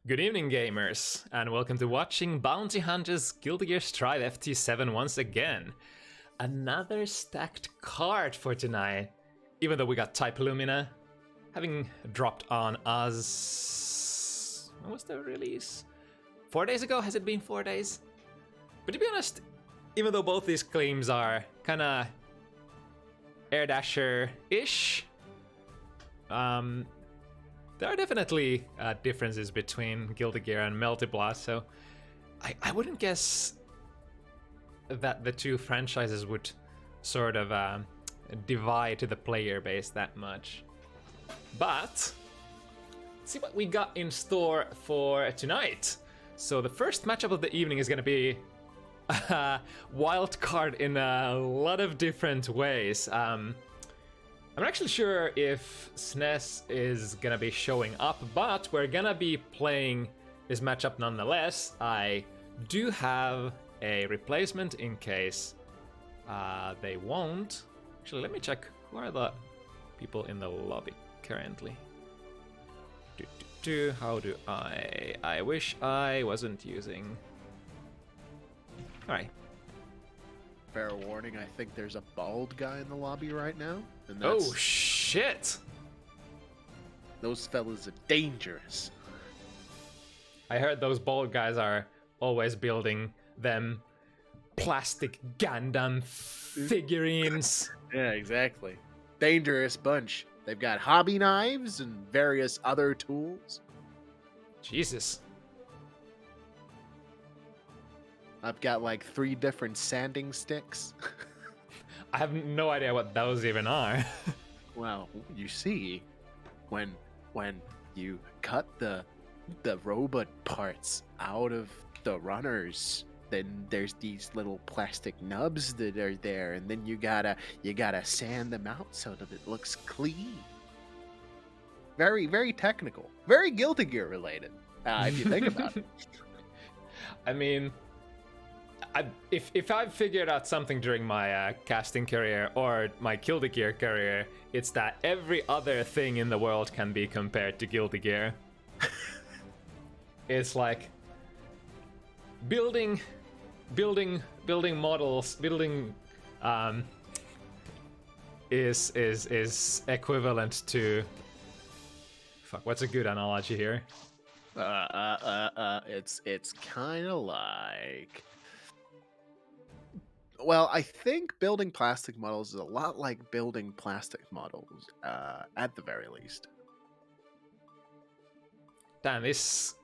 Good evening, gamers, and welcome to watching Bounty Hunters Guilty Gear Strive FT7 once again. Another stacked card for tonight, even though we got Type Lumina having dropped on us. When was the release? 4 days ago? Has it been 4 days? But to be honest, even though both these claims are kinda Air Dasher-ish, there are definitely differences between Guilty Gear and Multiblast, so I wouldn't guess that the two franchises would sort of divide to the player base that much. But let's see what we got in store for tonight. So the first matchup of the evening is going to be a wild card in a lot of different ways. I'm not actually sure if SNES is gonna be showing up, but we're gonna be playing this matchup nonetheless. I do have a replacement in case they won't. Actually, let me check who are the people in the lobby currently. How do I wish I wasn't using. Alright. Fair warning, I think there's a bald guy in the lobby right now. And Oh shit! Those fellas are dangerous. I heard those bald guys are always building them plastic Gundam figurines. Yeah, exactly. Dangerous bunch. They've got hobby knives and various other tools. Jesus. I've got like 3 different sanding sticks. I have no idea what those even are. Well, you see, when you cut the robot parts out of the runners, then there's these little plastic nubs that are there, and then you gotta sand them out so that it looks clean. Very, very technical. Very Guilty Gear related, if you think about it. I mean, if I've figured out something during my casting career or my Guilty Gear career, it's that every other thing in the world can be compared to Guilty Gear. It's like building models, is equivalent to. Fuck, what's a good analogy here? It's kind of like. Well, I think building plastic models is a lot like building plastic models, at the very least. Damn, this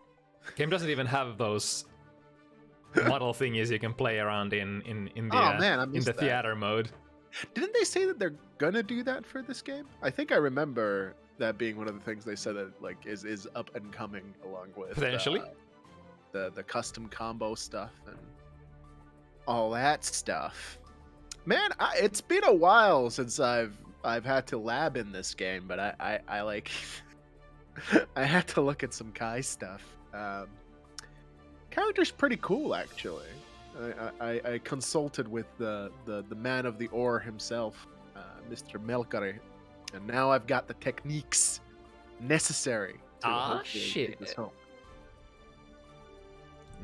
game doesn't even have those model thingies you can play around in the theater mode. Didn't they say that they're gonna do that for this game? I think I remember that being one of the things they said that like is up and coming, along with Potentially the custom combo stuff and all that stuff. Man, it's been a while since I've had to lab in this game, but I like I had to look at some Kai stuff. Character's pretty cool, actually. I consulted with the man of the ore himself, Mr. Melkare, and now I've got the techniques necessary to hopefully take this home.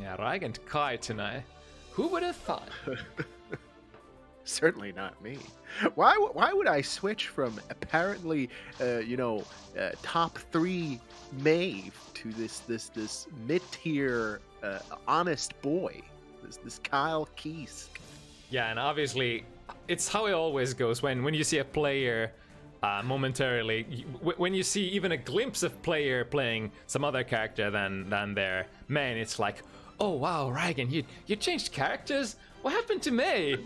Yeah, Rygand Kai tonight. Who would have thought? Certainly not me. Why would I switch from apparently top 3 Maeve to this mid-tier honest boy, this Kyle Keys? Yeah, and obviously it's how it always goes when you see a player momentarily, when you see even a glimpse of player playing some other character than their main, it's like, oh wow, Rygand, you changed characters? What happened to May?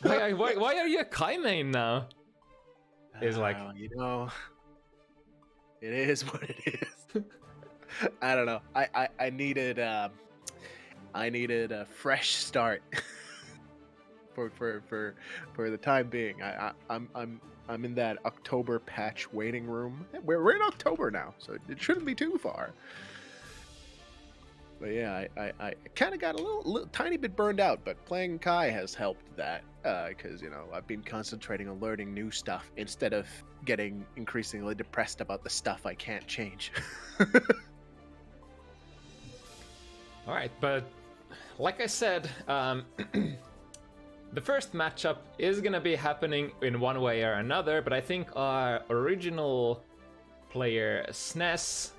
Why are you a Kai main now? It's like, it is what it is. I don't know. I needed a fresh start for the time being. I'm in that October patch waiting room. We're in October now, so it shouldn't be too far. But yeah, I kind of got a little tiny bit burned out, but playing Kai has helped that, because, I've been concentrating on learning new stuff instead of getting increasingly depressed about the stuff I can't change. right, but like I said, the first matchup is gonna be happening in one way or another, but I think our original player SNES,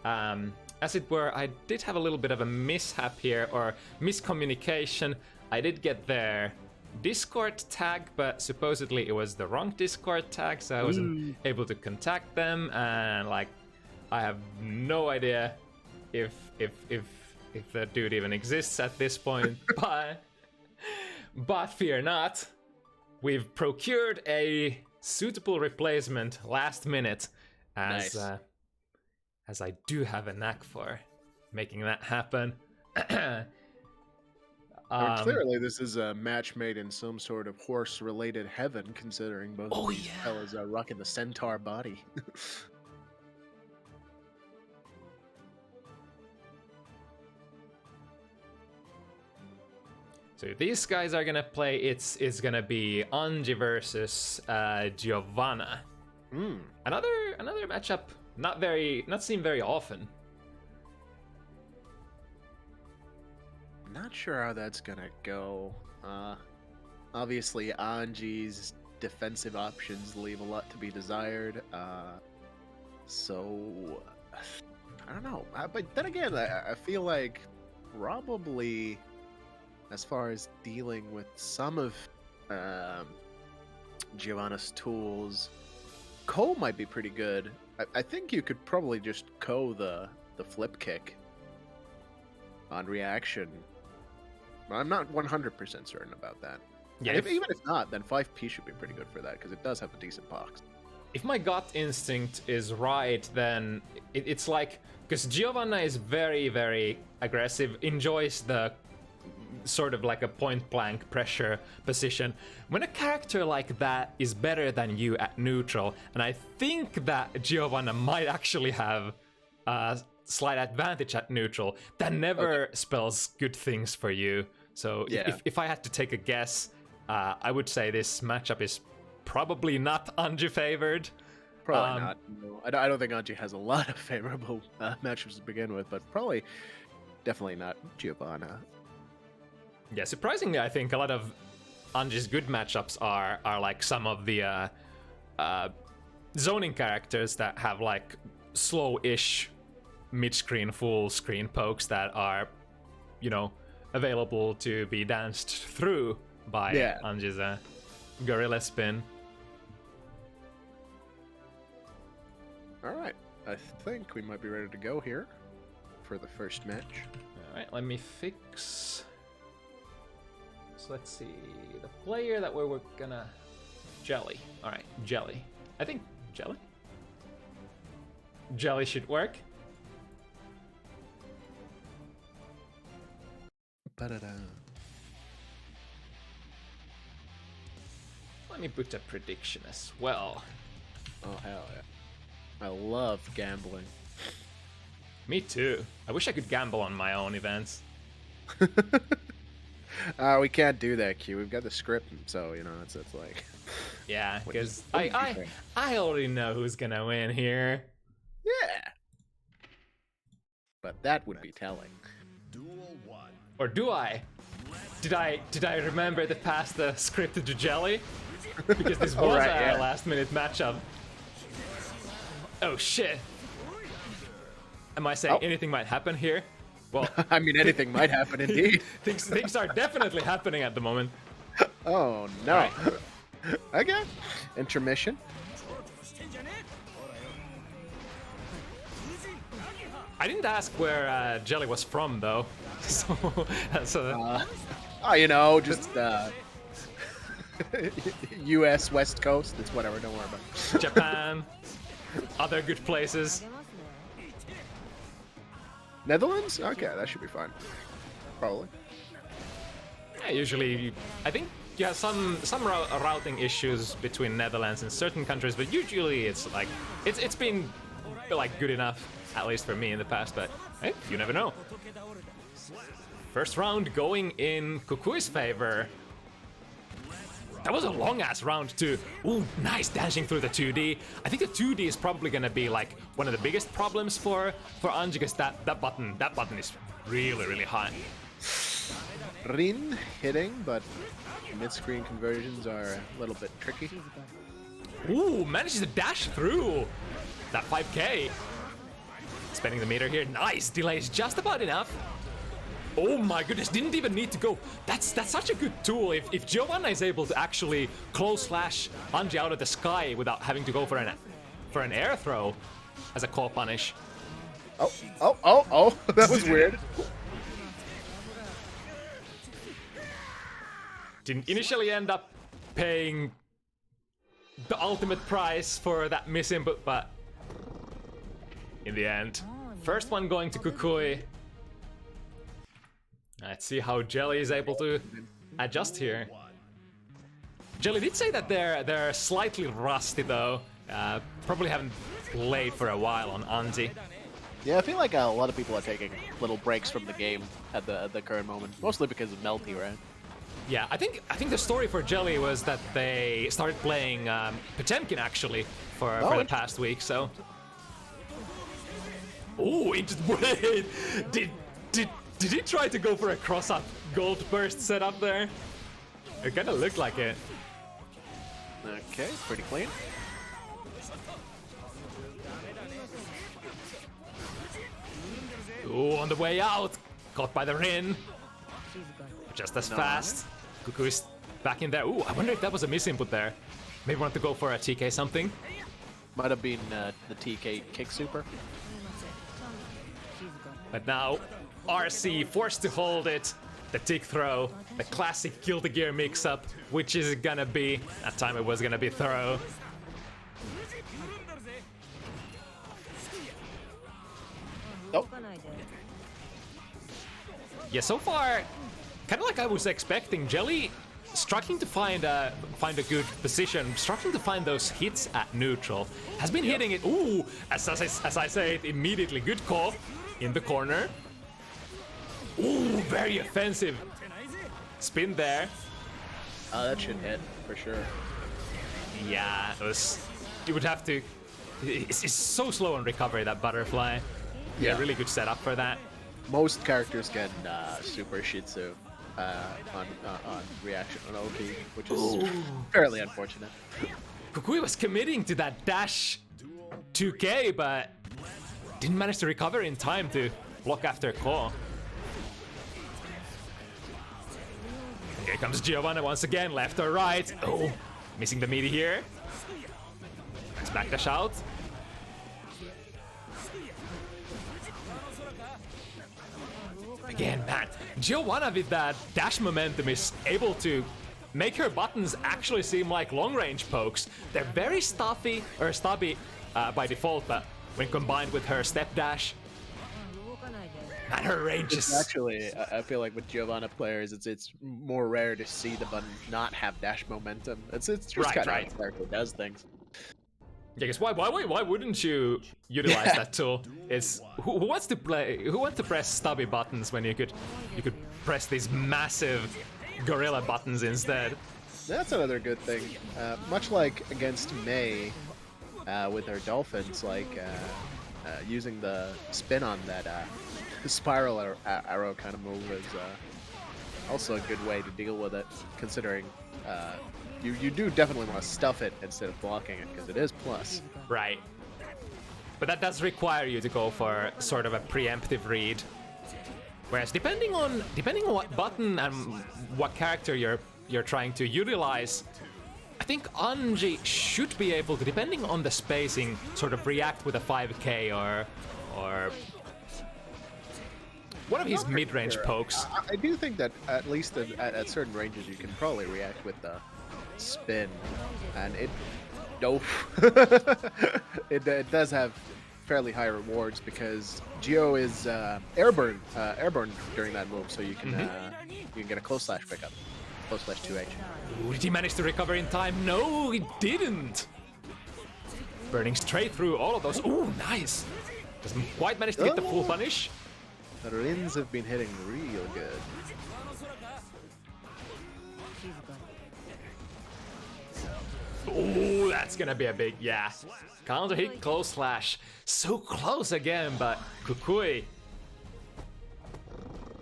as it were, I did have a little bit of a mishap here, or miscommunication. I did get their Discord tag, but supposedly it was the wrong Discord tag, so I wasn't able to contact them, and like, I have no idea if the dude even exists at this point, but fear not, we've procured a suitable replacement last minute, as Nice. As I do have a knack for making that happen. Clearly, this is a match made in some sort of horse-related heaven, considering both of these fellas are rocking the centaur body. So these guys are gonna play. It's gonna be Anji versus Giovanna. Another matchup not seen very often. Not sure how that's gonna go. Obviously, Anji's defensive options leave a lot to be desired. So I don't know. But then again, I feel like probably, as far as dealing with some of Giovanna's tools, Ko might be pretty good. I think you could probably just Ko the flip kick on reaction. I'm not 100% certain about that. Yeah, even if not, then 5P should be pretty good for that, because it does have a decent box. If my gut instinct is right, then it's like, because Giovanna is very, very aggressive, enjoys the sort of like a point blank pressure position. When a character like that is better than you at neutral, and I think that Giovanna might actually have a slight advantage at neutral, that never spells good things for you. So if I had to take a guess, I would say this matchup is probably not Anji favored. Probably not. No, I don't think Anji has a lot of favorable matchups to begin with, but probably definitely not Giovanna. Yeah, surprisingly, I think a lot of Anji's good matchups are like some of the zoning characters that have like slow-ish mid-screen, full-screen pokes that are, you know, available to be danced through by Anji's gorilla spin. All right, I think we might be ready to go here for the first match. All right, let me fix. So let's see, the player that we're gonna Jelly. All right, Jelly. I think Jelly. Jelly should work. Let me put a prediction as well. Oh hell yeah! I love gambling. Me too. I wish I could gamble on my own events. We can't do that, Q. We've got the script, so you know it's like. Yeah, because I already know who's gonna win here. Yeah. But that would be telling. Or do I? Did I remember to pass the script to Jelly? Because this was a last-minute matchup. Oh shit! Am I saying anything might happen here? Well, I mean, anything might happen indeed. things are definitely happening at the moment. Oh no! Right. Okay, intermission. I didn't ask where Jelly was from though, so you know, just U.S. West Coast. It's whatever. Don't worry about it. Japan, other good places. Netherlands? Okay, that should be fine. Probably. Yeah, usually, I think you have some routing issues between Netherlands and certain countries, but usually it's like it's been like good enough, at least for me in the past. But hey, you never know. First round going in Coucou's favor. That was a long-ass round too. Ooh, nice dashing through the 2D. I think the 2D is probably gonna be like one of the biggest problems for Anji, because that button is really, really high. Rin hitting, but mid-screen conversions are a little bit tricky. Ooh, manages to dash through that 5K. Spending the meter here. Nice, delays just about enough. Oh my goodness, didn't even need to go. That's such a good tool. If Giovanna is able to actually close slash Anji out of the sky without having to go for an air throw as a core punish. Oh, that was weird. Didn't initially end up paying the ultimate price for that misinput, but in the end, first one going to Coucouy. Let's see how Jelly is able to adjust here. Jelly did say that they're slightly rusty though. Probably haven't played for a while on Anji. Yeah, I feel like a lot of people are taking little breaks from the game at the current moment, mostly because of Melty, right? Yeah, I think the story for Jelly was that they started playing Potemkin actually for the past week. So, oh, wait, did he try to go for a cross-up gold burst setup there? It kind of looked like it. Okay, pretty clean. Ooh, on the way out, caught by the Rin. Just as fast. Coucouy is back in there. Ooh, I wonder if that was a misinput there. Maybe want to go for a TK something. Might have been the TK kick super. But now, RC forced to hold it. The tick throw, the classic Guilty Gear mix-up, which is it gonna be? That time it was gonna be throw. Oh. Yeah, so far, kind of like I was expecting, Jelly struggling to find a good position, struggling to find those hits at neutral. Has been hitting it. Ooh, as I say it immediately, good call in the corner. Ooh, very offensive spin there. That should hit for sure. Yeah, it was. You would have to. It's so slow on recovery, that butterfly. Yeah, really good setup for that. Most characters can super Shitsu on reaction on Oki, which is fairly unfortunate. Coucouy was committing to that dash 2K, but didn't manage to recover in time to block after call. Here comes Giovanna once again, left or right. Oh, missing the meaty here. Nice backdash out. Again, man, Giovanna with that dash momentum is able to make her buttons actually seem like long-range pokes. They're very stubby by default, but when combined with her step dash, and her range is... Actually, I feel like with Giovanna players, it's more rare to see the button not have dash momentum. It's just kind of how the character does things. Yeah, because why wouldn't you utilize that tool? It's who wants to press stubby buttons when you could press these massive gorilla buttons instead. That's another good thing. Much like against Mei with her dolphins, like using the spin on that spiral arrow kind of move is also a good way to deal with it, considering you do definitely want to stuff it instead of blocking it, because it is plus. Right. But that does require you to go for sort of a preemptive read. Whereas depending on what button and what character you're trying to utilize, I think Anji should be able to, depending on the spacing, sort of react with a 5K or one of his mid-range pokes. I do think that at least at certain ranges you can probably react with the spin, and it does have fairly high rewards because Geo is airborne during that move, so you can get a close slash pickup, close slash 2H. Ooh, did he manage to recover in time? No, he didn't. Burning straight through all of those. Ooh, nice. Doesn't quite manage to get the full punish. The Rins have been hitting real good. Ooh, that's gonna be a big, yeah. Counter hit, close slash. So close again, but Coucouy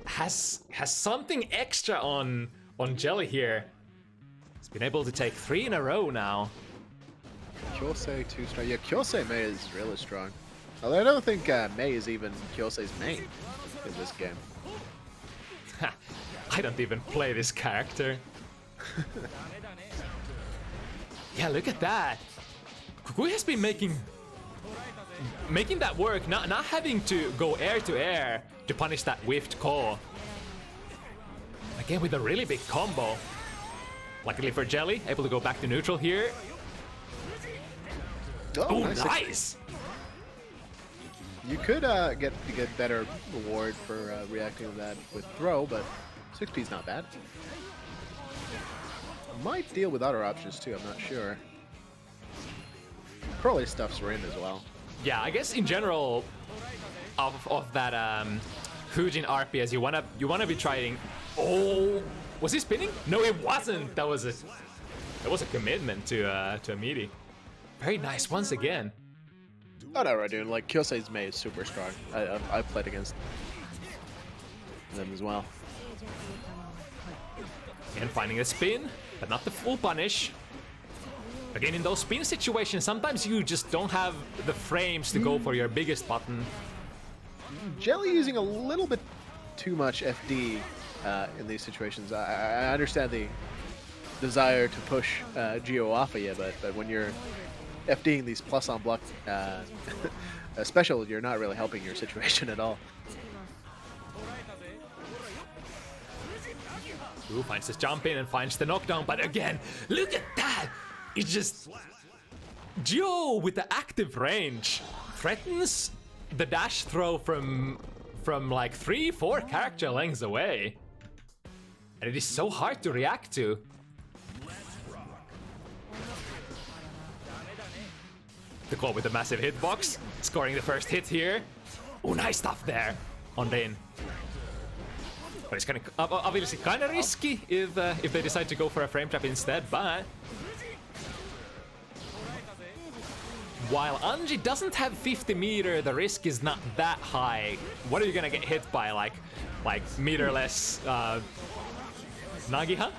has something extra on Jelly here. He's been able to take 3 in a row now. Kyosei 2 strong. Yeah, Kyosei Mei is really strong. Although I don't think Mei is even Kyosei's main in this game. I don't even play this character. Yeah, look at that. Coucouy has been making that work, not having to go air to air to punish that whiffed call. Again with a really big combo. Luckily for Jelly, able to go back to neutral here. Oh, nice! You could get better reward for reacting to that with throw, but 6P's not bad. Might deal with other options too, I'm not sure. Crowley stuffs were in as well. Yeah, I guess in general of that Hujin RPS, you wanna be trying. Oh, was he spinning? No, it wasn't. That was a commitment to a meaty. Very nice once again. Oh no, right, dude. Like Kyosei's Mei is super strong. I played against them as well. And finding a spin, but not the full punish. Again, in those spin situations, sometimes you just don't have the frames to go for your biggest button. Jelly using a little bit too much FD in these situations. I understand the desire to push Geo off of you, but when you're FDing these plus on block special, you're not really helping your situation at all. Ooh, finds this jump in and finds the knockdown, but again, look at that! It's just Geo with the active range threatens the dash throw from like 3-4 character lengths away, and it is so hard to react to. The call with the massive hitbox, scoring the first hit here. Oh, nice stuff there on Rin. But it's kind of obviously kind of risky if they decide to go for a frame trap instead. But while Anji doesn't have 50 meter, the risk is not that high. What are you gonna get hit by? Like meterless Nagiha?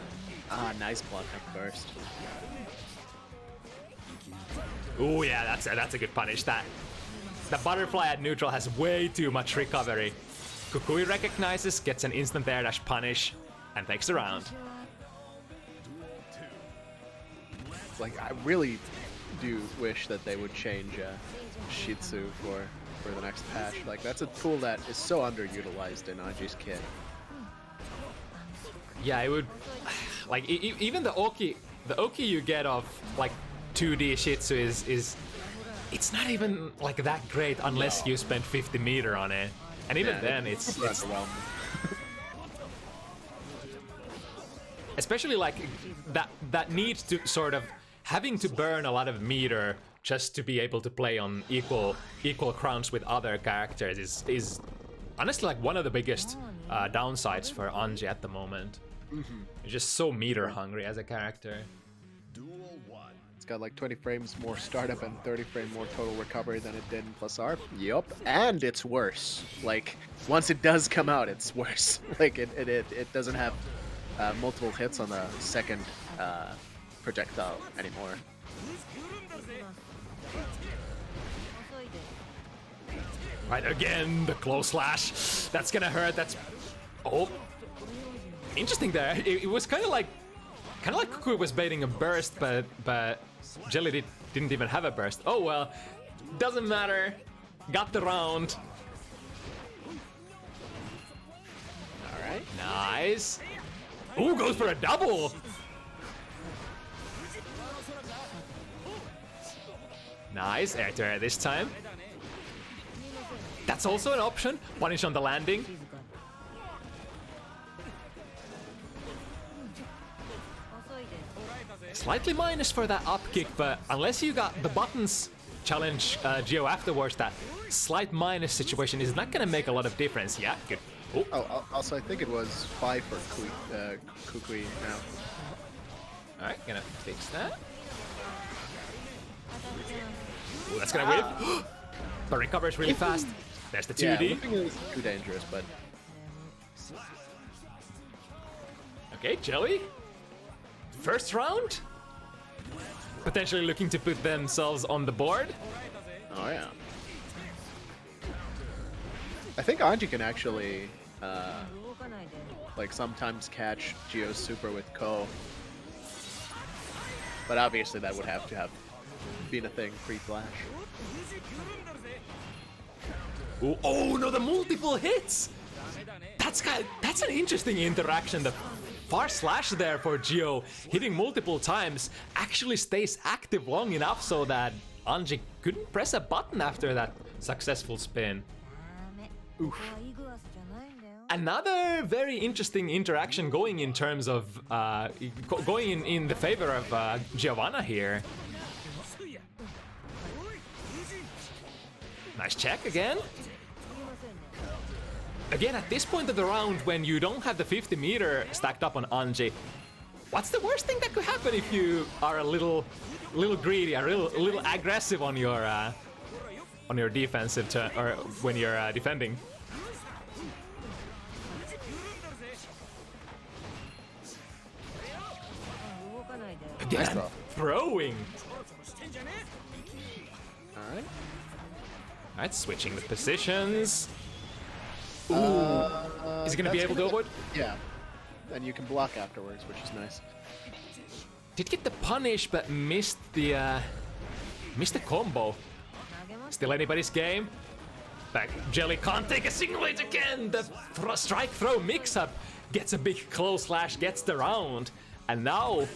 Ah, nice block up first. Oh yeah, that's a good punish. That the butterfly at neutral has way too much recovery. Coucouy recognizes, gets an instant air dash punish, and takes the round. Like, I really do wish that they would change Shitsu for the next patch. Like, that's a tool that is so underutilized in Anji's kit. Yeah, it would. Like even the Oki you get of like 2D Shitsu is it's not even like that great unless you spend 50 meter on it. And even then, it's underwhelming. Especially like that need to sort of having to burn a lot of meter just to be able to play on equal crowns with other characters is honestly like one of the biggest downsides for Anji at the moment. It's just so meter hungry as a character. It's got like 20 frames more startup and 30 frame more total recovery than it did in Plus ARP. Yup, and it's worse. Like, once it does come out, it's worse. Like, it doesn't have multiple hits on the second projectile anymore. Right, again, the close slash. That's gonna hurt. That's... Oh. Interesting there. It was kind of like Coucouy was baiting a burst, but Jelly didn't even have a burst. Oh well, doesn't matter. Got the round. All right. Nice. Ooh, goes for a double. Nice, air to air this time. That's also an option. Punish on the landing. Slightly minus for that up kick, but unless you got the buttons challenge Geo afterwards, that slight minus situation is not gonna make a lot of difference. Yeah, good. Oh, also I think it was 5 for Coucouy now. Alright, gonna fix that. Ooh, that's gonna whip. But recovers really fast. There's the 2D. Yeah, whipping is too dangerous, but Okay, Jelly. First round. Potentially looking to put themselves on the board. oh yeah. I think Anji can actually, like sometimes catch Geo's super with Ko. But obviously that would have to have been a thing pre-flash. Ooh, oh no, the multiple hits! That's an interesting interaction. The far slash there for Geo, hitting multiple times, actually stays active long enough so that Anji couldn't press a button after that successful spin. Oof. Another very interesting interaction going in terms of going in the favor of Giovanna here. Nice check again. Again, at this point of the round, when you don't have the 50 meter stacked up on Anji, what's the worst thing that could happen if you are a little greedy, a little aggressive on your defensive turn, or when you're defending? Again, throwing. Alright. Alright, switching the positions. Ooh. Is he gonna be able to avoid? Yeah. And you can block afterwards, which is nice. Did get the punish, but missed the combo. Still anybody's game. Back, Jelly can't take a single hit again. The strike throw mix-up gets a big close slash, gets the round, and now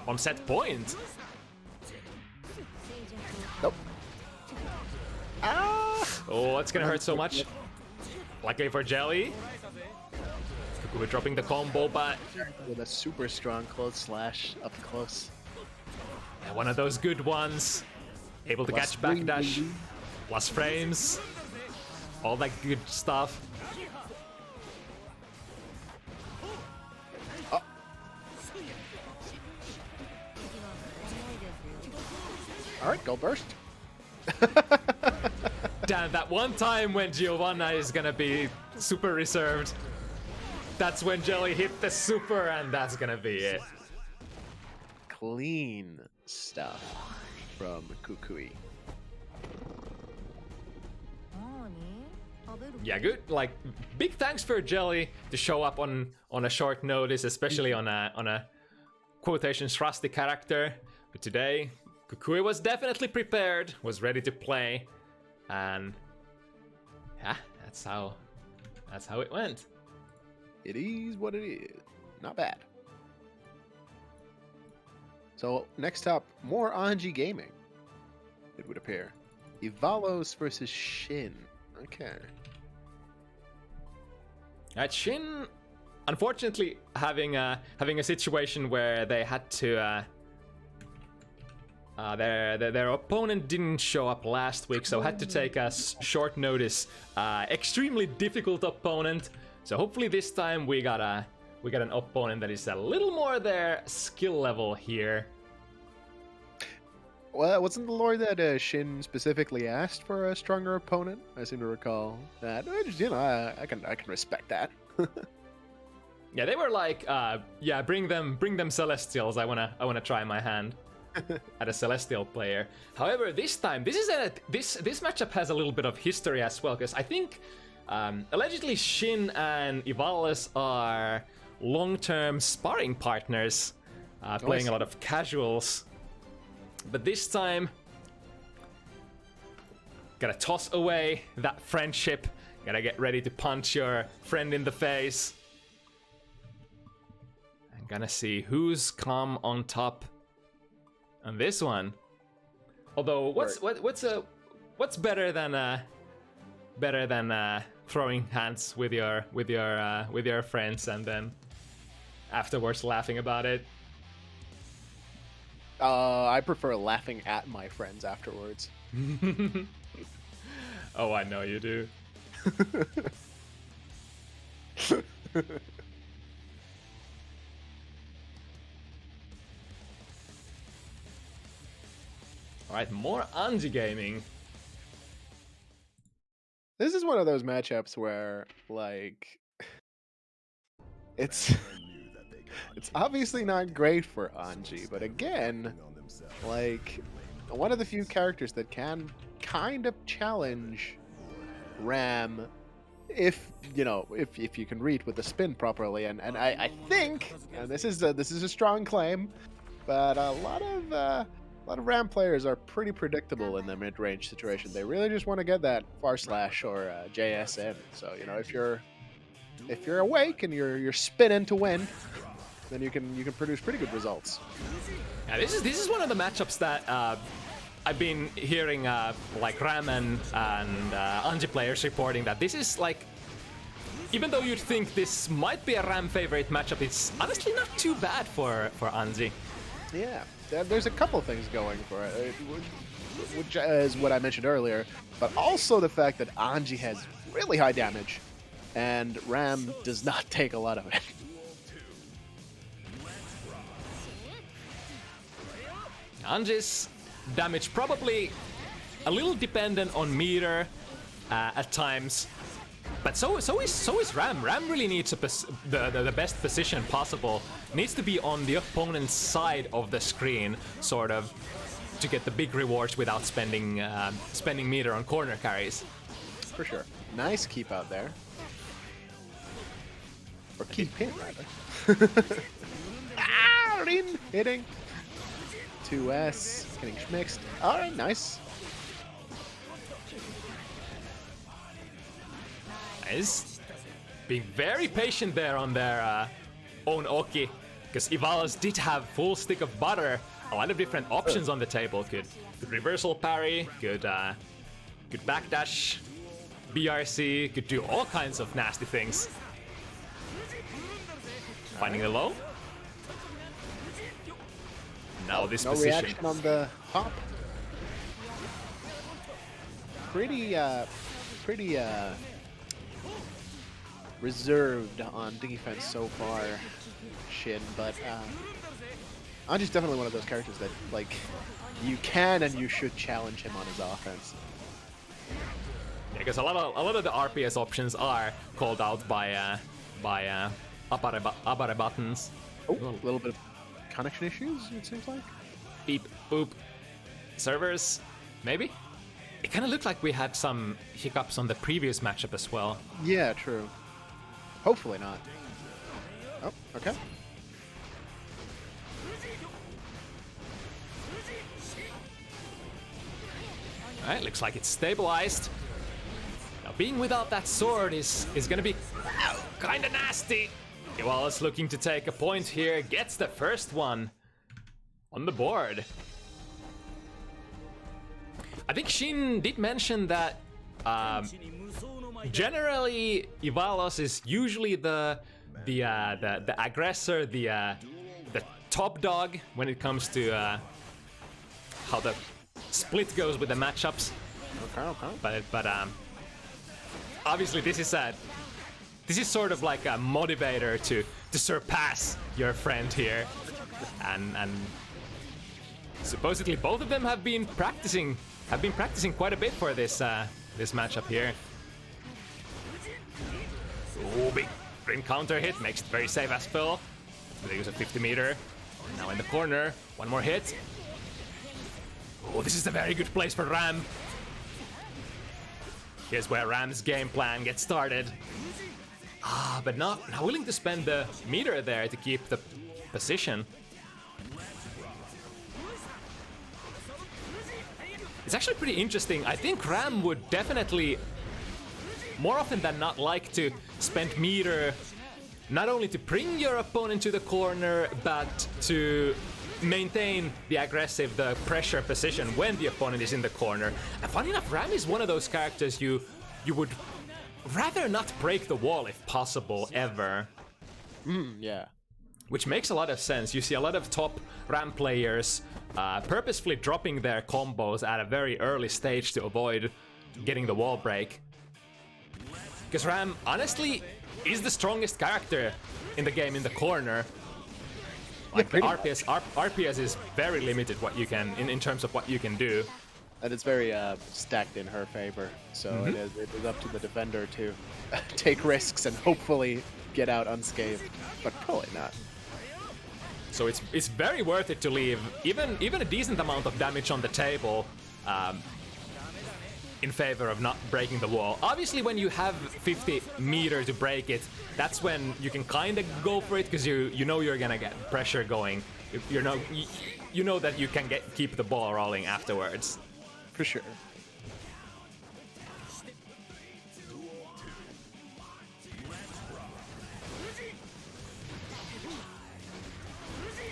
on set point. Nope. Ah! Oh, it's gonna hurt so much. Luckily for Jelly. Coucouy dropping the combo, but With a super strong close slash up close. one of those good ones. Able to Plus catch backdash. Plus frames. All that good stuff. Oh. Alright, go burst. Damn, that one time when Giovanna is gonna be super reserved. That's when Jelly hit the super, and that's gonna be it. Clean stuff from Coucouy. Yeah, good. Like, big thanks for Jelly to show up on a short notice, especially on a quotations rusty character. But today, Coucouy was definitely prepared, was ready to play, and yeah, that's how it went. It is what it is. Not bad. So next up, more Anji gaming. It would appear. Yvallos versus Shin. Okay. Right, Shin, unfortunately, having a situation where they had to. Their opponent didn't show up last week, so had to take a short notice. Extremely difficult opponent. So hopefully this time we got an opponent that is a little more their skill level here. Well, wasn't the lore that Shin specifically asked for a stronger opponent? I seem to recall that. I can respect that. Yeah, they were like, yeah, bring them Celestials. I wanna try my hand at a Celestial player. However, this time this matchup has a little bit of history as well, because I think allegedly Shin and Yvallos are long-term sparring partners, playing a lot of casuals. But this time, gotta toss away that friendship. Gotta get ready to punch your friend in the face. I'm gonna see who's come on top on this one. Although, what's better than throwing hands with your friends and then afterwards laughing about it? I prefer laughing at my friends afterwards. Oh, I know you do. Alright, more Anji gaming. This is one of those matchups where, like, it's obviously not great for Anji, but again, like, one of the few characters that can kind of challenge Ram if you can read with the spin properly, and I think, and this is a strong claim, but a lot of Ram players are pretty predictable in the mid-range situation. They really just want to get that far slash or JSN. So if you're awake and you're spinning to win, then you can produce pretty good results. Yeah, this is one of the matchups that I've been hearing like Ram and Anji players reporting that this is like, even though you'd think this might be a Ram favorite matchup, it's honestly not too bad for Anji. Yeah, there's a couple things going for it, which is what I mentioned earlier, but also the fact that Anji has really high damage, and Ram does not take a lot of it. Anji's damage probably a little dependent on meter at times, but so is Ram. Ram really needs the best position possible. Needs to be on the opponent's side of the screen, sort of, to get the big rewards without spending meter on corner carries. For sure. Nice keep out there. Or keep in, rather. Rin hitting. 2S, getting schmixed. Alright, nice. Nice. Being very patient there on their own Oki, because Yvallos did have full stick of butter, a lot of different options on the table. Good reversal parry, good backdash, BRC, could do all kinds of nasty things. Finding the low. Now this no position. Reaction on the hop. Pretty reserved on defense so far, Shin, but Anji's definitely one of those characters that, like, you can and you should challenge him on his offense. Yeah, because a lot of the RPS options are called out by Abare buttons. Oh, a little bit of connection issues, it seems like. Beep, boop. Servers, maybe? It kind of looked like we had some hiccups on the previous matchup as well. Yeah, true. Hopefully not. Oh, okay. Alright, looks like it's stabilized. Now, being without that sword is gonna be kind of nasty. Yvallos looking to take a point here, gets the first one on the board. I think Shin did mention that generally Yvallos is usually the aggressor, the top dog when it comes to how the split goes with the matchups. Okay. But obviously this is sort of like a motivator to surpass your friend here, and supposedly both of them have been practicing quite a bit for this this matchup here. Oh, big rim counter hit makes it very safe as Phil. They use a 50 meter. Now in the corner, one more hit. Oh, this is a very good place for Ram. Here's where Ram's game plan gets started. But not willing to spend the meter there to keep the position. It's actually pretty interesting. I think Ram would definitely, more often than not, like to spend meter not only to bring your opponent to the corner, but to maintain the aggressive, the pressure position when the opponent is in the corner. And funny enough, Ram is one of those characters you would rather not break the wall if possible, ever. Yeah. Which makes a lot of sense. You see a lot of top Ram players purposefully dropping their combos at a very early stage to avoid getting the wall break. Because Ram, honestly, is the strongest character in the game in the corner. Like the pretty RPS is very limited what you can in terms of what you can do. And it's very stacked in her favor, so it is up to the defender to take risks and hopefully get out unscathed, but probably not. So it's very worth it to leave even a decent amount of damage on the table in favor of not breaking the wall. Obviously, when you have 50 meters to break it, that's when you can kind of go for it because you know you're gonna get pressure going. You know that you can keep the ball rolling afterwards. For sure.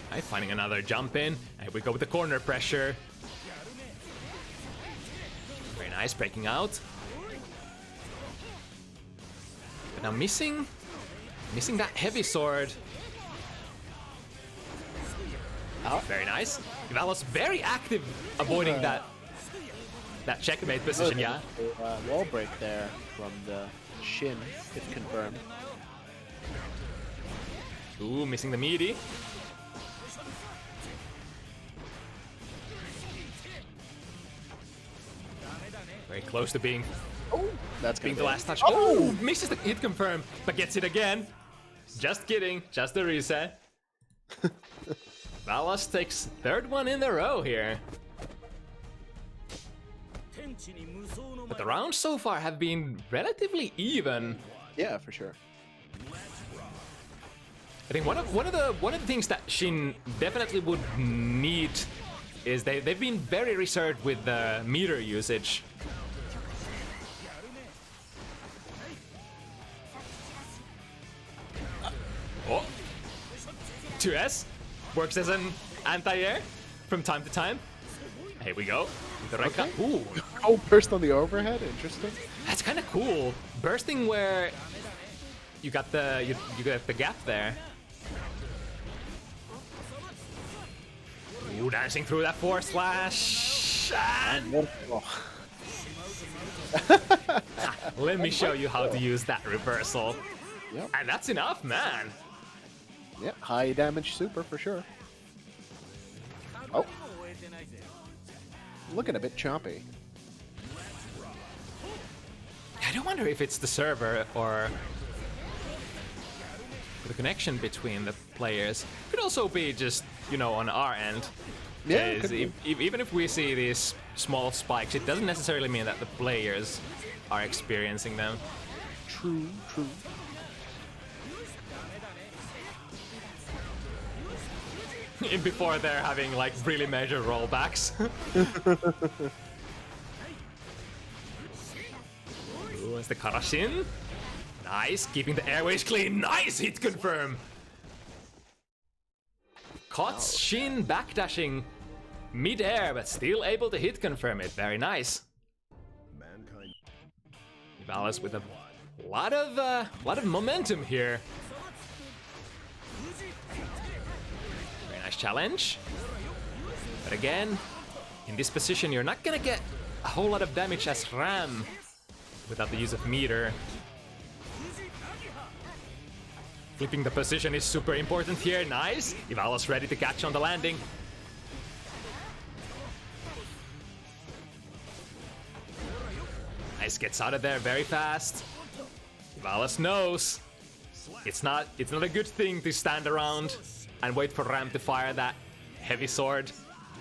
Right, finding another jump in, and we go with the corner pressure. Very nice, breaking out. But now missing that heavy sword. Oh, very nice. Yvallos very active, avoiding that checkmate position, yeah. Wall break there from the Shin, if confirmed. Ooh, missing the meaty. Very close to being the last touch. Oh, misses the hit confirm, but gets it again. Just kidding, just a reset. Yvallos takes third one in a row here. But the rounds so far have been relatively even. Yeah, for sure. I think one of the things that Shin definitely would need is they've been very reserved with the meter usage. Oh, 2S works as an anti-air from time to time. Here we go. The ReKKu. Okay. Ooh. Oh, burst on the overhead. Interesting. That's kind of cool. Bursting where you got the gap there. Ooh, dancing through that force slash. And... let me show you how to use that reversal. Yep. And that's enough, man. Yeah, high damage super for sure. Oh. Looking a bit choppy. I don't wonder if it's the server or the connection between the players. Could also be just, you know, on our end. Yeah, even if we see these small spikes, it doesn't necessarily mean that the players are experiencing them. True, true. Before they're having like really major rollbacks. Ooh, it's the Karashin. Nice, keeping the airways clean. Nice hit confirm. Caught Shin backdashing mid-air, but still able to hit confirm it. Very nice. Yvallos with a lot of momentum here. Very nice challenge. But again, in this position, you're not gonna get a whole lot of damage as Ram without the use of meter. Flipping the position is super important here. Nice. Yvallos ready to catch on the landing. Nice, gets out of there very fast. Yvallos knows it's not a good thing to stand around and wait for Ram to fire that heavy sword.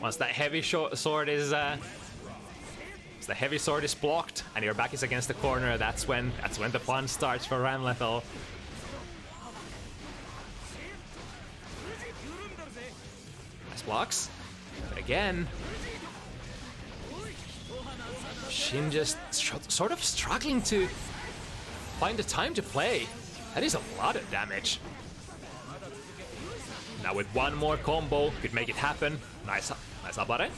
Once that heavy sword is blocked and your back is against the corner, that's when the fun starts for Ram Lethal. Nice blocks. But again, Shin just sort of struggling to find the time to play. That is a lot of damage. Now with one more combo, could make it happen. Nice abare.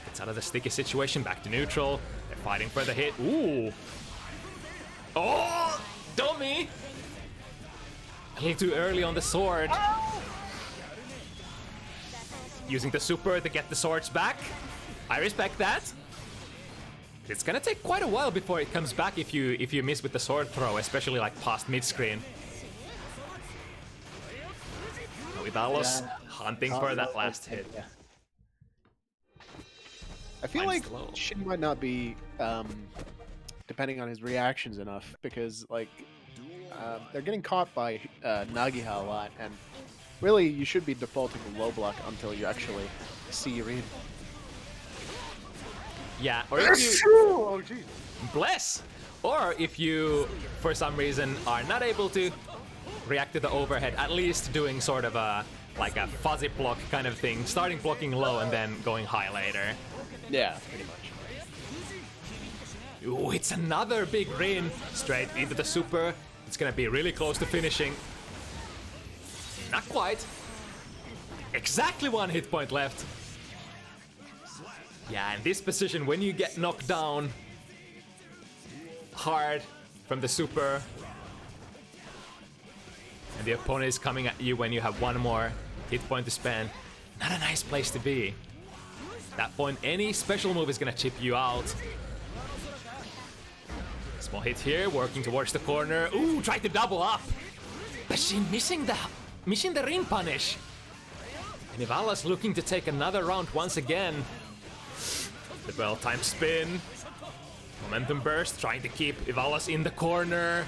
Gets out of the sticky situation, back to neutral. They're fighting for the hit. Ooh. Oh, dummy. A little too early on the sword. Using the super to get the swords back. I respect that. It's gonna take quite a while before it comes back if you miss with the sword throw, especially like past mid-screen. Yvallos Yeah. hunting for that last hit. Yeah. I feel Mine's like low. Shin might not be depending on his reactions enough because like they're getting caught by Nagiha a lot, and really you should be defaulting to low block until you actually see Rygand. Yeah, or if you Oh jeez. bless, or if you for some reason are not able to react to the overhead, at least doing sort of a like a fuzzy block kind of thing, starting blocking low and then going high later. Yeah, pretty much. Ooh, it's another big rain straight into the super. It's gonna be really close to finishing. Not quite. Exactly 1 hit point left. Yeah, in this position, when you get knocked down hard from the super, and the opponent is coming at you when you have 1 more hit point to spend, not a nice place to be. At that point, any special move is gonna chip you out. Small hit here, working towards the corner. Ooh, tried to double up, but she missing the ring punish. And Yvallos looking to take another round once again. The well-timed spin, momentum burst, trying to keep Yvallos in the corner.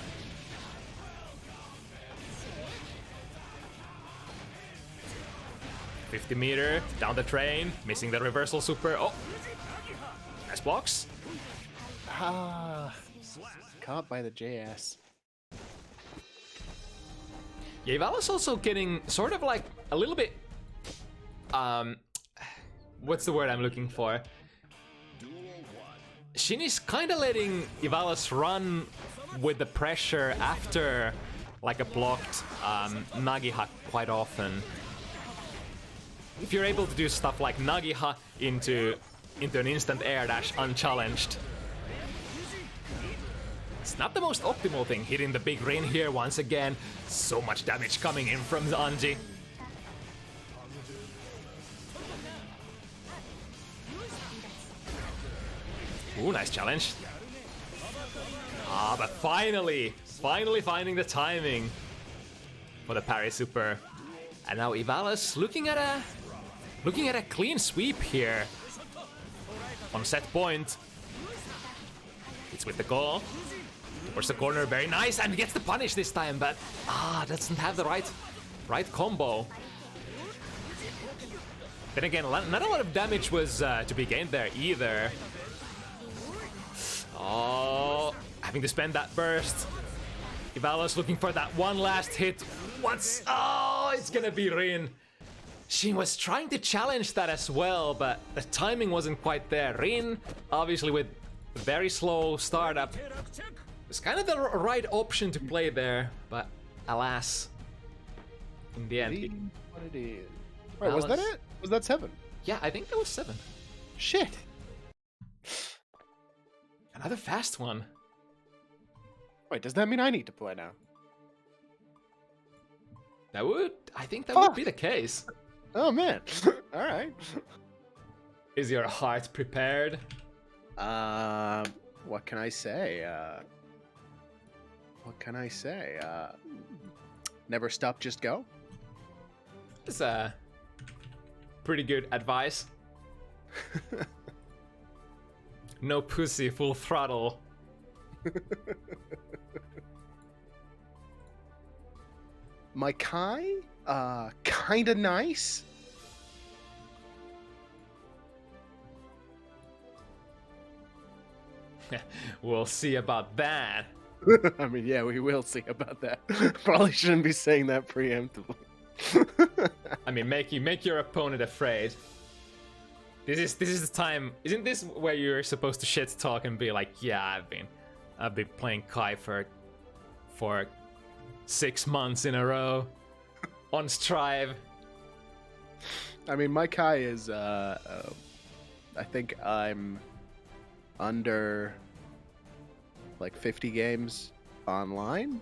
$50-meter down the train, missing the reversal super. Oh, nice blocks. Ah, caught by the JS. Yeah, Yvallos also getting sort of like a little bit. What's the word I'm looking for? Shin is kind of letting Yvallos run with the pressure after like a blocked Nagiha quite often. If you're able to do stuff like Nagiha into an instant air dash unchallenged, it's not the most optimal thing. Hitting the big rain here once again. So much damage coming in from the Anji. Ooh, nice challenge. Ah, but finally finding the timing for the parry super. And now Yvallos looking at a clean sweep here. On set point. It's with the goal. Towards the corner, very nice, and gets the punish this time, but doesn't have the right combo. Then again, not a lot of damage was to be gained there either. Oh, having to spend that burst. Yvallos looking for that one last hit. Oh, it's gonna be Rin. She was trying to challenge that as well, but the timing wasn't quite there. Rin, obviously with very slow startup, it's kind of the right option to play there, but alas, in the end. What it is. Wait, was that it? Was that 7? Yeah, I think that was 7. Shit. Another fast one. Wait, does that mean I need to play now? I think that would be the case. Oh man. All right. Is your heart prepared? What can I say? Never stop, just go. It's pretty good advice. No pussy, full throttle. My Kai, kinda nice. We'll see about that. I mean, yeah, we will see about that. Probably shouldn't be saying that preemptively. I mean, make your opponent afraid. This is the time. Isn't this where you're supposed to shit talk and be like, yeah, I've been playing Kai for 6 months in a row on Strive. I mean, my Kai is, I think I'm under like 50 games online,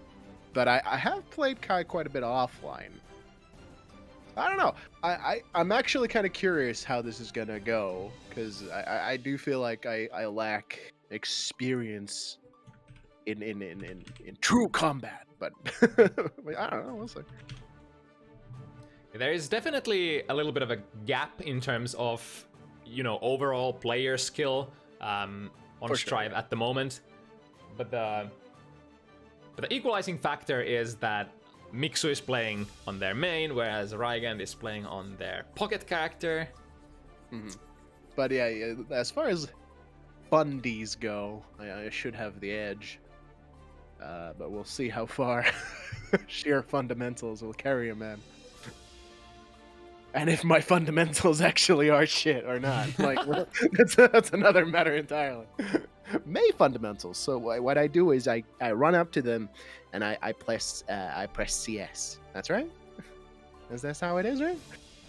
but I have played Kai quite a bit offline. I don't know. I'm actually kind of curious how this is gonna go, because I do feel like I lack experience in true combat, but I don't know. We'll see. There is definitely a little bit of a gap in terms of, you know, overall player skill on Strive at the moment. But the equalizing factor is that Miksu is playing on their main, whereas Rygand is playing on their pocket character. But yeah, as far as fundies go, I should have the edge. But we'll see how far sheer fundamentals will carry a man. And if my fundamentals actually are shit or not. Like, that's another matter entirely. May fundamentals. So what I do is I run up to them and I press CS. That's right? Is that how it is, right?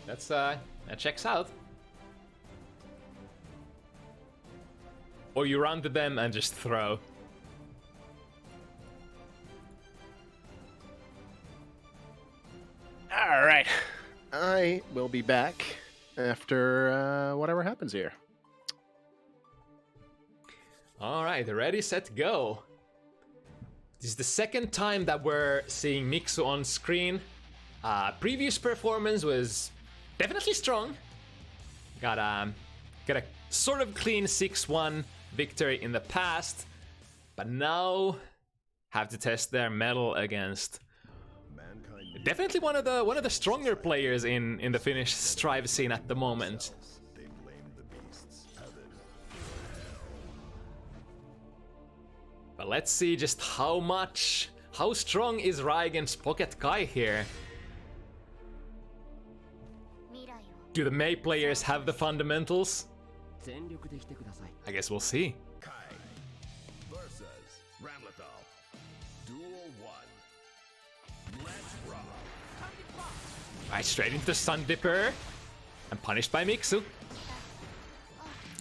That checks out. Or you run to them and just throw. All right. I will be back after whatever happens here. All right, ready, set, go. This is the second time that we're seeing Miksu on screen. Previous performance was definitely strong. Got a sort of clean 6-1 victory in the past, but now have to test their mettle against definitely one of the stronger players in the Finnish Strive scene at the moment. But let's see just how strong is Rygand's Pocket Kai here. Do the Mei players have the fundamentals? I guess we'll see. Right, straight into the Sun Dipper and punished by Miksu.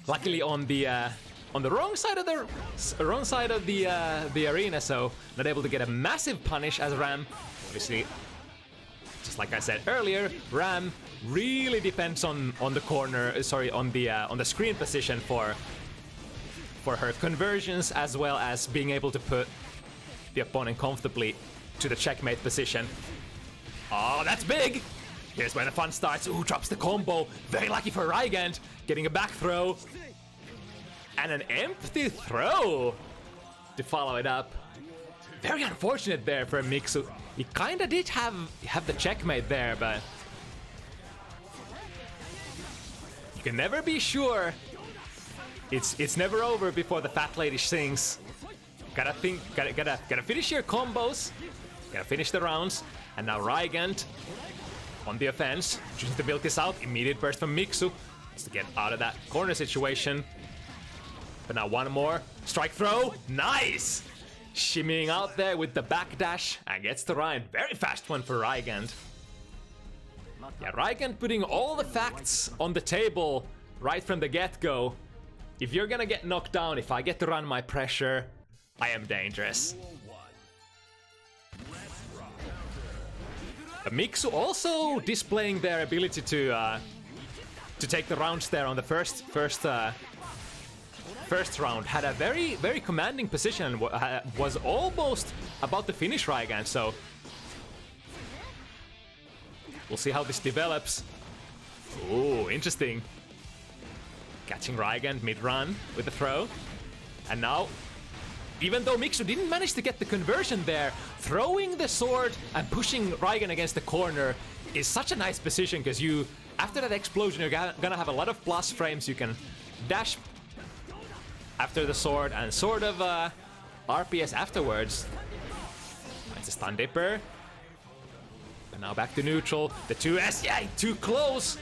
Luckily on the wrong side of the arena, so not able to get a massive punish as Ram. Obviously, just like I said earlier, Ram really depends on the corner, sorry, on the screen position for her conversions, as well as being able to put the opponent comfortably to the checkmate position. Oh, that's big! Here's where the fun starts. Ooh, drops the combo. Very lucky for Rygand. Getting a back throw. And an empty throw to follow it up. Very unfortunate there for Miksu. He kinda did have the checkmate there, but you can never be sure. It's never over before the fat lady sings. Gotta finish your combos. Gotta finish the rounds. And now Rygand on the offense, choosing to build this out. Immediate burst from Miksu. Wants to get out of that corner situation. But now one more. Strike throw. Nice! Shimmying out there with the backdash and gets the Ryan. Very fast one for Rygand. Yeah, Rygand putting all the facts on the table right from the get-go. If you're gonna get knocked down, if I get to run my pressure, I am dangerous. Miksu also displaying their ability to take the rounds there on the first round. Had a very commanding position and was almost about to finish Rygand, so we'll see how this develops. Ooh, interesting. Catching Rygand mid-run with the throw. And now, even though Miksu didn't manage to get the conversion there, throwing the sword and pushing Rygand against the corner is such a nice position, because after that explosion, you're gonna have a lot of plus frames. You can dash after the sword and sort of RPS afterwards. It's a stun dipper. And now back to neutral. The 2S, yeah, too close.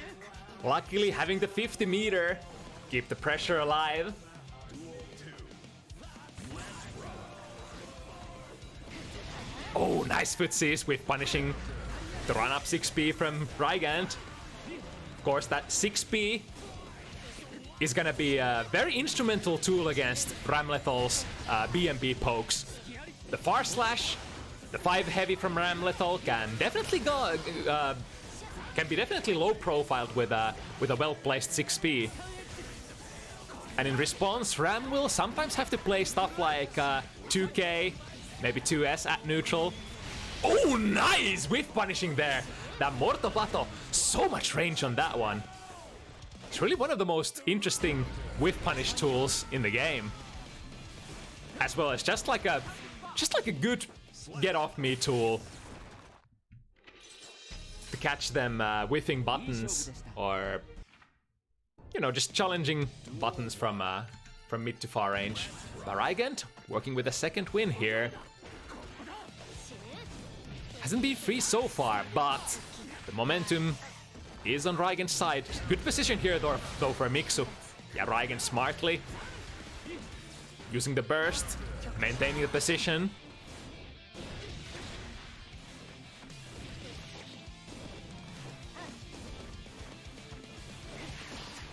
Luckily having the 50 meter, keep the pressure alive. Oh, nice footsies with punishing the run-up 6P from Rygand. Of course, that 6P is gonna be a very instrumental tool against Ramlethal's BMB pokes. The far slash, the 5 heavy from Ramlethal can definitely be definitely low profiled with a well-placed 6P. And in response, Ram will sometimes have to play stuff like 2K, maybe 2S at neutral, Oh, nice! Whiff punishing there. That Morto Plato, so much range on that one. It's really one of the most interesting whiff punish tools in the game. As well as just like a good get off me tool to catch them whiffing buttons, or you know, just challenging buttons from mid to far range. But Rygand working with a second win here. Hasn't been free so far, but the momentum is on Rygand's side. Good position here though for Miksu. Yeah, Rygand smartly using the burst, maintaining the position.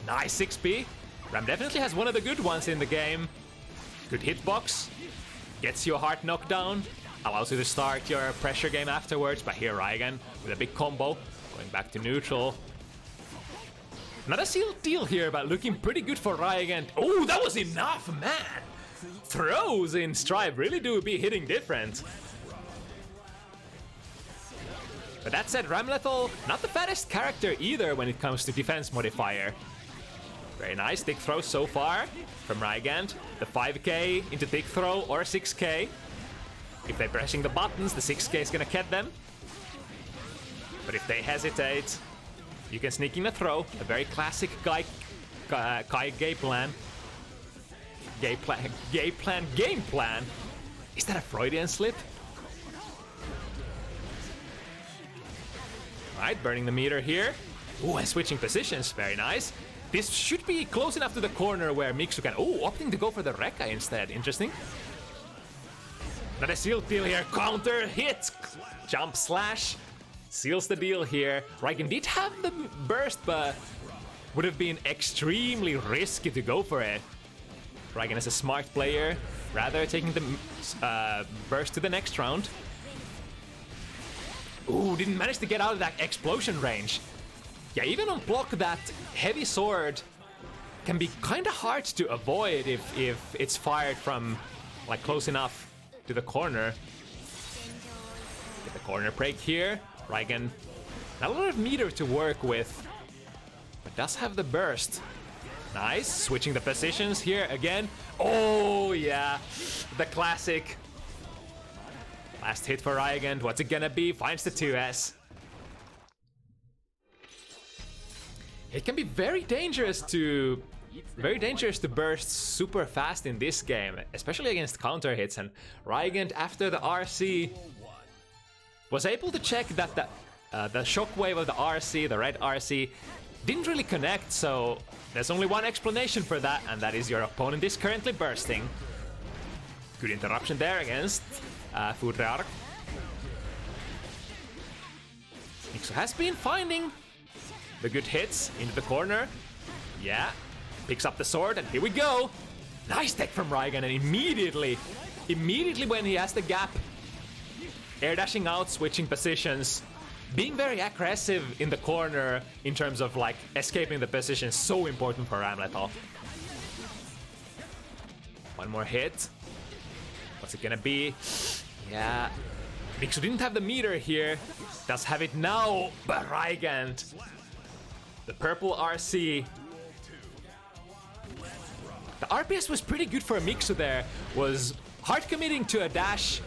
Nice 6p. Ram definitely has one of the good ones in the game. Good hitbox. Gets you a hard knockdown. Allows you to start your pressure game afterwards. But here Rygand with a big combo. Going back to neutral. Not a sealed deal here, but looking pretty good for Rygand. Oh, that was enough, man! Throws in Strive really do be hitting different. But that said, Ramlethal, not the fattest character either when it comes to defense modifier. Very nice thick throw so far from Rygand. The 5k into thick throw or 6k. If they're pressing the buttons, the 6k is gonna get them. But if they hesitate, you can sneak in a throw. A very classic Kai game plan. Game plan. Is that a Freudian slip? Alright, burning the meter here. Ooh, and switching positions, very nice. This should be close enough to the corner where Miksu can... Oh, opting to go for the ReKKu instead, interesting. Not a sealed deal here, counter hit! Jump slash, seals the deal here. Rygand did have the burst, but would have been extremely risky to go for it. Rygand is a smart player, rather taking the burst to the next round. Ooh, didn't manage to get out of that explosion range. Yeah, even on block, that heavy sword can be kind of hard to avoid if it's fired from like close enough to the corner. Get the corner break here. Rygand, not a lot of meter to work with, but does have the burst. Nice, switching the positions here again. Oh yeah, the classic. Last hit for Rygand, what's it gonna be? Finds the 2S. It can be very dangerous to burst super fast in this game, especially against counter hits. And Rygand, after the RC, was able to check that the shockwave of the RC, the red RC, didn't really connect. So there's only one explanation for that, and that is your opponent is currently bursting. Good interruption there against Fudreark. Miksu has been finding the good hits into the corner. Yeah, picks up the sword, and here we go. Nice tech from Rygand, and immediately when he has the gap, air dashing out, switching positions, being very aggressive in the corner in terms of like escaping the position is so important for Ramlethal. One more hit. What's it gonna be? Yeah, Miksu didn't have the meter here. Does have it now, but Rygand. The purple RC. The RPS was pretty good for Miksu there. Was hard committing to a dash,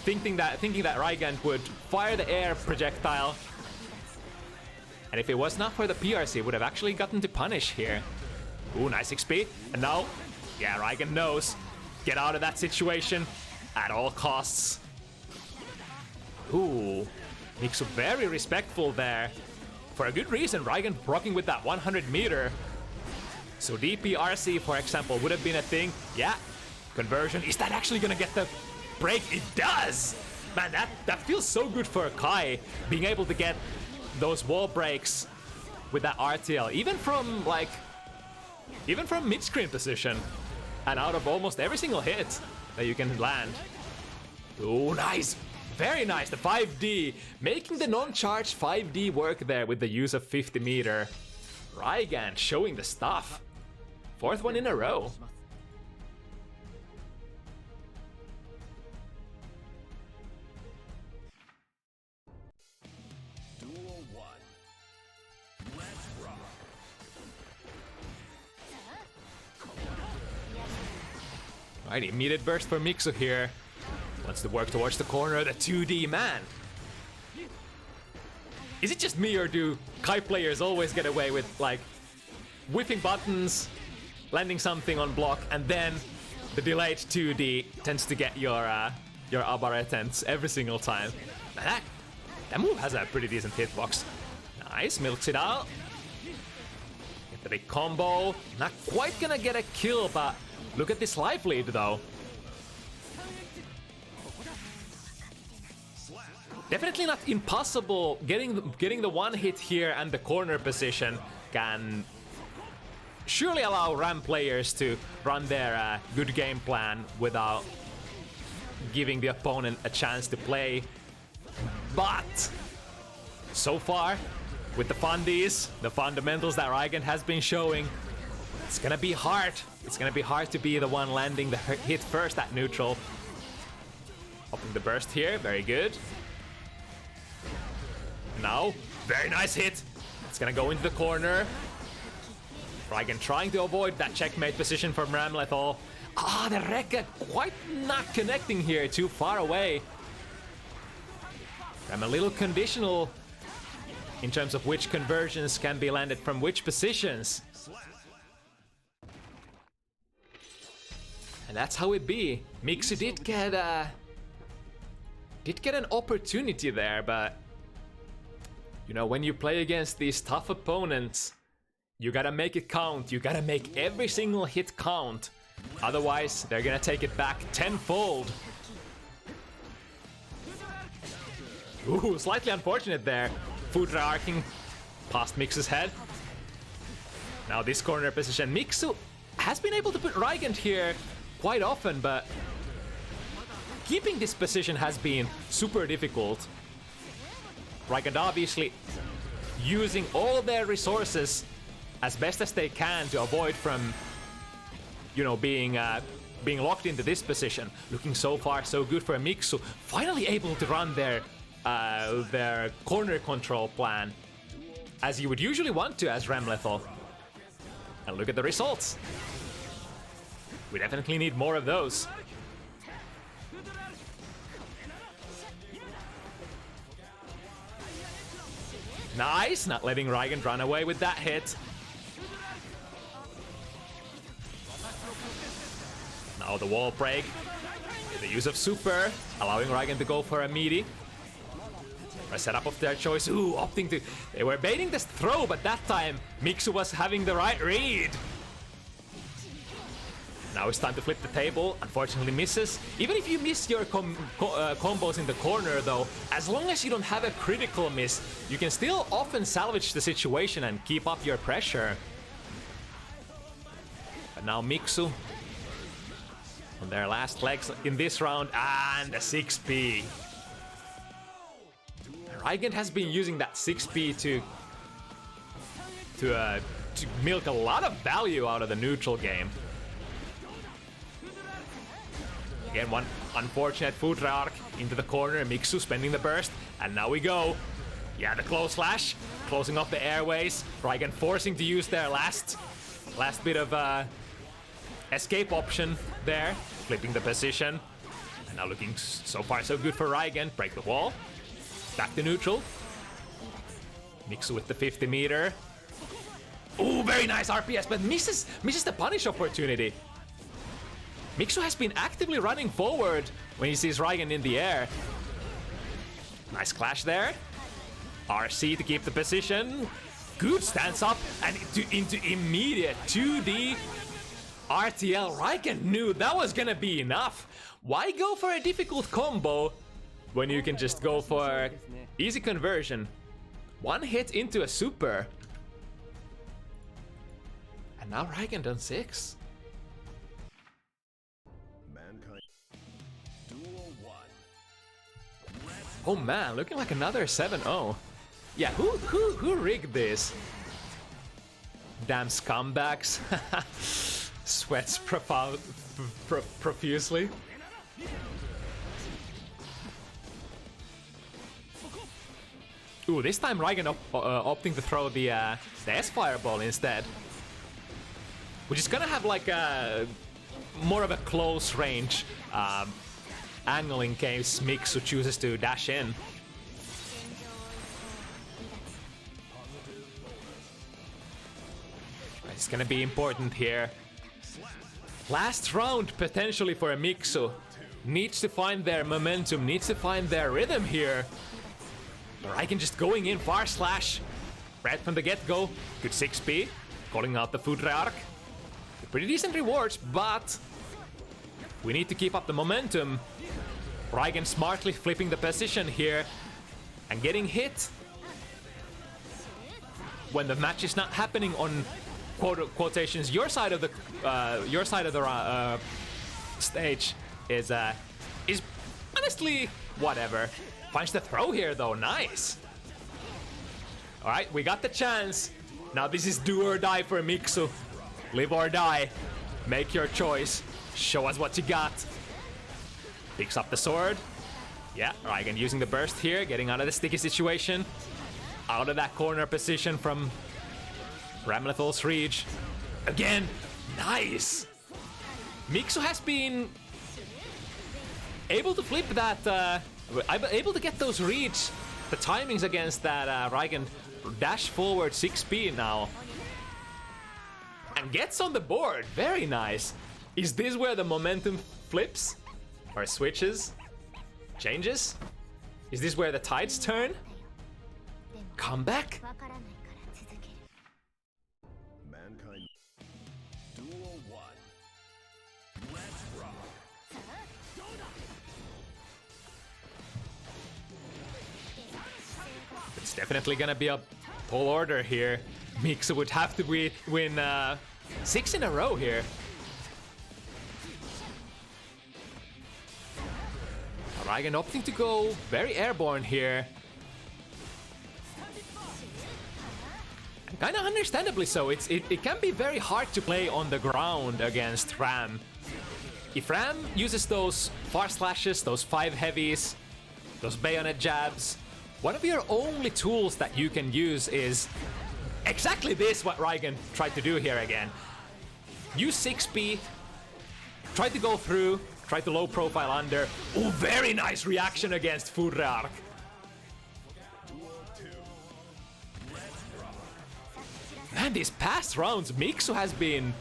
thinking that Rygand would fire the air projectile. And if it was not for the PRC, would have actually gotten to punish here. Ooh, nice XP. And now, yeah, Rygand knows. Get out of that situation at all costs. Ooh, Miksu very respectful there. For a good reason, Rygand rocking with that 100 meter. So DPRC, for example, would have been a thing. Yeah, conversion. Is that actually gonna get the break? It does! Man, that feels so good for Kai, being able to get those wall breaks with that RTL, even from mid-screen position, and out of almost every single hit that you can land. Oh, nice! Very nice, the 5D, making the non-charged 5D work there with the use of 50 meter. Rygand showing the stuff. Fourth one in a row. Right, immediate burst for Miksu here. Wants to work towards the corner, the 2D man. Is it just me, or do Kai players always get away with like whiffing buttons, landing something on block, and then the delayed 2D tends to get your Abare attempts every single time? That move has a pretty decent hitbox. Nice, milks it out. Get the big combo. Not quite gonna get a kill, but look at this life lead though. Definitely not impossible. Getting the one hit here and the corner position can surely allow RAM players to run their good game plan without giving the opponent a chance to play. But so far, with the fundies, the fundamentals that Rygand has been showing, it's gonna be hard. It's gonna be hard to be the one landing the hit first at neutral. Opening the burst here, very good. Now, very nice hit. It's gonna go into the corner. Rygand trying to avoid that checkmate position from Ramlethal. Ah, the ReKKu quite not connecting here, too far away. I'm a little conditional in terms of which conversions can be landed from which positions. And that's how it be. Miksu did get an opportunity there, but you know, when you play against these tough opponents, you gotta make it count. You gotta make every single hit count. Otherwise, they're gonna take it back tenfold. Ooh, slightly unfortunate there. Fudra arcing past Miksu's head. Now this corner position. Miksu has been able to put Rygand here quite often, but keeping this position has been super difficult. Rygand obviously using all their resources as best as they can to avoid from, you know, being locked into this position. Looking so far so good for Miksu. Finally able to run their corner control plan as you would usually want to as Ramlethal. And look at the results. We definitely need more of those. Nice, not letting Rygand run away with that hit. Now the wall break. The use of super, allowing Rygand to go for a meaty. A setup of their choice. Ooh, opting to... They were baiting this throw, but that time Miksu was having the right read. Now it's time to flip the table. Unfortunately misses. Even if you miss your combos in the corner though, as long as you don't have a critical miss, you can still often salvage the situation and keep up your pressure. But now Miksu on their last legs in this round, and the 6P. Rygand has been using that 6P to milk a lot of value out of the neutral game. Again, one unfortunate foot arc into the corner. Miksu spending the burst, and now we go. Yeah, the close slash, closing off the airways. Rygand forcing to use their last bit of escape option there, flipping the position. And now looking so far so good for Rygand. Break the wall. Back to neutral. Miksu with the 50 meter. Ooh, very nice RPS, but misses the punish opportunity. Miksu has been actively running forward when he sees Rygand in the air. Nice clash there. RC to keep the position. Good stance up and into immediate 2D RTL. Rygand knew that was gonna be enough. Why go for a difficult combo when you can just go for easy conversion? One hit into a super. And now Rygand on 6. Oh man, looking like another 7-0. Yeah, who rigged this? Damn scumbags. Sweats profusely. Ooh, this time Rygand opting to throw the S-Fireball instead. Which is gonna have like a more of a close range angle in case Miksu chooses to dash in. It's gonna be important here. Last round potentially for a Miksu. Needs to find their momentum, needs to find their rhythm here. Rygand just going in, far slash. Right from the get-go. Good 6p. Calling out the food rearc. Pretty decent rewards, but we need to keep up the momentum. Rygand smartly flipping the position here and getting hit when the match is not happening on quotations your side of the stage is honestly whatever. Finds the throw here though, nice. All right, we got the chance. Now this is do or die for Miksu. Live or die. Make your choice. Show us what you got. Picks up the sword. Yeah, Rygand using the burst here, getting out of the sticky situation. Out of that corner position from Ramlethal's Reach. Again, nice. Miksu has been able to flip that, able to get those reads, the timings against that Rygand dash forward 6p now. And gets on the board, very nice. Is this where the momentum flips? Or switches? Changes? Is this where the tides turn? Comeback? Mankind. Duel 1. Let's rock. It's definitely gonna be a tall order here. Miksu would have to win 6 in a row here. Rygand opting to go very airborne here. Kinda understandably so. It can be very hard to play on the ground against Ram. If Ram uses those far slashes, those 5 heavies, those bayonet jabs, one of your only tools that you can use is exactly this, what Rygand tried to do here again. Use 6p, try to go through, try to low profile under. Oh, very nice reaction against food rearc. Man, these past rounds, Miksu has been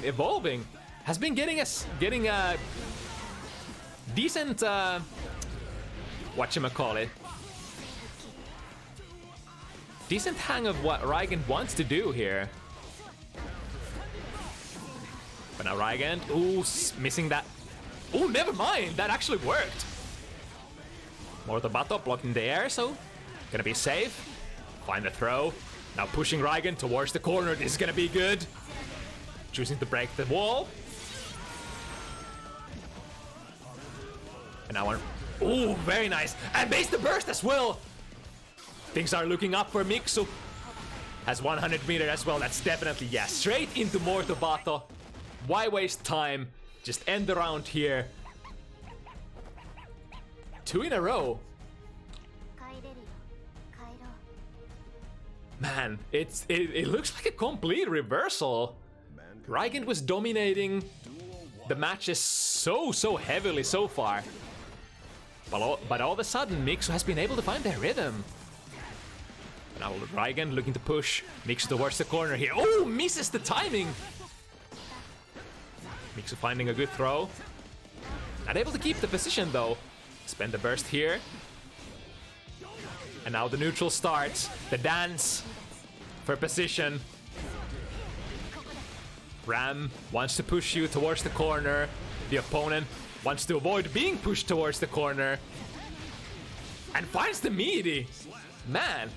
evolving, has been getting a decent whatchamacallit, decent hang of what Rygand wants to do here. But now Rygand, ooh, missing that. Ooh, never mind, that actually worked. Mortobato blocking the air, so gonna be safe. Find the throw. Now pushing Rygand towards the corner. This is gonna be good. Choosing to break the wall. And now one. Ooh, very nice. And base the burst as well. Things are looking up for Miksu. Has 100 meter as well. That's definitely, yeah, straight into Mortobato. Why waste time? Just end the round here. 2 in a row. Man, it looks like a complete reversal. Rygand was dominating the matches so heavily so far. But all of a sudden, Miksu has been able to find their rhythm. Now Rygand looking to push Miksu towards the corner here. Oh, misses the timing. Miksu finding a good throw. Not able to keep the position though. Spend the burst here. And now the neutral starts. The dance for position. Ram wants to push you towards the corner. The opponent wants to avoid being pushed towards the corner. And finds the meaty. Man.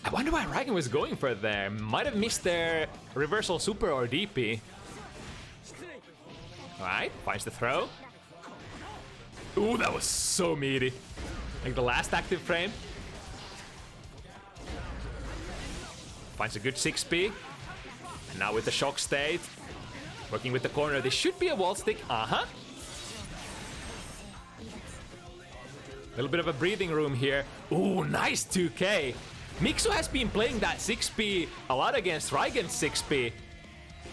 I wonder why Rygand was going for it there. Might have missed their reversal super or DP. Alright, finds the throw. Ooh, that was so meaty. Like the last active frame. Finds a good 6p. And now with the shock state. Working with the corner. This should be a wall stick. Uh-huh. A little bit of a breathing room here. Ooh, nice 2k. Miksu has been playing that 6p a lot against Rygand's 6p.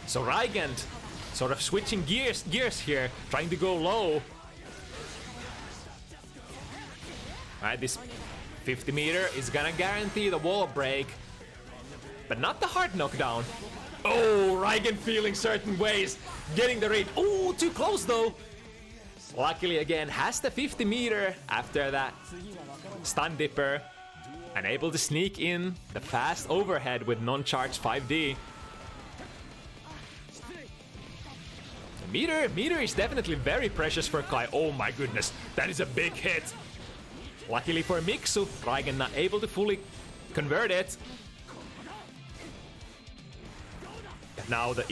So Rygand sort of switching gears here, trying to go low. Alright, this 50 meter is gonna guarantee the wall break, but not the hard knockdown. Oh, Rygand feeling certain ways, getting the read. Oh, too close though. Luckily again, has the 50 meter after that stun dipper, and able to sneak in the fast overhead with non-charge 5D. The meter is definitely very precious for Kai. Oh my goodness, that is a big hit. Luckily for Miksu, Rygand not able to fully convert it. Now the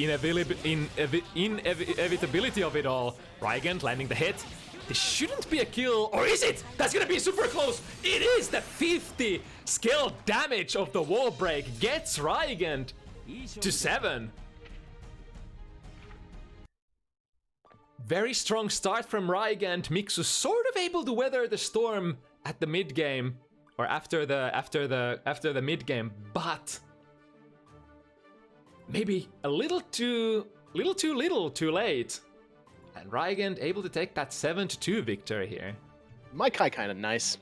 inevitability of it all. Rygand landing the hit. This shouldn't be a kill, or is it? That's gonna be super close. It is. The 50 skill damage of the wall break gets Rygand to 7. Very strong start from Rygand. Miksu sort of able to weather the storm at the mid game, or after the mid game, but maybe a little too late. And Rygand able to take that 7-2 victory here. My Kai kind of nice.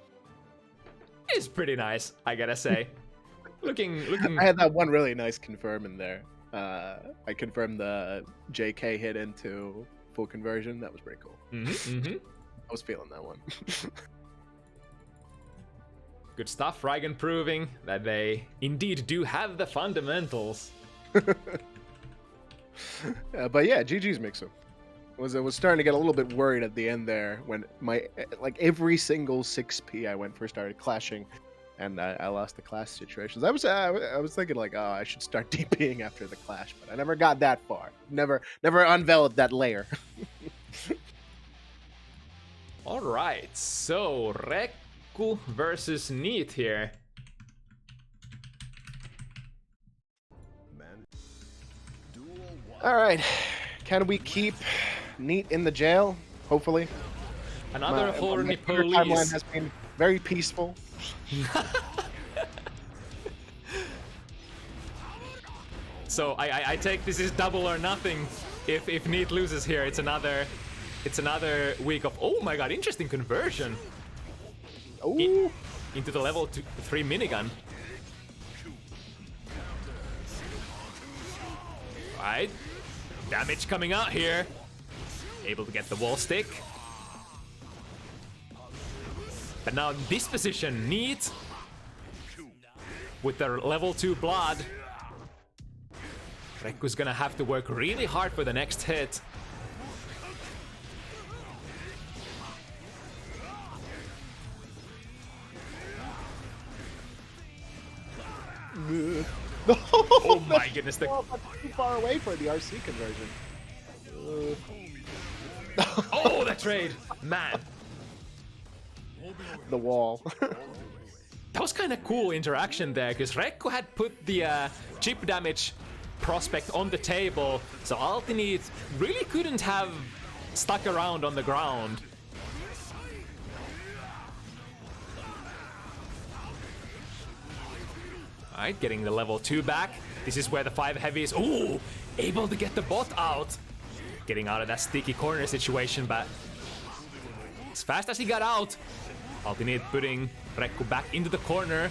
It's pretty nice, I gotta say. looking. I had that one really nice confirm in there. I confirmed the JK hit into full conversion. That was pretty cool. I was feeling that one. Good stuff. Rygand proving that they indeed do have the fundamentals. But yeah, GG's Miksu. I was starting to get a little bit worried at the end there when my every single 6P I went for started clashing, and I lost the clash situations. I was thinking like, oh, I should start DPing after the clash, but I never got that far. Never unveiled that layer. All right, so ReKKu versus NEET here. All right, can we keep NEET in the jail? Hopefully. Another horny police. Timeline has been very peaceful. So I take this is double or nothing. If NEET loses here, it's another week of, oh my god, interesting conversion. Ooh. Into the level 3 minigun. Right, damage coming out here. Able to get the wall stick. But now in this position, NEET with their level 2 blood. ReKKu's gonna have to work really hard for the next hit. Oh my goodness, too far away for the RC conversion. Oh, the trade, man. The wall. That was kind of cool interaction there, because ReKKu had put the chip damage prospect on the table, so ULTINEET really couldn't have stuck around on the ground. Alright, getting the level 2 back. This is where the 5 heavies, ooh, able to get the bot out. Getting out of that sticky corner situation, but as fast as he got out, ULTINEET putting ReKKu back into the corner.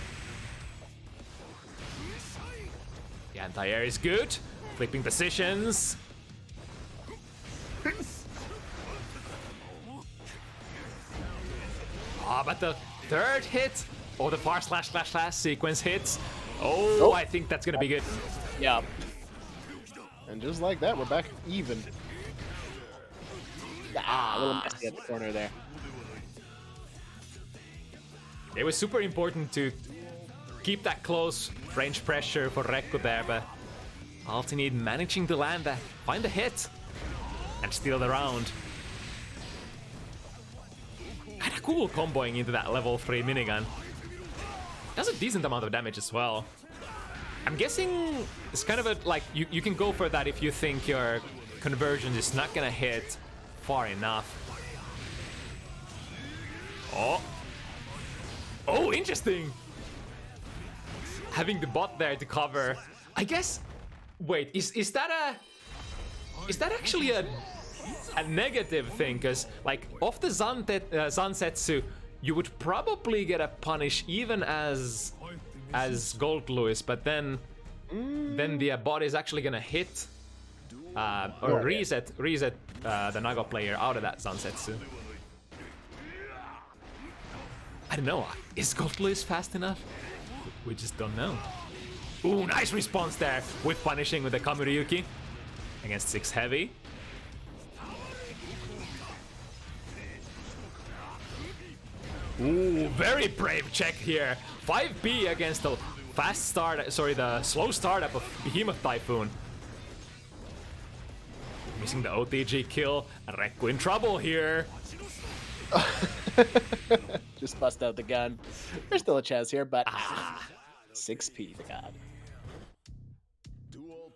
The anti-air is good. Flipping positions. But the third hit, or the far slash sequence hits. Oh, I think that's gonna be good. Yeah. And just like that, we're back even. A little messy at the corner there. It was super important to keep that close range pressure for ReKKu there, but ULTINEET managing to land that, find the hit, and steal the round. Kinda cool comboing into that level 3 minigun. Does a decent amount of damage as well. I'm guessing it's kind of a, like, you can go for that if you think your conversion is not gonna hit far enough. Oh, interesting! Having the bot there to cover. I guess, wait, is that a is that actually a negative thing? Because like off the Zansetsu, you would probably get a punish even as Gold Lewis, but then the bot is actually gonna hit or reset the Nago player out of that Zansetsu. I don't know. Is Gold Lewis fast enough? We just don't know. Ooh, nice response there with punishing with the Kamuryuki against 6 heavy. Ooh, very brave check here. 5B against the the slow startup of Behemoth Typhoon. Missing the OTG kill. ReKKu in trouble here. Just bust out the gun. There's still a chance here, but 6p the god.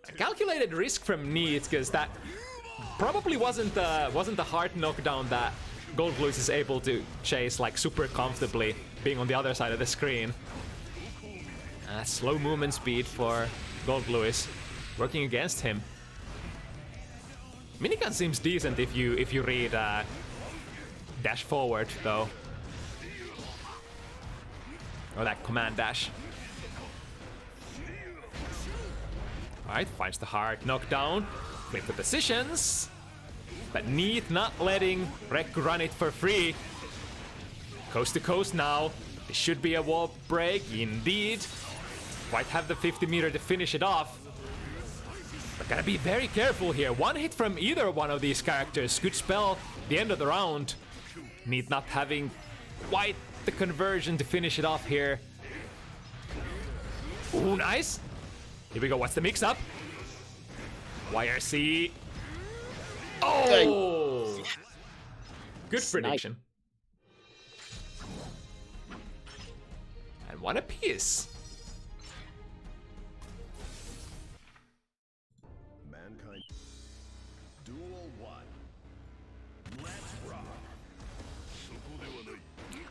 A calculated risk from Neat, because that probably wasn't the hard knockdown that Gold Lewis is able to chase like super comfortably, being on the other side of the screen. Slow movement speed for Gold Lewis, working against him. Minigun seems decent if you read dash forward though, or that command dash. Alright, finds the hard knockdown, flip the positions, but Neat not letting ReKKu run it for free. Coast to coast now. This should be a wall break, indeed. Might have the 50 meter to finish it off. But gotta be very careful here. One hit from either one of these characters could spell the end of the round. Neat not having quite the conversion to finish it off here. Ooh, nice. Here we go, what's the mix-up? YRC. Oh! Good prediction. And one apiece. Mankind. Duel 1. Let's rock.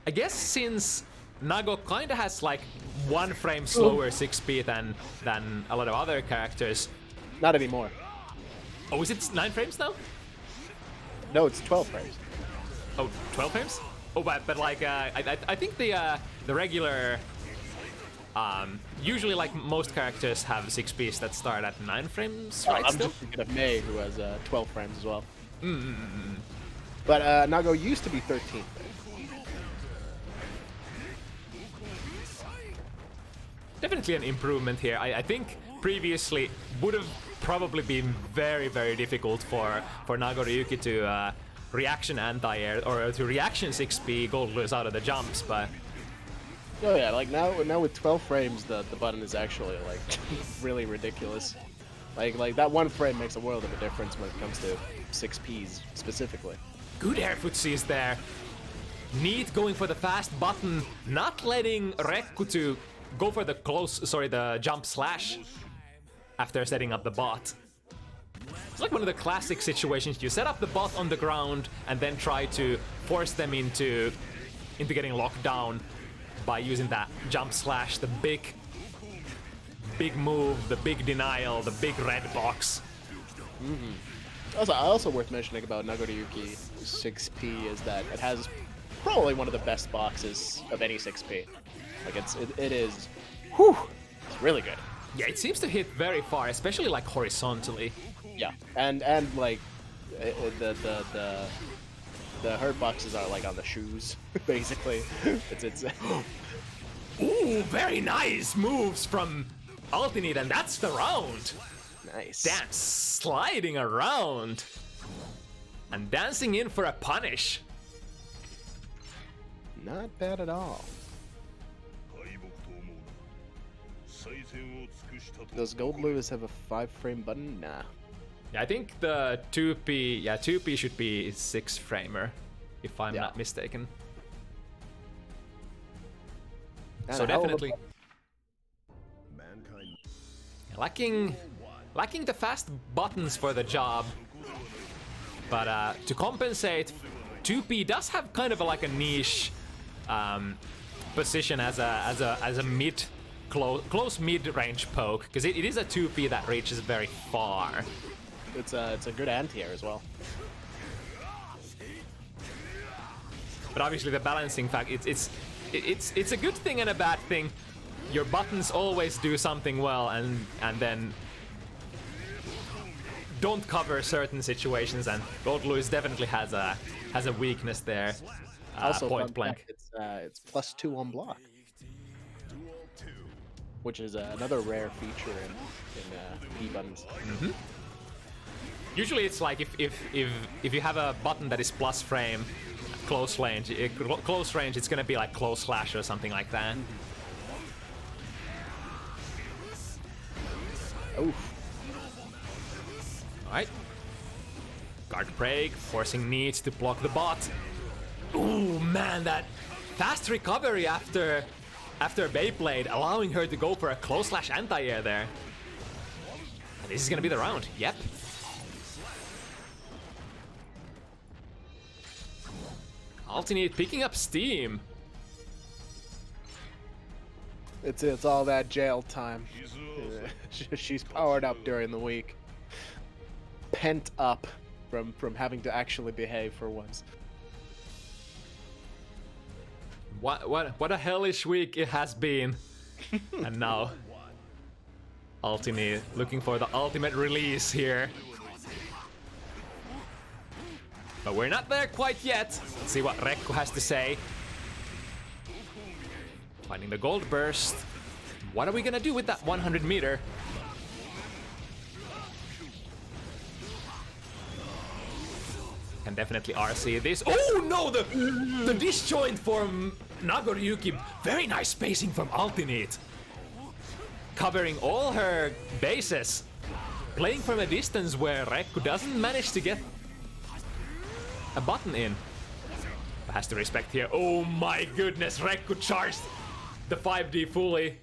I guess since Nago kinda has like 1 frame slower 6p than a lot of other characters. Not anymore. Oh, is it 9 frames now? No, it's 12 frames. Oh, 12 frames? Oh, but like I think the regular usually like most characters have 6Ps that start at 9 frames, right? I'm Still? just thinking of May, who has 12 frames as well. But Nago used to be 13. Definitely an improvement here. I think previously would have probably been very, very difficult for Nago Ryuki to reaction anti-air or to reaction 6p Gold Lewis out of the jumps, but Oh yeah, like now with 12 frames, the button is actually like really ridiculous. Like that 1 frame makes a world of a difference when it comes to 6Ps specifically. good air footsies there. Neat going for the fast button, not letting ReKKu to go for the jump slash after setting up the bot. It's like one of the classic situations. You set up the bot on the ground and then try to force them into getting locked down by using that jump slash, the big move, the big denial, the big red box. Also worth mentioning about Nagoryuki 6P is that it has probably one of the best boxes of any 6P. Like it is, whew, it's really good. Yeah, it seems to hit very far, especially like horizontally. Yeah, and like the hurt boxes are like on the shoes, basically. It's Ooh, very nice moves from ULTINEET, and that's the round. nice. Damn, sliding around and dancing in for a punish. Not bad at all. Does Gold Lewis have a 5-frame button? Nah. Yeah, I think the 2P should be 6-framer, if I'm not mistaken. And So a hell of a definitely Mankind. lacking the fast buttons for the job. But to compensate, 2P does have kind of like a niche position as a close mid-range poke, because it is a 2P that reaches very far. It's a good anti-air as well. But obviously the balancing fact, it's a good thing and a bad thing. Your buttons always do something well, and then don't cover certain situations. And Gold Louis definitely has a weakness there. Also, point blank. It's +2 on block, which is another rare feature in P buttons. Usually it's like if you have a button that is plus frame, close range, it's gonna be like close slash or something like that. Oof. Alright. Guard break, forcing Needs to block the bot. Ooh, man, that fast recovery after Beyblade, allowing her to go for a close slash anti-air there. And this is gonna be the round. Yep. ULTINEET picking up steam. It's all that jail time. She's powered up during the week. Pent up from having to actually behave for once. What a hellish week it has been. And now ULTINEET looking for the ultimate release here. But we're not there quite yet. Let's see what ReKKu has to say. Finding the gold burst. What are we gonna do with that 100 meter? Can definitely RC this. Oh no, the disjoint from Nagoriyuki. Very nice spacing from ULTINEET. Covering all her bases. Playing from a distance where ReKKu doesn't manage to get a button in. But has to respect here. Oh my goodness, ReKKu charged the 5D fully.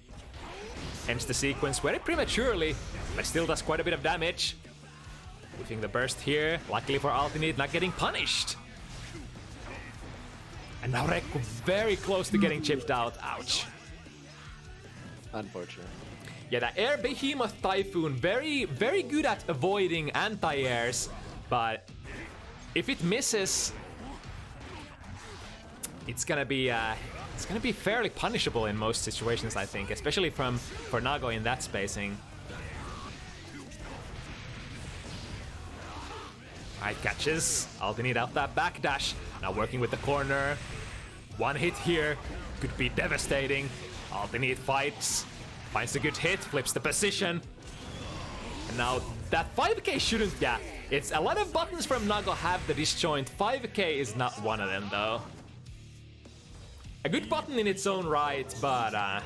Ends the sequence very prematurely, but still does quite a bit of damage. Whiffing the burst here. Luckily for ULTINEET, not getting punished. And now ReKKu very close to getting chipped out. Ouch. Unfortunate. Yeah, that Air Behemoth Typhoon, very good at avoiding anti-airs, but if it misses, it's gonna be fairly punishable in most situations, I think, especially for Nago in that spacing. Alright, catches. ULTINEET out that backdash. Now working with the corner. One hit here could be devastating. ULTINEET fights. Finds a good hit, flips the position. And now that 5k shouldn't, yeah. It's a lot of buttons from Nago have the disjoint. 5k is not one of them though. A good button in its own right, but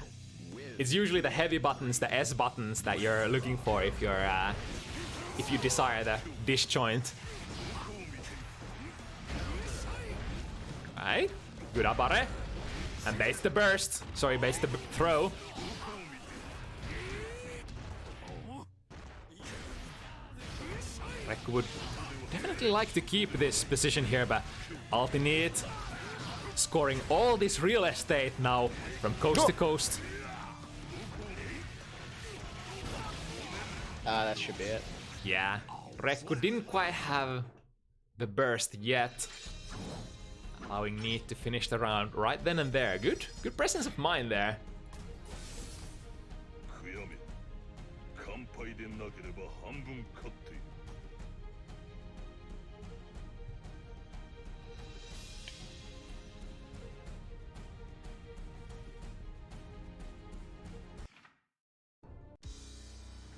it's usually the heavy buttons, the S buttons that you're looking for if you desire the disjoint. Alright, good abare. And baits the burst. Sorry, baits the throw. ReKKu would definitely like to keep this position here, but ULTINEET scoring all this real estate now from coast to coast. That should be it. Yeah, ReKKu didn't quite have the burst yet, allowing Neat to finish the round right then and there. Good presence of mind there.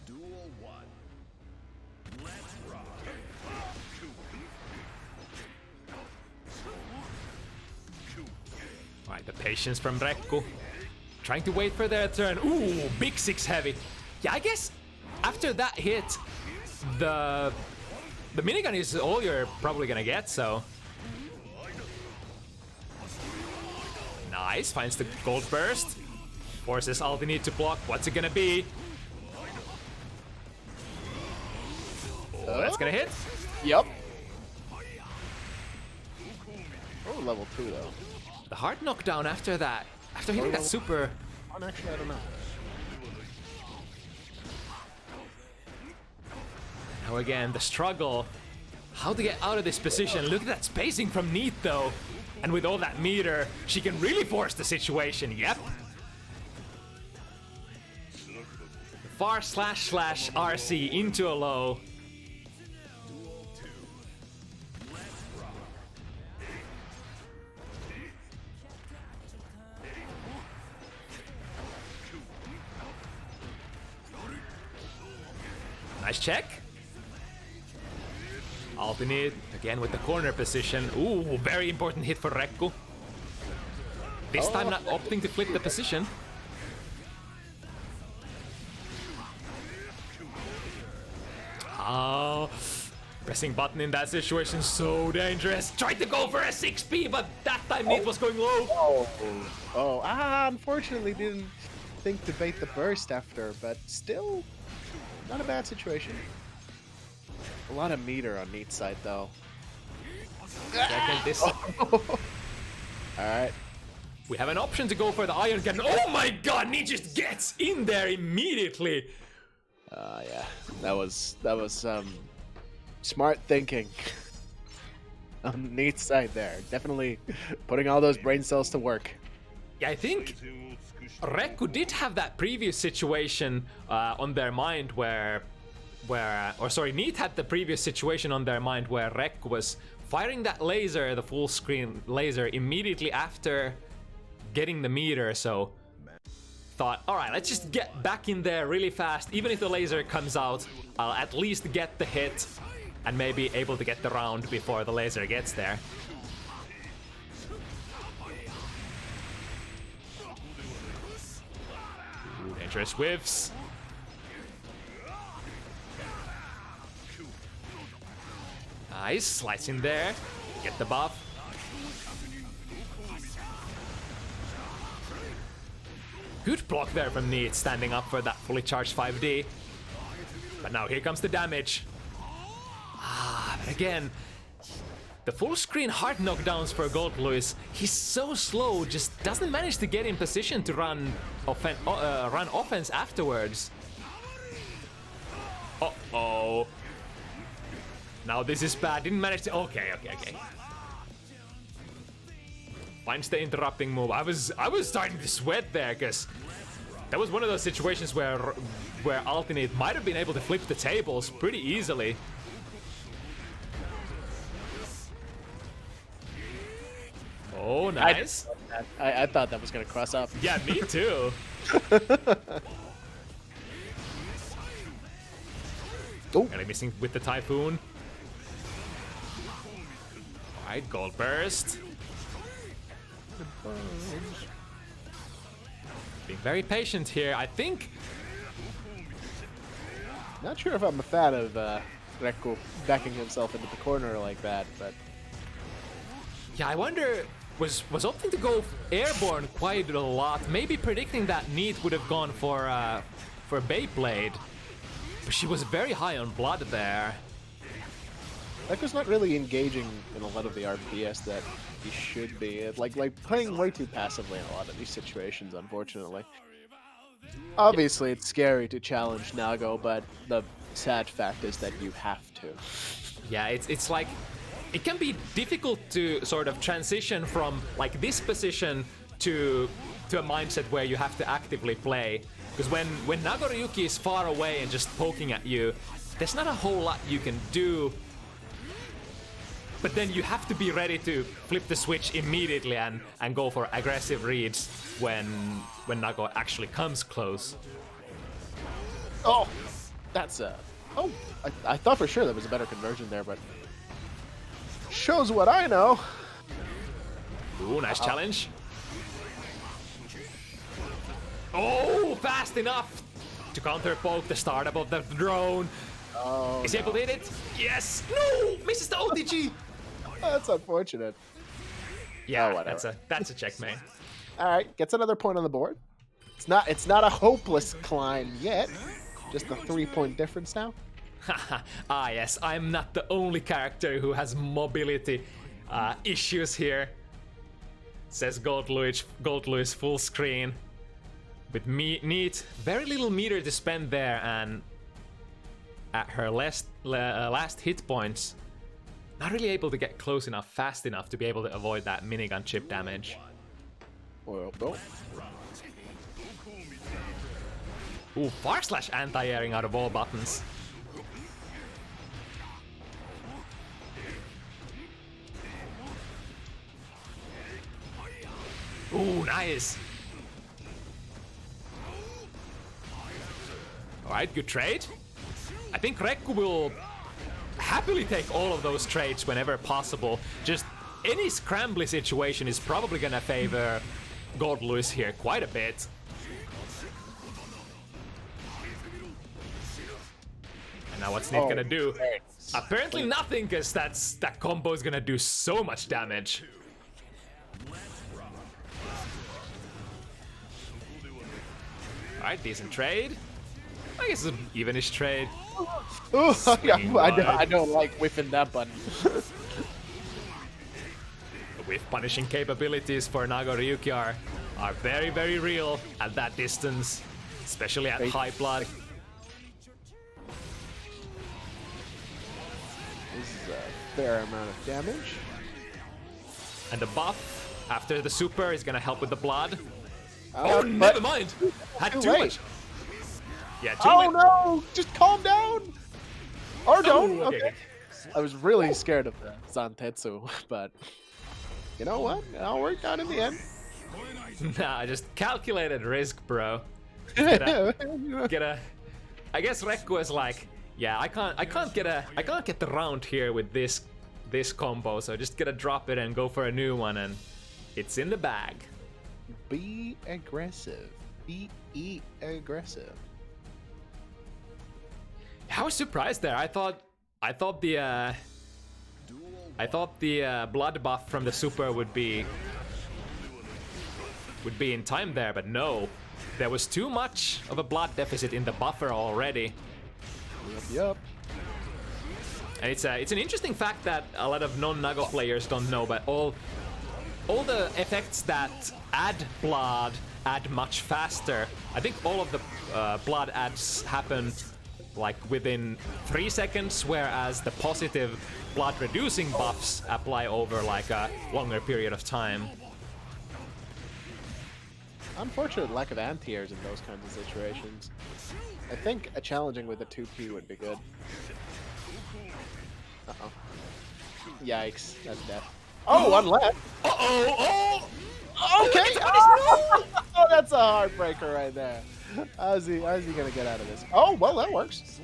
Duel 1. Let's rock. Alright, the patience from ReKKu. Trying to wait for their turn. Ooh, big 6 heavy. Yeah, I guess after that hit, the minigun is all you're probably gonna get, so. Nice, finds the gold burst. Forces ULTINEET to block. What's it gonna be? Oh, that's gonna hit. Yep. Oh, level 2 though. The hard knockdown after that. After hitting that super. Actually, I don't know. Now again, the struggle. How to get out of this position. Look at that spacing from Neat though. And with all that meter, she can really force the situation. Yep. Far slash RC into a low. Nice check. ULTINEET again with the corner position. Ooh, very important hit for ReKKu. This time not opting to flip the position. Oh, pressing button in that situation so dangerous. Tried to go for a 6P, but that time Neat was going low. Unfortunately didn't think to bait the burst after, but still not a bad situation. A lot of meter on Neat's side though. Alright. We have an option to go for the iron cannon. Oh my god, Neat just gets in there immediately. Yeah, that was smart thinking on Neat's side there. Definitely putting all those brain cells to work. Yeah, I think ReKKu did have that previous situation on their mind where Neat had the previous situation on their mind where ReKKu was firing that laser, the full screen laser, immediately after getting the meter, so thought, alright, let's just get back in there really fast. Even if the laser comes out, I'll at least get the hit and maybe able to get the round before the laser gets there. Ooh, dangerous whiffs. Nice, slice in there, get the buff. Good block there from Neat, standing up for that fully charged 5D. But now here comes the damage. But again, the full screen hard knockdowns for GGST. He's so slow, just doesn't manage to get in position to run offense afterwards. Uh-oh. Now this is bad, didn't manage to... Okay. Finds the interrupting move. I was starting to sweat there, because that was one of those situations where ULTINEET might have been able to flip the tables pretty easily. Oh, nice. I thought that was gonna cross up. Yeah, me too. Kinda missing with the Typhoon. Alright, Gold Burst. Being very patient here, I think. Not sure if I'm a fan of ReKKu backing himself into the corner like that, but Yeah, I wonder, was opting to go airborne quite a lot, maybe predicting that Neat would have gone for Beyblade, but she was very high on blood there. ReKKu's not really engaging in a lot of the RPS that he should be. Like playing way too passively in a lot of these situations, unfortunately. Obviously, it's scary to challenge Nago, but the sad fact is that you have to. Yeah, it's like, it can be difficult to sort of transition from like this position to a mindset where you have to actively play. Because when Nagoriyuki is far away and just poking at you, there's not a whole lot you can do. But then you have to be ready to flip the switch immediately and go for aggressive reads when Nago actually comes close. Oh, that's oh, I thought for sure there was a better conversion there, but shows what I know. Ooh, nice challenge. Oh, fast enough to counter poke the startup of the drone. Oh, Is he able to hit it? Yes! No! Misses the OTG! That's unfortunate. Yeah, Oh, that's a checkmate. All right, gets another point on the board. It's not a hopeless climb yet. Just a 3-point difference now. Ah yes, I'm not the only character who has mobility issues here. Says GGST full screen. With Neat, very little meter to spend there, and at her last hit points. Not really able to get close enough, fast enough to be able to avoid that minigun chip damage. Well, no. Ooh, far slash anti-airing out of all buttons. Ooh, nice. Alright, good trade. I think ReKKu will happily take all of those trades whenever possible. Just any scrambly situation is probably gonna favor Gold Lewis here quite a bit. And now what's Neat gonna do? Apparently nothing, because that combo is gonna do so much damage. Alright, decent trade. I guess it's an evenish trade. Ooh, I don't like whiffing that button. The whiff punishing capabilities for Nago Ryuki are very, very real at that distance, especially at high blood. This is a fair amount of damage. And the buff after the super is gonna help with the blood. Oh, never mind! Had too late. much. Yeah, too Oh late. no! Just calm down! Or don't! okay. Okay. I was really scared of the Zantetsu, but you know what? It all worked out in the end. Nah, just calculated risk, bro. I guess ReKKu is like, yeah, I can't get the round here with this combo, so just gotta drop it and go for a new one, and it's in the bag. Be aggressive. Be aggressive. I was surprised there. I thought the blood buff from the super would be in time there, but no. There was too much of a blood deficit in the buffer already. Yep. And it's an interesting fact that a lot of non-Nago players don't know, but all the effects that add blood add much faster. I think all of the blood adds happen like within 3 seconds, whereas the positive blood reducing buffs apply over like a longer period of time. Unfortunate lack of anti-airs in those kinds of situations. I think a challenging with a 2P would be good. Uh-oh. Yikes, that's death. Oh, one left! Uh-oh! Okay! Oh, that's a heartbreaker right there. How's he gonna get out of this? Oh, well, that works.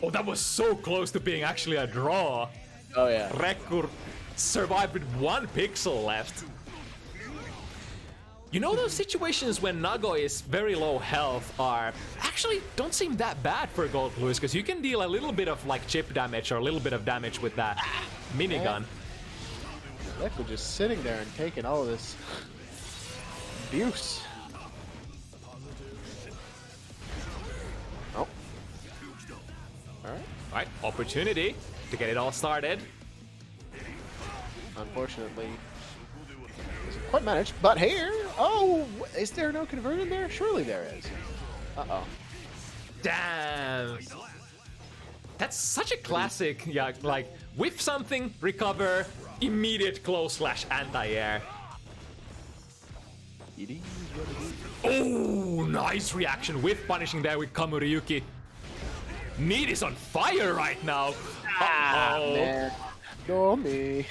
Oh, that was so close to being actually a draw. Oh, yeah. ReKKu survived with 1 pixel left. You know, those situations when Nago is very low health are actually don't seem that bad for Gold Lewis, because you can deal a little bit of like chip damage or a little bit of damage with that minigun. ReKKu just sitting there and taking all of this abuse. Oh. Alright, opportunity to get it all started. Unfortunately, doesn't quite managed. But here, oh, is there no conversion there? Surely there is. Uh-oh. Damn. That's such a classic, yeah, like whiff something, recover, immediate close slash anti-air. It is what it is. Oh, nice reaction with punishing there with Kamuryuki. Neat is on fire right now. Uh-oh. Man. Go me.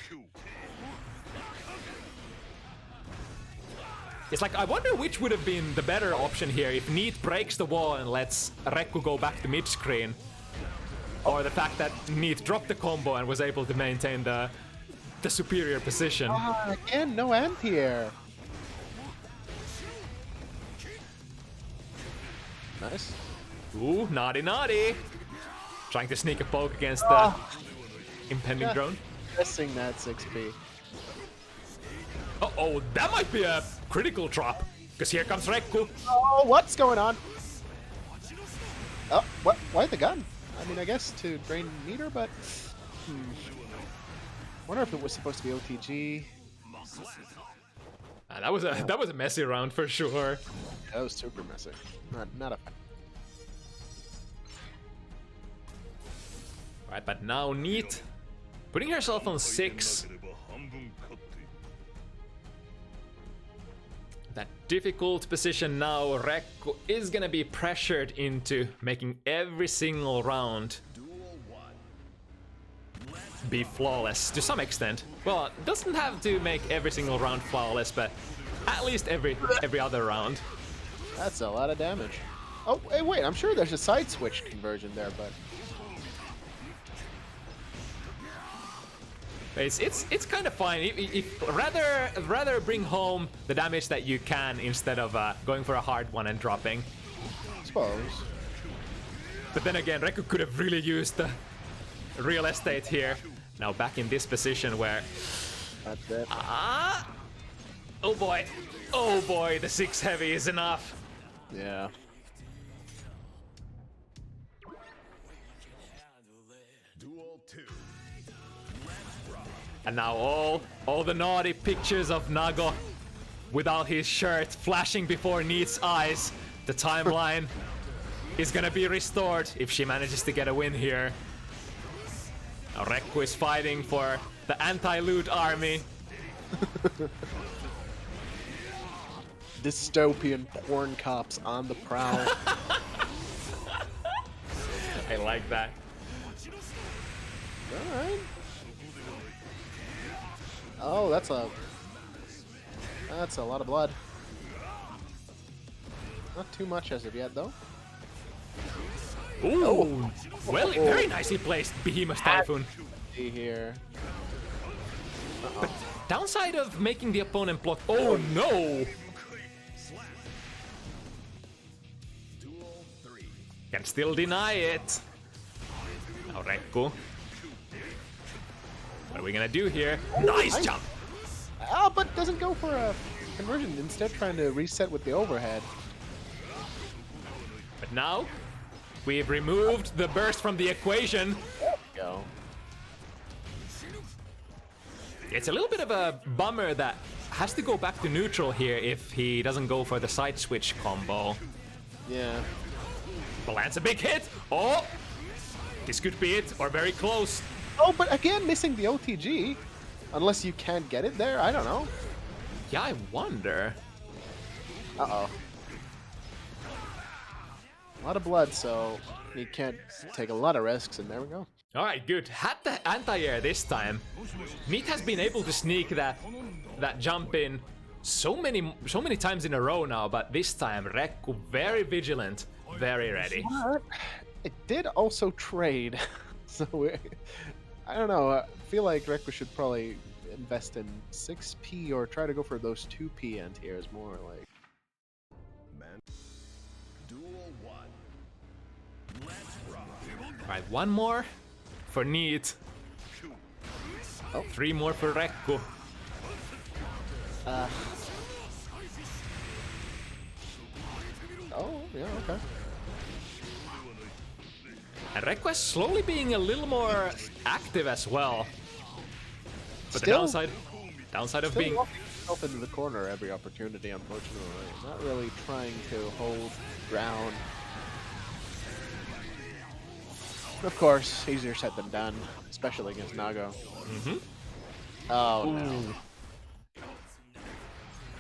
It's like, I wonder which would have been the better option here, if Neat breaks the wall and lets ReKKu go back to mid-screen. Or the fact that Neat dropped the combo and was able to maintain the superior position. Again, no anti-air. Nice. Ooh, naughty naughty. Trying to sneak a poke against the impending drone. Guessing that 6P. Uh-oh, that might be a critical drop. Because here comes ReKKu. Oh, what's going on? Oh, what? Why the gun? I mean, I guess to drain meter, but wonder if it was supposed to be OTG. That was a messy round for sure. That was super messy. Not a fan. Right, but now Neat putting herself on 6. That difficult position now. ReKKu is gonna be pressured into making every single round be flawless to some extent. Well, doesn't have to make every single round flawless, but at least every other round. That's a lot of damage. Oh, hey, wait, I'm sure there's a side switch conversion there, but... It's kind of fine. Rather bring home the damage that you can instead of going for a hard one and dropping. I suppose. But then again, ReKKu could have really used the real estate here. Now back in this position where... That's it. Oh boy, the 6 heavy is enough. Yeah. Duel 2. And now all the naughty pictures of Nago without his shirt flashing before Neat's eyes. The timeline is gonna be restored if she manages to get a win here. Now ReKKu is fighting for the anti-loot army. Dystopian porn cops on the prowl. I like that. Alright. Oh, that's a lot of blood. Not too much as of yet, though. Ooh, Oh. well, very nicely placed Behemoth Typhoon. See here. But downside of making the opponent block. Oh no! Duel 3. Can still deny it. Now ReKKu. What are we gonna do here? Nice nice. jump! Ah, but doesn't go for a conversion. Instead, trying to reset with the overhead. But now, we've removed the burst from the equation. Go. It's a little bit of a bummer that has to go back to neutral here if he doesn't go for the side switch combo. Yeah. But lands a big hit! Oh! This could be it, or very close. Oh, but again, missing the OTG. Unless you can't get it there, I don't know. Yeah, I wonder. Uh-oh. A lot of blood, so he can't take a lot of risks, and there we go. Alright, good. Had the anti-air this time. Neat has been able to sneak that jump in so many times in a row now, but this time ReKKu very vigilant, very ready. But it did also trade, so I don't know. I feel like ReKKu should probably invest in 6p or try to go for those 2p anti-airs more like. Man. Duel 1. Let's rock. Alright, one more for Neat. Oh. 3 more for ReKKu. Oh, yeah, okay. And ReKKu is slowly being a little more active as well. But Still- the downside of Still being... walking himself into the corner every opportunity, unfortunately. Not really trying to hold ground. Of course, easier said than done, especially against Nago. Mhm. Oh no.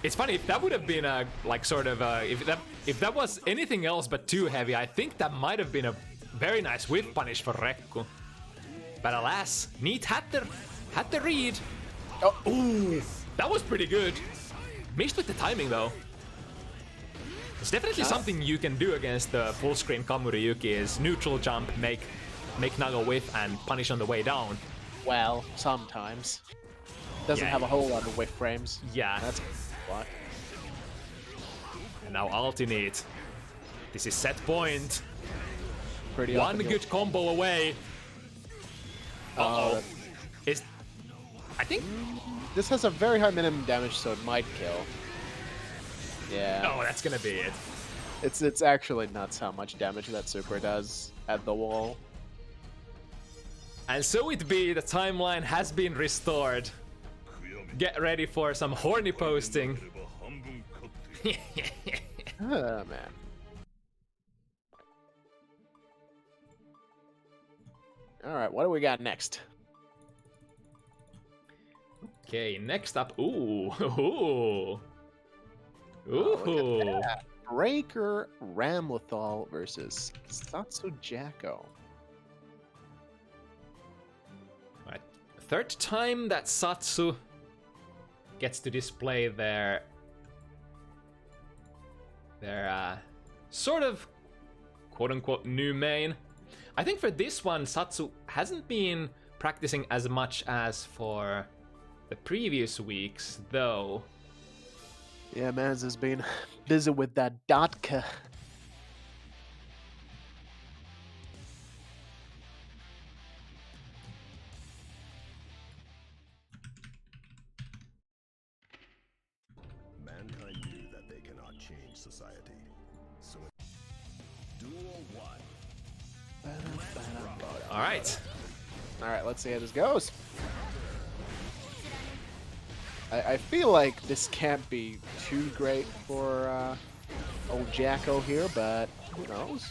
It's funny, if that would have been a, like, sort of, if that was anything else but too heavy, I think that might have been a very nice whiff punish for ReKKu. But alas, Neat had the read. Oh, Ooh, that was pretty good. Mixed with the timing though. It's definitely something you can do against the full screen Kamuriyuki is neutral jump, make Nago whiff and punish on the way down. well, sometimes. Doesn't Yeah. have a whole lot of whiff frames. Yeah. That's what. And now ULTINEET. This is set point. Pretty One often good combo away. Oh, Uh-oh. Is I think this has a very high minimum damage, so it might kill. Yeah. oh, that's gonna be it. It's actually nuts how much damage that super does at the wall. And so it be, the timeline has been restored. Get ready for some horny posting. Oh, man. All right, what do we got next? Okay, next up. Ooh. Ooh. Oh, look Ooh. at that. Breaker Ramlethal versus Satsu Jacko. Right. Third time that Satsu gets to display their sort of quote-unquote new main. I think for this one, Satsu hasn't been practicing as much as for the previous weeks, though. Yeah, Mans has been busy with that Datka. Mankind knew that they cannot change society. So, Duel 1. All right. All right, let's see how this goes. I feel like this can't be too great for old Jacko here, but who knows?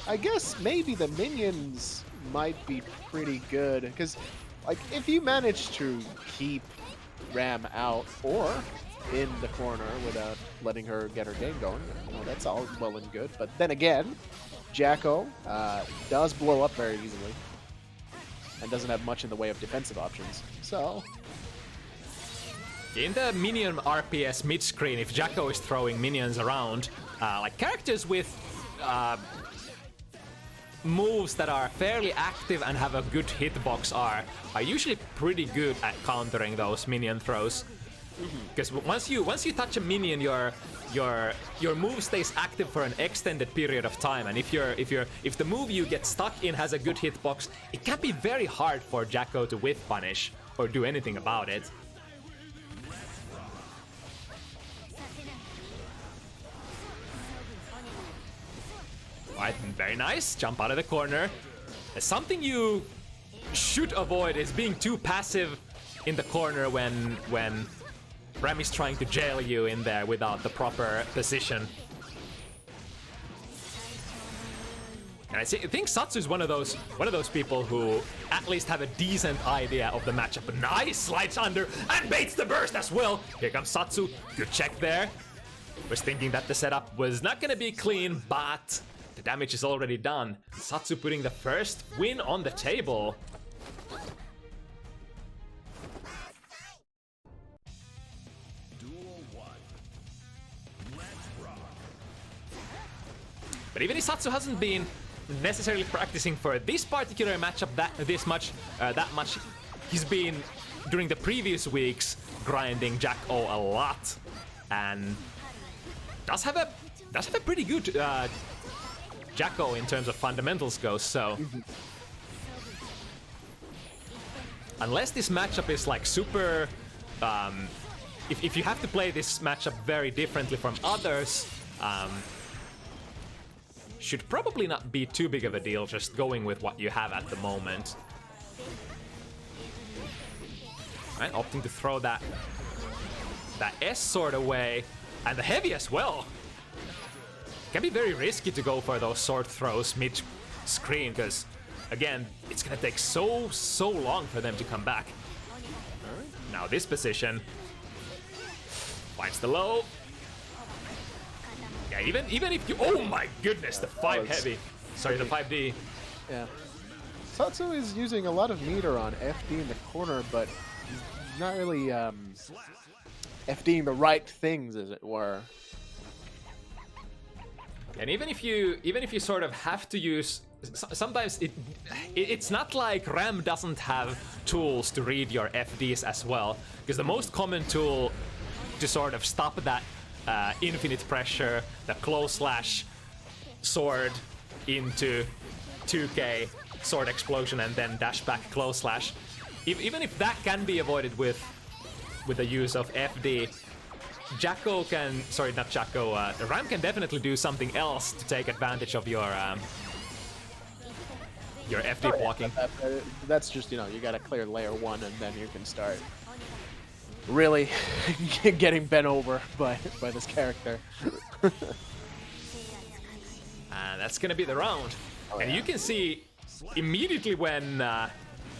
I guess maybe the minions might be pretty good, because like if you manage to keep Ram out or in the corner without letting her get her game going, you know, that's all well and good. But then again, Jacko does blow up very easily and doesn't have much in the way of defensive options. So In the minion RPS mid-screen, if Jacko is throwing minions around, like characters with moves that are fairly active and have a good hitbox are usually pretty good at countering those minion throws. Because once you touch a minion, your move stays active for an extended period of time, and if the move you get stuck in has a good hitbox, it can be very hard for Jacko to whiff punish or do anything about it. Alright, very nice. Jump out of the corner. Something you should avoid is being too passive in the corner when Ram is trying to jail you in there without the proper position. And I think Satsu is one of those people who at least have a decent idea of the matchup. Nice, slides under and baits the burst as well. Here comes Satsu. Good check there. Was thinking that the setup was not gonna be clean, but the damage is already done. Satsu putting the first win on the table. Duel 1. Let's rock. But even if Satsu hasn't been necessarily practicing for this particular matchup that much, he's been during the previous weeks grinding Jack-O a lot, and does have a pretty good Jack-O in terms of fundamentals goes. So unless this matchup is like super, if you have to play this matchup very differently from others, should probably not be too big of a deal, just going with what you have at the moment. Right, opting to throw that S sword away, and the heavy as well. Can be very risky to go for those sword throws mid-screen, because again, it's gonna take so long for them to come back. Alright, now this position finds the low. Yeah, even if you, oh my goodness, the 5 heavy. Sorry, the 5D. yeah, Satsu is using a lot of meter on FD in the corner, but he's not really FDing the right things, as it were. And even if you sort of have to use, sometimes it's not like Ram doesn't have tools to read your FDs as well, because the most common tool to sort of stop that infinite pressure, the close slash sword into 2k sword explosion and then dash back close slash, even if that can be avoided with the use of FD, Jacko can, sorry, not Jacko, Ram can definitely do something else to take advantage of your FD blocking. That's just, you know, you gotta clear layer 1 and then you can start really getting bent over by this character. And that's gonna be the round. Oh, and yeah. you can see immediately when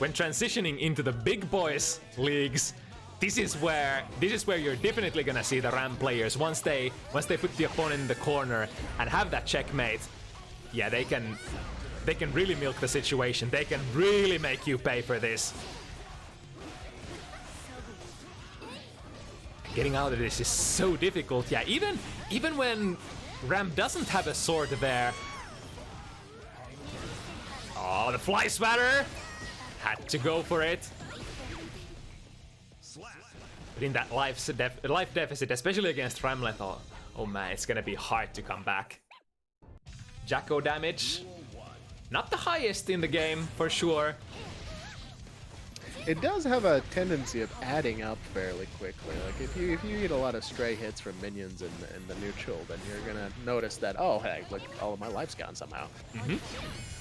transitioning into the big boys leagues, this is where you're definitely gonna see the Ram players once they put the opponent in the corner and have that checkmate. Yeah, they can really milk the situation. They can really make you pay for this. Getting out of this is so difficult. Yeah, even when Ram doesn't have a sword there. Oh, the fly swatter! Had to go for it. But in that life deficit, especially against Ramlet, oh man, it's gonna be hard to come back. Jacko damage. Not the highest in the game, for sure. It does have a tendency of adding up fairly quickly. Like if you get a lot of stray hits from minions in the neutral, then you're gonna notice that, oh hey, look, all of my life's gone somehow.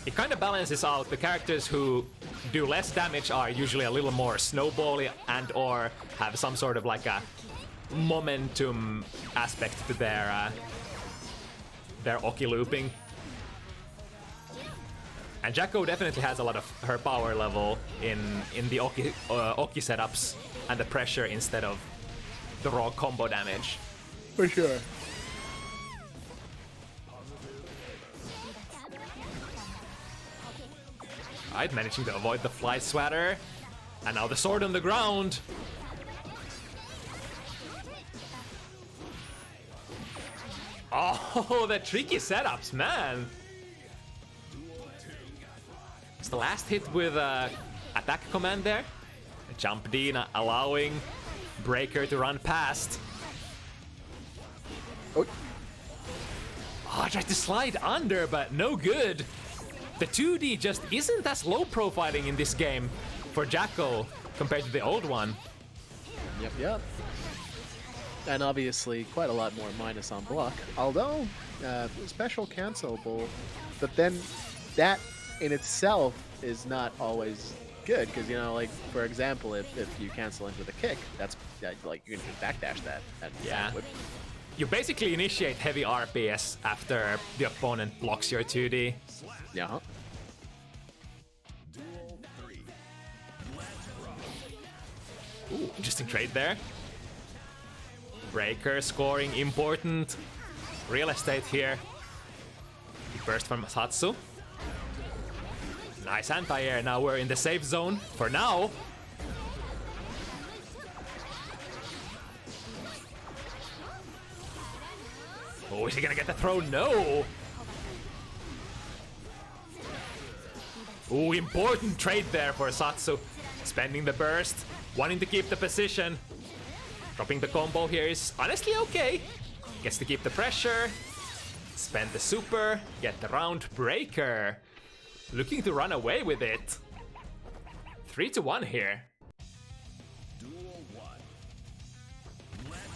It kind of balances out. The characters who do less damage are usually a little more snowbally and or have some sort of like a momentum aspect to their Oki looping. And Jacko definitely has a lot of her power level in the Oki setups and the pressure instead of the raw combo damage. For sure. Right, managing to avoid the fly swatter. And now the sword on the ground. Oh, the tricky setups, man. It's the last hit with attack command there. Jump D allowing Breaker to run past. Oh, I tried to slide under, but no good. The 2D just isn't as low profiling in this game for Jacko compared to the old one. Yep. And obviously quite a lot more minus on block. Although, special cancelable, but then that in itself is not always good, because, you know, like, for example, if you cancel into the kick, that's like, you can just backdash that. Yeah. You basically initiate heavy RPS after the opponent blocks your 2D. Yeah. Ooh, interesting trade there. Breaker scoring important. Real estate here. Burst from Satsu. Nice anti-air. Now we're in the safe zone for now. Oh, is he gonna get the throw? No! Ooh, important trade there for Satsu. Spending the burst, wanting to keep the position. Dropping the combo here is honestly okay. Gets to keep the pressure. Spend the super, get the round breaker. Looking to run away with it. 3-1 here.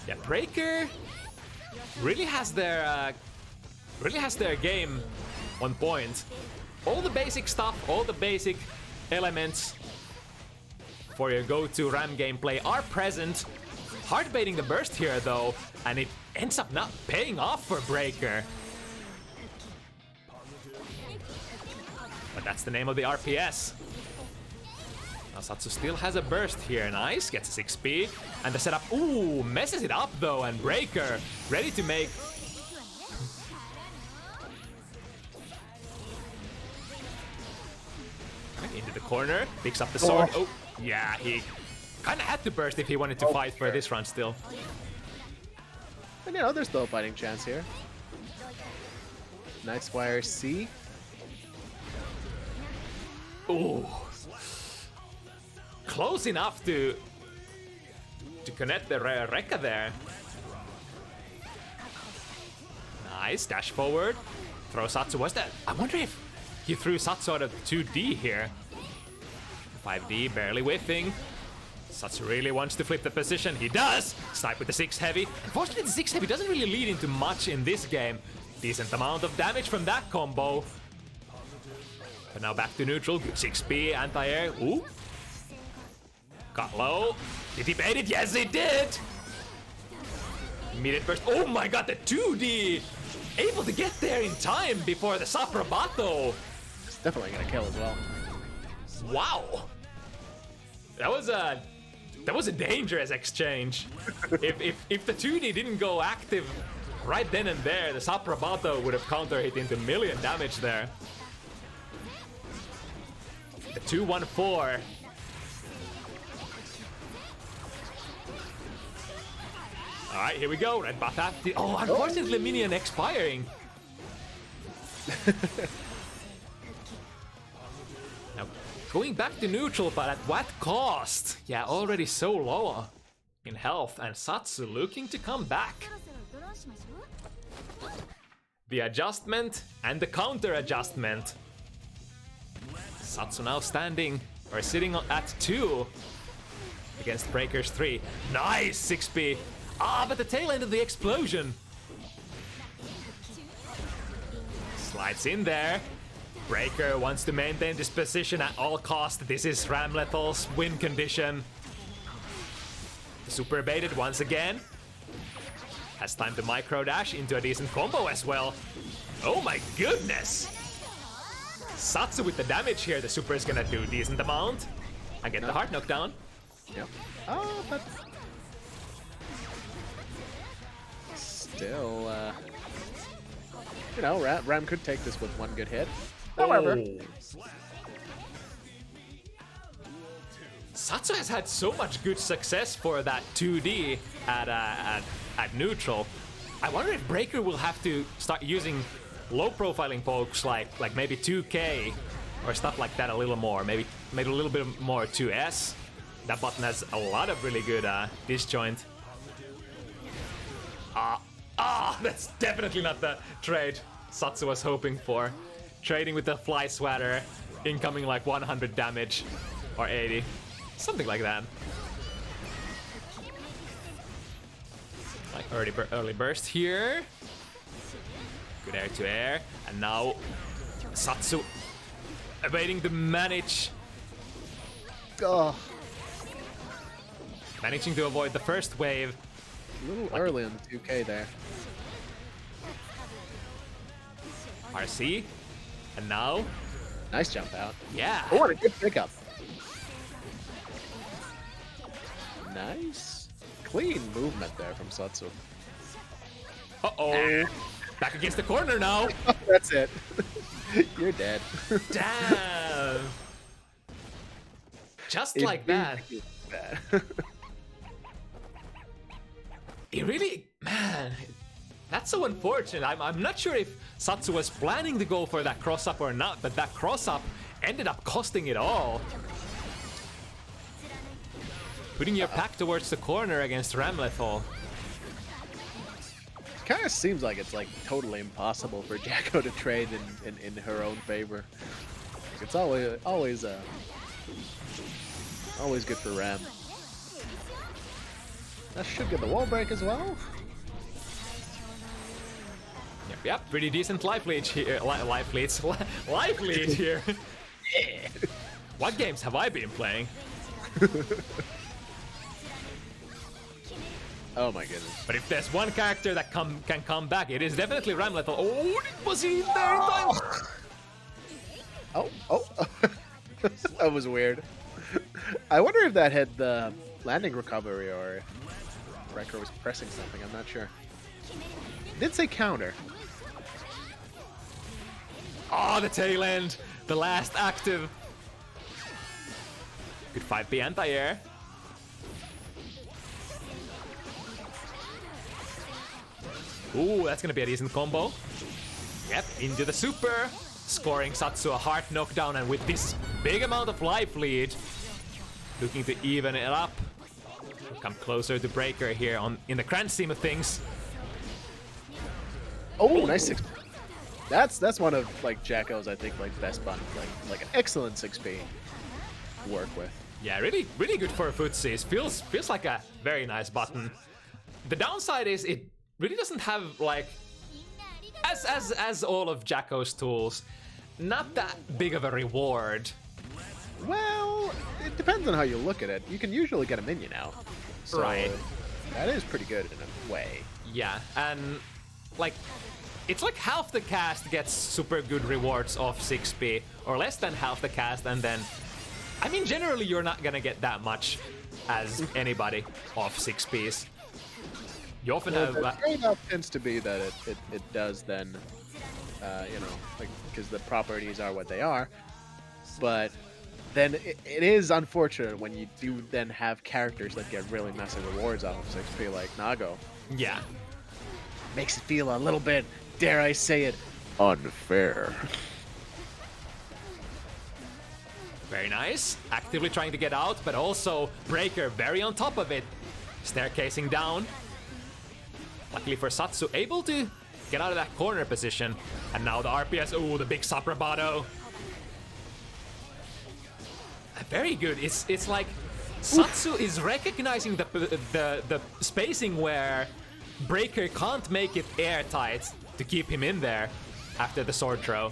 Yeah, Breaker really has their game on point. All the basic stuff, all the basic elements for your go-to Ram gameplay are present. Hard baiting the burst here though, and it ends up not paying off for Breaker. But that's the name of the RPS. Now Satsu still has a burst here. Nice, gets a 6p. And the setup, ooh, messes it up though, and Breaker ready to make... Into the corner, picks up the sword. Oh, yeah, he kind of had to burst if he wanted to fight for this run still. And you know, there's still a fighting chance here. Nice wire C. Ooh. Close enough to connect the ReKKu there. Nice, dash forward. Throw Satsu, what's that? I wonder if he threw Satsu out of 2D here. 5D, barely whiffing. Satsu really wants to flip the position. He does! Snipe with the 6 heavy. Unfortunately, the 6 heavy doesn't really lead into much in this game. Decent amount of damage from that combo. But now back to neutral. 6p, anti-air. Ooh. Got low. Did he bait it? Yes, he did! Immediate burst. Oh my god, the 2D! Able to get there in time before the Saprobato. definitely gonna kill as well. Wow! That was a dangerous exchange. if the 2D didn't go active right then and there, the Saprabato would have counter hit into million damage there. The 2-1-4. Alright, here we go. Red buff after. Oh, unfortunately, minion expiring. Now, going back to neutral, but at what cost? Yeah, already so low in health, and Satsu looking to come back. The adjustment and the counter adjustment. Satsu now standing or sitting at 2 against Breaker's 3. Nice 6p. Ah, but the tail end of the explosion. Slides in there. Breaker wants to maintain this position at all costs. This is Ramlethal's win condition. Super baited once again. Has time to micro dash into a decent combo as well. Oh my goodness! Satsu with the damage here. The super is gonna do a decent amount. I get the heart knockdown. Yep. Oh, but still, you know, Ram could take this with one good hit. However, Satsu has had so much good success for that 2D at neutral. I wonder if Breaker will have to start using low profiling pokes like maybe 2K or stuff like that a little more. Maybe a little bit more 2S. That button has a lot of really good disjoint. That's definitely not the trade Satsu was hoping for. Trading with the Fly Swatter, incoming like 100 damage or 80. Something like that. Like early burst here. Good air to air. And now Satsu evading the manage. oh, Managing to avoid the first wave. a little early on the 2K there. RC. And now, Nice jump out. yeah. Oh, what a good pickup. Nice. Clean movement there from Satsu. Uh-oh. Back against the corner now. That's it. You're dead. Damn. Just like that. It really, man, that's so unfortunate. I'm not sure if Satsu was planning to go for that cross-up or not, but that cross-up ended up costing it all. Putting your pack towards the corner against Ramlethal. Kind of seems like it's like totally impossible for Jacko to trade in her own favor. It's always good for Ram. That should get the wall break as well. Yep, pretty decent life lead here. Life lead here. Yeah. What games have I been playing? Oh my goodness. But if there's one character that can come back, it is definitely Ramlethal. Oh, was he there in time? Oh. That was weird. I wonder if that had the landing recovery or ReKKu was pressing something. I'm not sure. It did say counter. Oh, the tail end. The last active. Good 5p anti-air. Ooh, that's gonna be a decent combo. Yep, into the super. Scoring Satsu a heart knockdown, and with this big amount of life lead, looking to even it up. Come closer to Breaker here in the grand scheme of things. Oh, nice 6. That's one of like Jacko's, I think, like best buttons, like an excellent 6p to work with. Yeah, really good for footsies. Feels like a very nice button. The downside is it really doesn't have like as all of Jacko's tools, not that big of a reward. Well, it depends on how you look at it. You can usually get a minion out. So Right. that is pretty good in a way. Yeah, and like it's like half the cast gets super good rewards off 6p, or less than half the cast, and then, I mean, generally you're not gonna get that much as anybody off 6ps. You often have... The trade-off tends to be that it does then, you know, like, because the properties are what they are, but then it is unfortunate when you do then have characters that get really massive rewards off of 6p, like Nago. Yeah. Makes it feel a little bit, dare I say it, unfair. Very nice. Actively trying to get out, but also Breaker very on top of it. Staircasing down. Luckily for Satsu, able to get out of that corner position. And now the RPS, ooh, the big Saprabato. Very good. It's like Satsu is recognizing the spacing where Breaker can't make it airtight to keep him in there after the sword throw.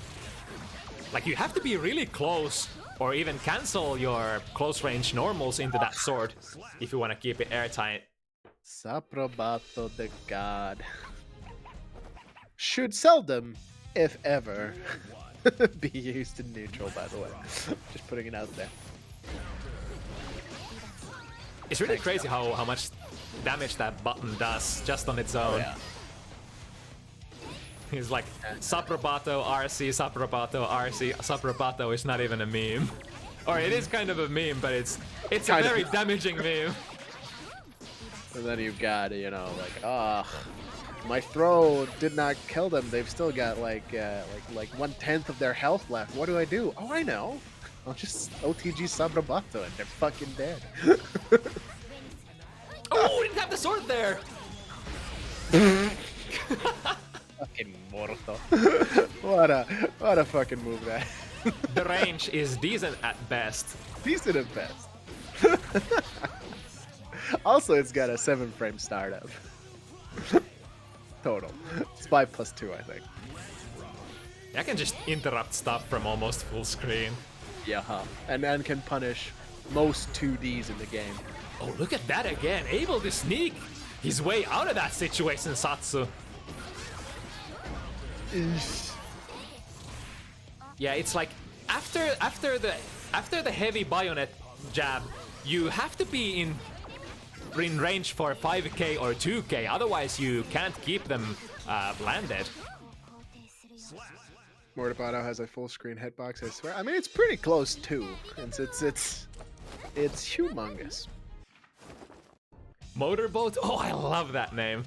Like, you have to be really close or even cancel your close range normals into that sword if you want to keep it airtight. Saprabato the god. Should seldom, if ever, be used in neutral, by the way. Just putting it out there. It's really crazy how much damage that button does just on its own. Oh, yeah. He's like, Saprabato, RC, Saprabato, RC, Saprabato is not even a meme. Or it is kind of a meme, but it's a very damaging meme. And then you've got, you know, like, my throw did not kill them. They've still got like 1/10 of their health left. What do I do? Oh, I know. I'll just OTG Saprabato and they're fucking dead. Oh, we didn't have the sword there! Fucking Morto. What a fucking move that. The range is decent at best. Decent at best. Also, it's got a 7-frame startup. Total. It's 5+2, I think. I can just interrupt stuff from almost full screen. Yeah, and can punish most 2Ds in the game. Oh, look at that again. Able to sneak his way out of that situation, Satsu. Yeah, it's like after the heavy bayonet jab, you have to be in range for 5k or 2k, otherwise you can't keep them landed. Mortabato has a full screen hitbox, I swear. I mean, it's pretty close too. It's humongous. Motorboat? Oh, I love that name.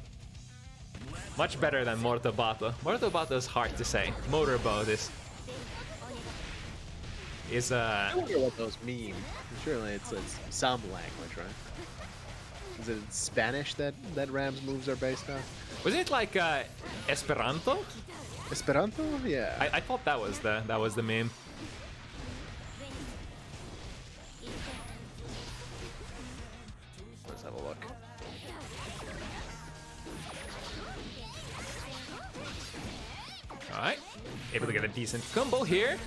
Much better than Mortabato. Mortabato is hard to say. Motorboat is I wonder what those mean. Surely it's some language, right? Is it Spanish that Ram's moves are based on? Was it like Esperanto? Esperanto? Yeah. I thought that was the meme. Let's have a look. Alright. Able to get a decent combo here.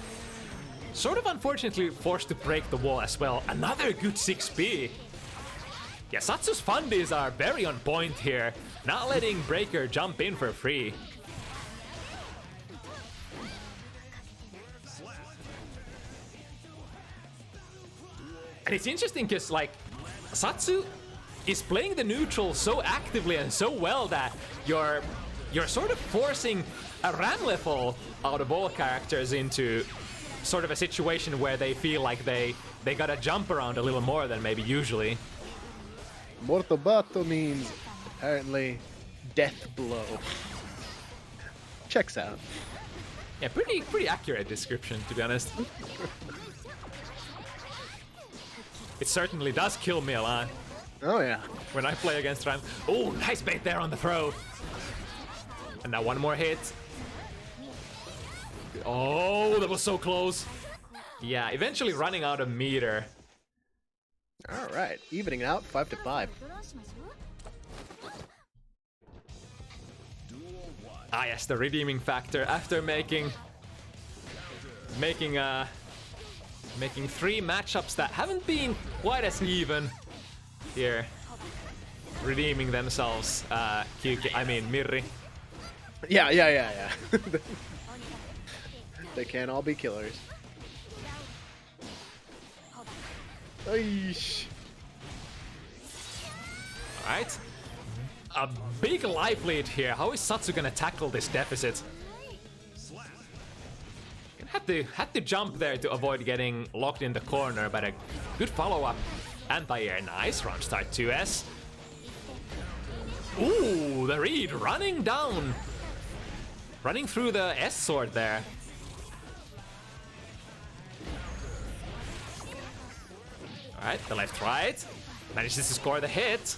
Sort of unfortunately forced to break the wall as well. Another good 6p. Yeah, Satsu's fundies are very on point here. Not letting Breaker jump in for free. And it's interesting because, like, Satsu is playing the neutral so actively and so well that you're sort of forcing a Ramlethal out of all characters into sort of a situation where they feel like they gotta jump around a little more than maybe usually. Mortabato means apparently death blow. Checks out. Yeah, pretty accurate description, to be honest. It certainly does kill me a lot. Oh yeah. When I play against Ram. Oh, nice bait there on the throw. And now one more hit. Oh, that was so close. Yeah, eventually running out of meter. All right, evening out 5-5. Ah, yes, the redeeming factor after making 3 matchups that haven't been quite as even here, redeeming themselves. Coucouy, I mean Mirri. Yeah. They can't all be killers. Eesh. Alright. A big life lead here. How is Satsu gonna tackle this deficit? Had to jump there to avoid getting locked in the corner, but a good follow-up. Anti-air, nice. Round start 2S. Ooh, the read running down. Running through the S sword there. Alright, the left right. Manages to score the hit.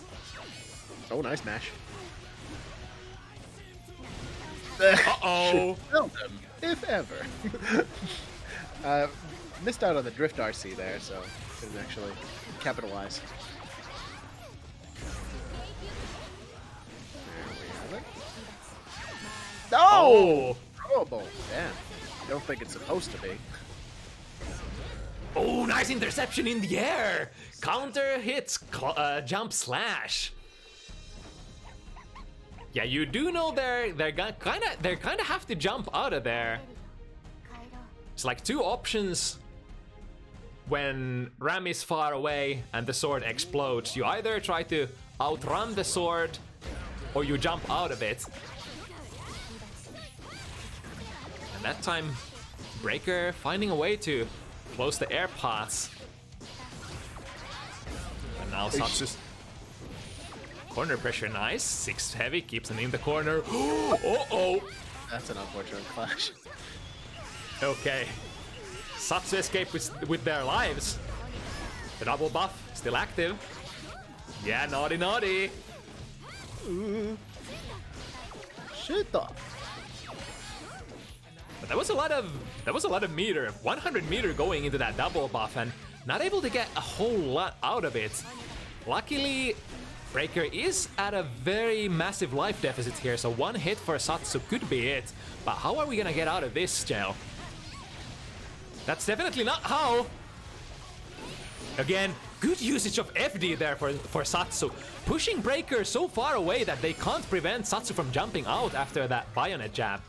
Oh, nice mash. Uh-oh. Should them, if ever. Missed out on the drift RC there, so couldn't actually capitalize. There we have it. Oh! Throwable. Damn. Don't think it's supposed to be. Oh, nice interception in the air. Counter hits, jump slash. Yeah, you do know they're kind of have to jump out of there. It's like two options when Ram is far away and the sword explodes. You either try to outrun the sword or you jump out of it. And that time, Breaker finding a way to close the air paths. And now Satsu's corner pressure, nice. 6 heavy, keeps him in the corner. Uh-oh! That's an unfortunate clash. Okay. Satsu escaped with their lives. The double buff still active. Yeah, naughty naughty. Shit up. But that was a lot of meter. 100 meter going into that double buff and not able to get a whole lot out of it. Luckily, Breaker is at a very massive life deficit here, so one hit for Satsu could be it. But how are we gonna get out of this, Gel? That's definitely not how. Again, good usage of FD there for Satsu. Pushing Breaker so far away that they can't prevent Satsu from jumping out after that bayonet jab.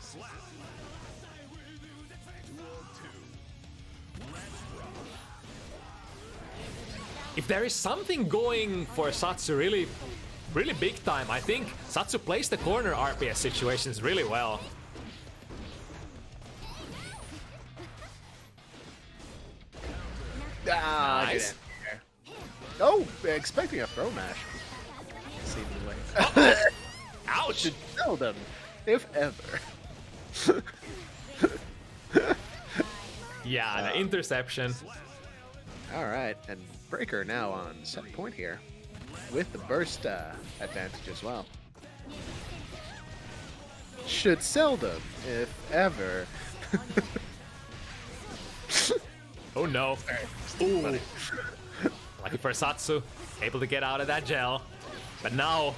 If there is something going for Satsu really big time, I think Satsu plays the corner RPS situations really well. Nice. Oh, expecting a throw mash. Seemingly. Ouch! Should tell them, if ever. Yeah, the interception. All right, and Breaker now on set point here, with the burst advantage as well. Should seldom, if ever. Oh no. Ooh. Lucky for Satsu, able to get out of that gel. But now,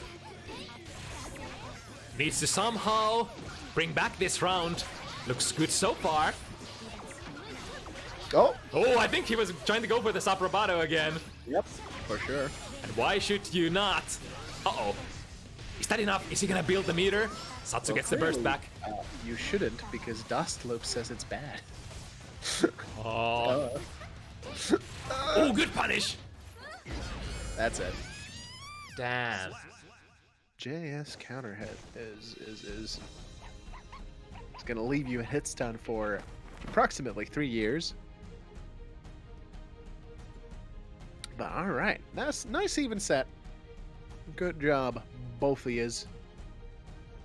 needs to somehow bring back this round. Looks good so far. Oh! Oh, I think he was trying to go for the Saprobato again. Yep, for sure. And why should you not? Uh-oh. Is that enough? Is he gonna build the meter? Satsu gets the burst back. You shouldn't, because Dust Loop says it's bad. Oh. Oh, good punish! That's it. Damn. JS counterhit is it's gonna leave you in hit stun for approximately 3 years. But all right, that's nice even set. Good job, both of yous.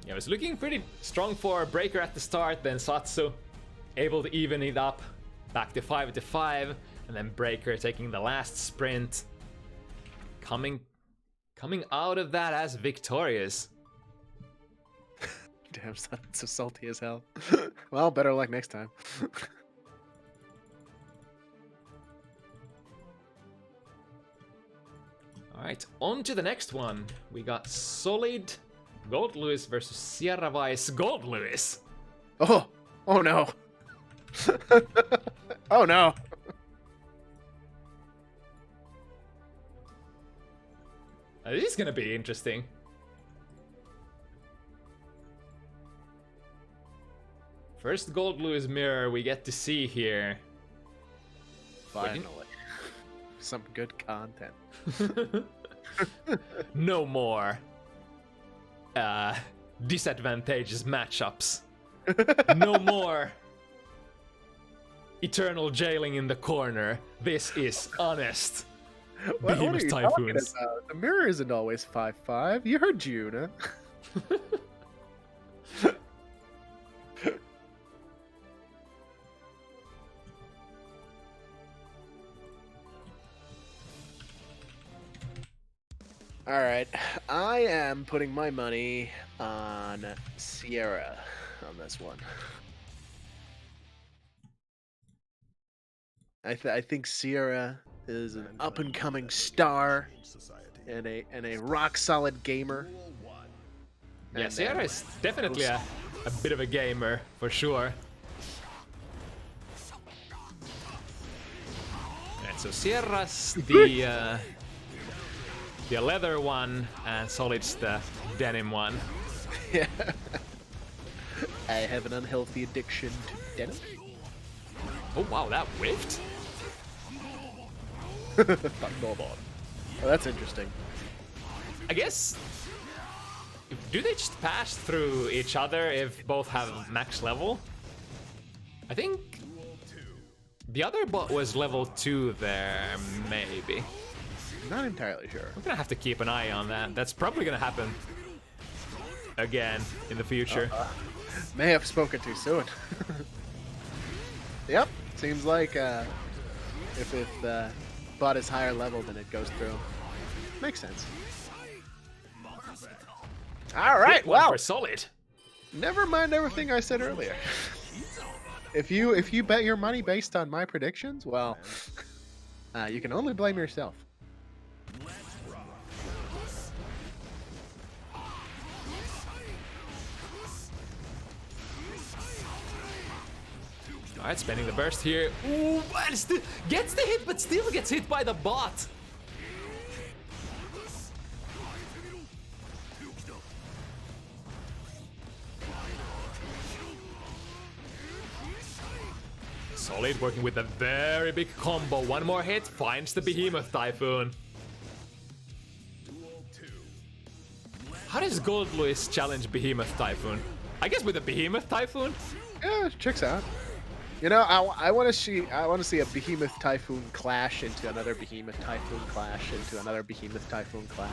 Yeah, it was looking pretty strong for Breaker at the start, then Satsu able to even it up back to 5-5, and then Breaker taking the last sprint, coming out of that as victorious. Damn, son, it's so salty as hell. Well, better luck next time. Alright, on to the next one. We got Solid Gold Lewis versus Sierra Vice Gold Lewis. Oh no. Oh no. This is gonna be interesting. First Gold Lewis mirror we get to see here. Finally. Some good content. No more disadvantageous matchups. No more eternal jailing in the corner. This is honest. What are Behemoth you talking Typhoons. about? The mirror isn't always 5-5. You heard Juna. Alright, I am putting my money on Sierra on this one. I think Sierra is an up-and-coming star and a rock-solid gamer. Yeah, And, Sierra is definitely a bit of a gamer, for sure. And so Sierra's the leather one, and Solid's the denim one. Yeah. I have an unhealthy addiction to denim. Oh wow, that whiffed? Oh, that's interesting. I guess... Do they just pass through each other if both have max level? I think... The other bot was level 2 there, maybe. Not entirely sure. I'm gonna have to keep an eye on that. That's probably gonna happen again in the future. May have spoken too soon. Yep, seems like if the bot is higher level, then it goes through. Makes sense. All right, Big one well, for Solid. never mind everything I said earlier. If you bet your money based on my predictions, well, you can only blame yourself. Alright, spending the burst here. Ooh, gets the hit, but still gets hit by the bot. Solid working with a very big combo. One more hit, finds the Behemoth Typhoon. How does Gold Lewis challenge Behemoth Typhoon? I guess with a Behemoth Typhoon? Yeah, checks out. You know, I want to see a Behemoth Typhoon clash into another Behemoth Typhoon clash into another Behemoth Typhoon clash.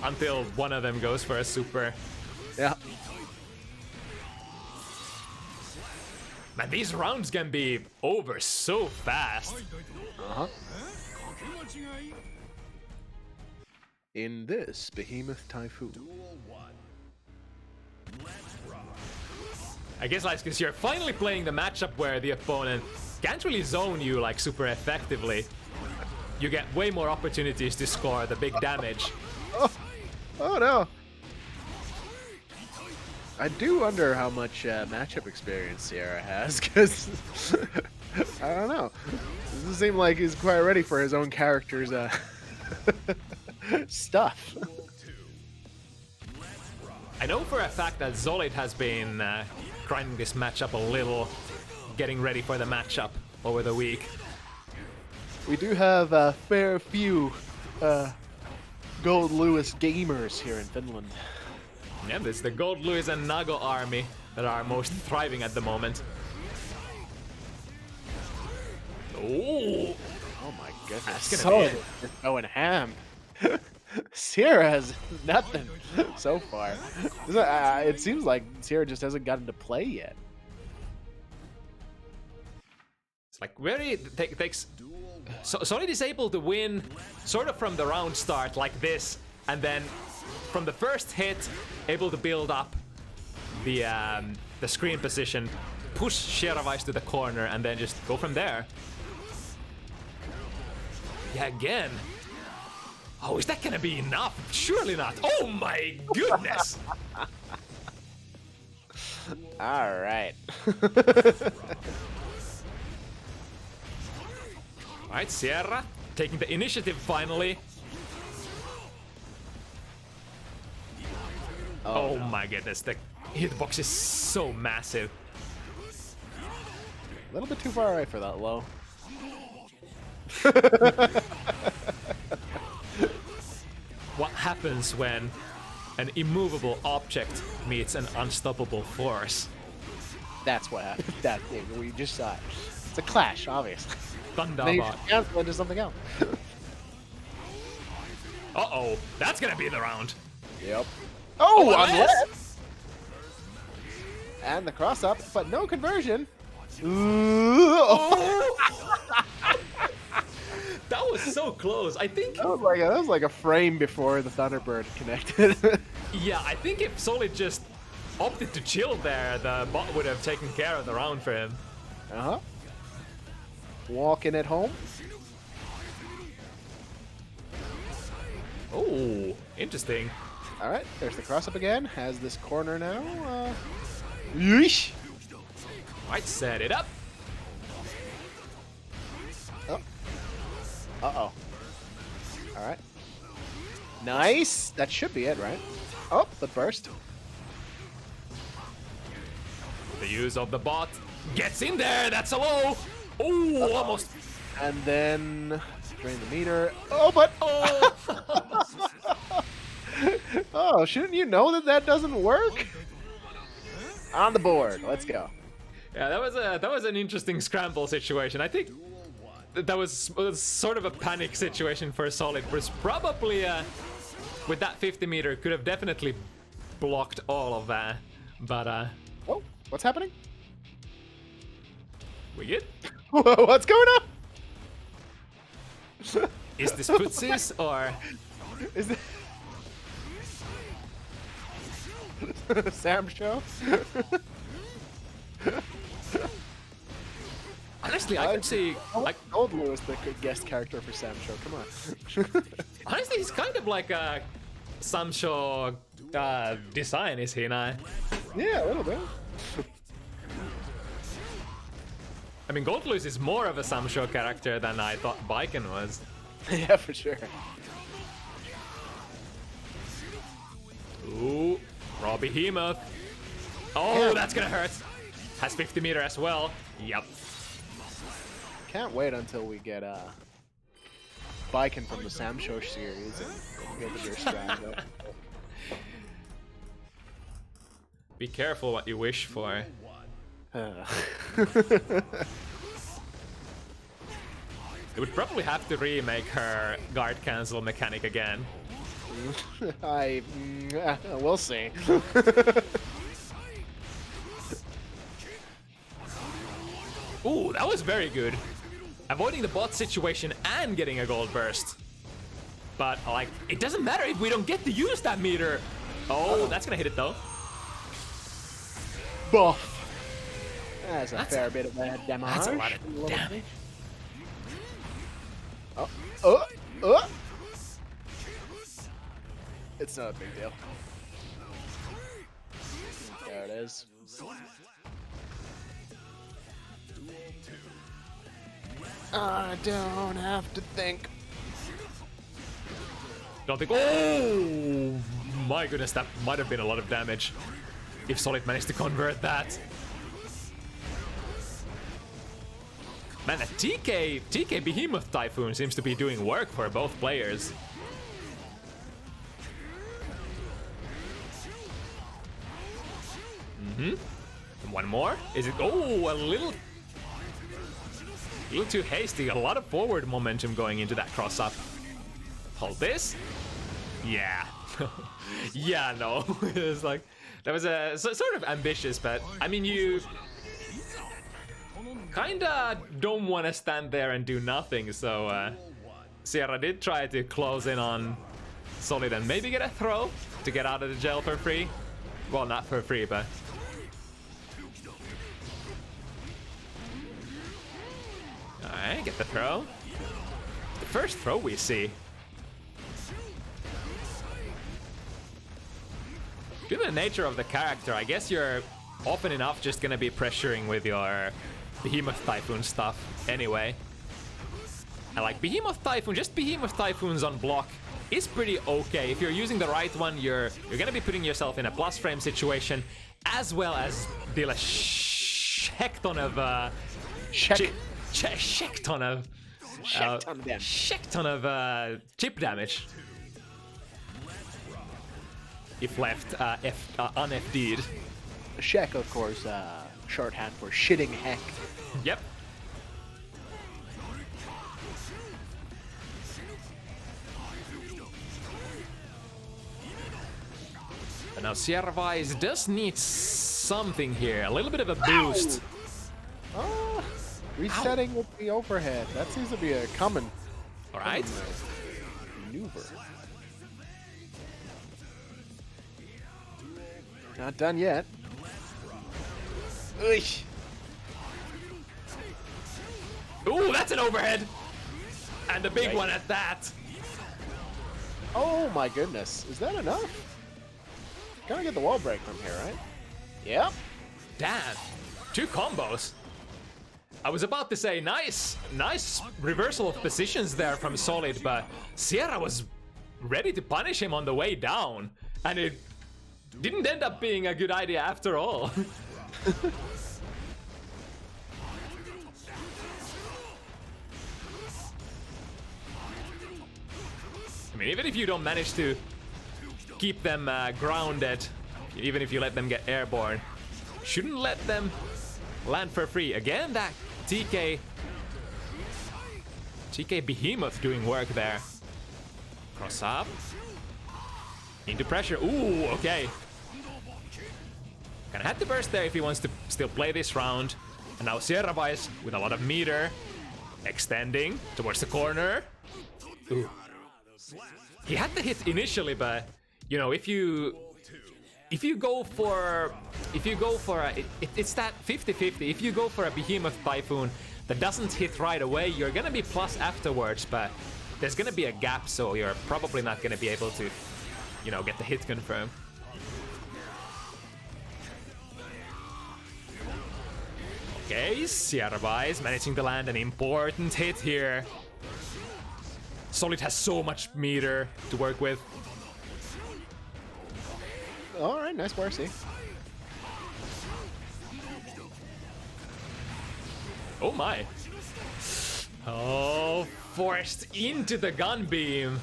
Until one of them goes for a super. Yeah. Man, these rounds can be over so fast. Uh-huh. In this Behemoth Typhoon. I guess like because you're finally playing the matchup where the opponent can't really zone you like super effectively. You get way more opportunities to score the big damage. Oh no. I do wonder how much matchup experience Sierra has, because I don't know. It doesn't seem like he's quite ready for his own character's stuff. I know for a fact that Zolid has been grinding this matchup a little, getting ready for the matchup over the week. We do have a fair few Gold Lewis gamers here in Finland. Yeah, this is the Gold Lewis and Nago army that are most thriving at the moment. Oh, Oh my goodness. That's gonna be it. Just going ham. Sierra has nothing so far. It seems like Sierra just hasn't gotten to play yet. it's like very takes. So Solid is able to win sort of from the round start like this, and then from the first hit, able to build up the screen position, push Sierra to the corner, and then just go from there. Yeah, again. Oh, is that gonna be enough? Surely not. Oh my goodness! All right. Alright, Sierra taking the initiative finally. Oh my goodness, the hitbox is so massive. little bit too far away for that low. What happens when an immovable object meets an unstoppable force? That's what happened. That thing we just saw. It's a clash, obviously. Then you Thunderbot. should cancel into something else. Uh-oh, that's gonna be the round. Yep. Oh, unless- unless. And the cross up, but no conversion. Ooh. That was so close. I think, That was like a frame before the Thunderbird connected. yeah, I think if Solid just opted to chill there, the bot would have taken care of the round for him. Uh-huh. Walking it home. Oh, interesting. All right, there's the cross up again. Has this corner now. Yeesh. Might set it up. Oh. Uh-oh. All right. Nice. That should be it, right? Oh, the burst. The use of the bot gets in there. That's a low. Oh, almost. And then drain the meter. Oh, but Oh. oh, shouldn't you know that that doesn't work? On the board. Let's go. Yeah, that was an interesting scramble situation. I think that was sort of a panic situation for Solid. Was probably with that 50 meter could have definitely blocked all of that. But Oh, what's happening? we good? What's going on? Is this footsies or? Is this Sam show? Honestly, I could see. Like, Gold Lewis, the guest character for Sam show. Come on. honestly, he's kind of like a Samsho design, is he not? Yeah, a little bit. I mean, Goldluz is more of a Samsho character than I thought Baiken was. Yeah, for sure. Ooh, raw behemoth. Oh, that's gonna hurt. Has 50 meter as well. Yep. Can't wait until we get Baiken from the Sam Show series and get the gear strand up. Be careful what you wish for. They would probably have to remake her guard cancel mechanic again. We'll see. Ooh, that was very good. Avoiding the bot situation and getting a gold burst. But, like, it doesn't matter if we don't get to use that meter. Oh, that's gonna hit it though. Buff. That's a That's fair bit of damage. That's a lot of damage. Oh. It's not a big deal. There it is. I don't have to think. Don't think. Oh my goodness, that might have been a lot of damage. If Solid managed to convert that. Man, that TK Behemoth Typhoon seems to be doing work for both players. And one more? Is it? Oh, a little too hasty. A lot of forward momentum going into that cross up. Hold this. Yeah. Yeah, no. It's like that was a sort of ambitious, but I mean, you kinda don't want to stand there and do nothing. So Sierra did try to close in on Solid and maybe get a throw to get out of the jail for free. Well, not for free, but. Alright, get the throw. The first throw we see. Due to the nature of the character, I guess you're often enough just gonna be pressuring with your Behemoth Typhoon stuff anyway. And like Behemoth Typhoon, just Behemoth Typhoons on block is pretty okay. If you're using the right one, you're gonna be putting yourself in a plus frame situation, as well as deal a heck ton of Check. Check ton of chip damage. If left un-FD'd. Shek, of course, shorthand for shitting heck. Yep. But now Sierra Vice does need something here, a little bit of a boost. Oh, resetting with the overhead. That seems to be a common Alright. maneuver. Not done yet. Ugh. Ooh, that's an overhead! And a big one at that. Oh my goodness. Is that enough? Gotta get the wall break from here, right? Yep. Damn. 2 combos. I was about to say nice reversal of positions there from Solid, but Sierra was ready to punish him on the way down. And it didn't end up being a good idea after all. I mean, even if you don't manage to keep them grounded, even if you let them get airborne, shouldn't let them land for free. Again, that TK Behemoth doing work there. Cross up. Into pressure. Ooh, okay. Gonna have to burst there if he wants to still play this round. And now Sierra Vice with a lot of meter. Extending towards the corner. Ooh. He had the hit initially, but you know, if you go for it's that 50-50. If you go for a Behemoth Typhoon that doesn't hit right away, you're gonna be plus afterwards, but there's gonna be a gap, so you're probably not gonna be able to, you know, get the hit confirmed. Okay, Sierra Vice managing to land an important hit here. Solid has so much meter to work with. All right, nice Marcy. Oh my. Oh, forced into the gun beam.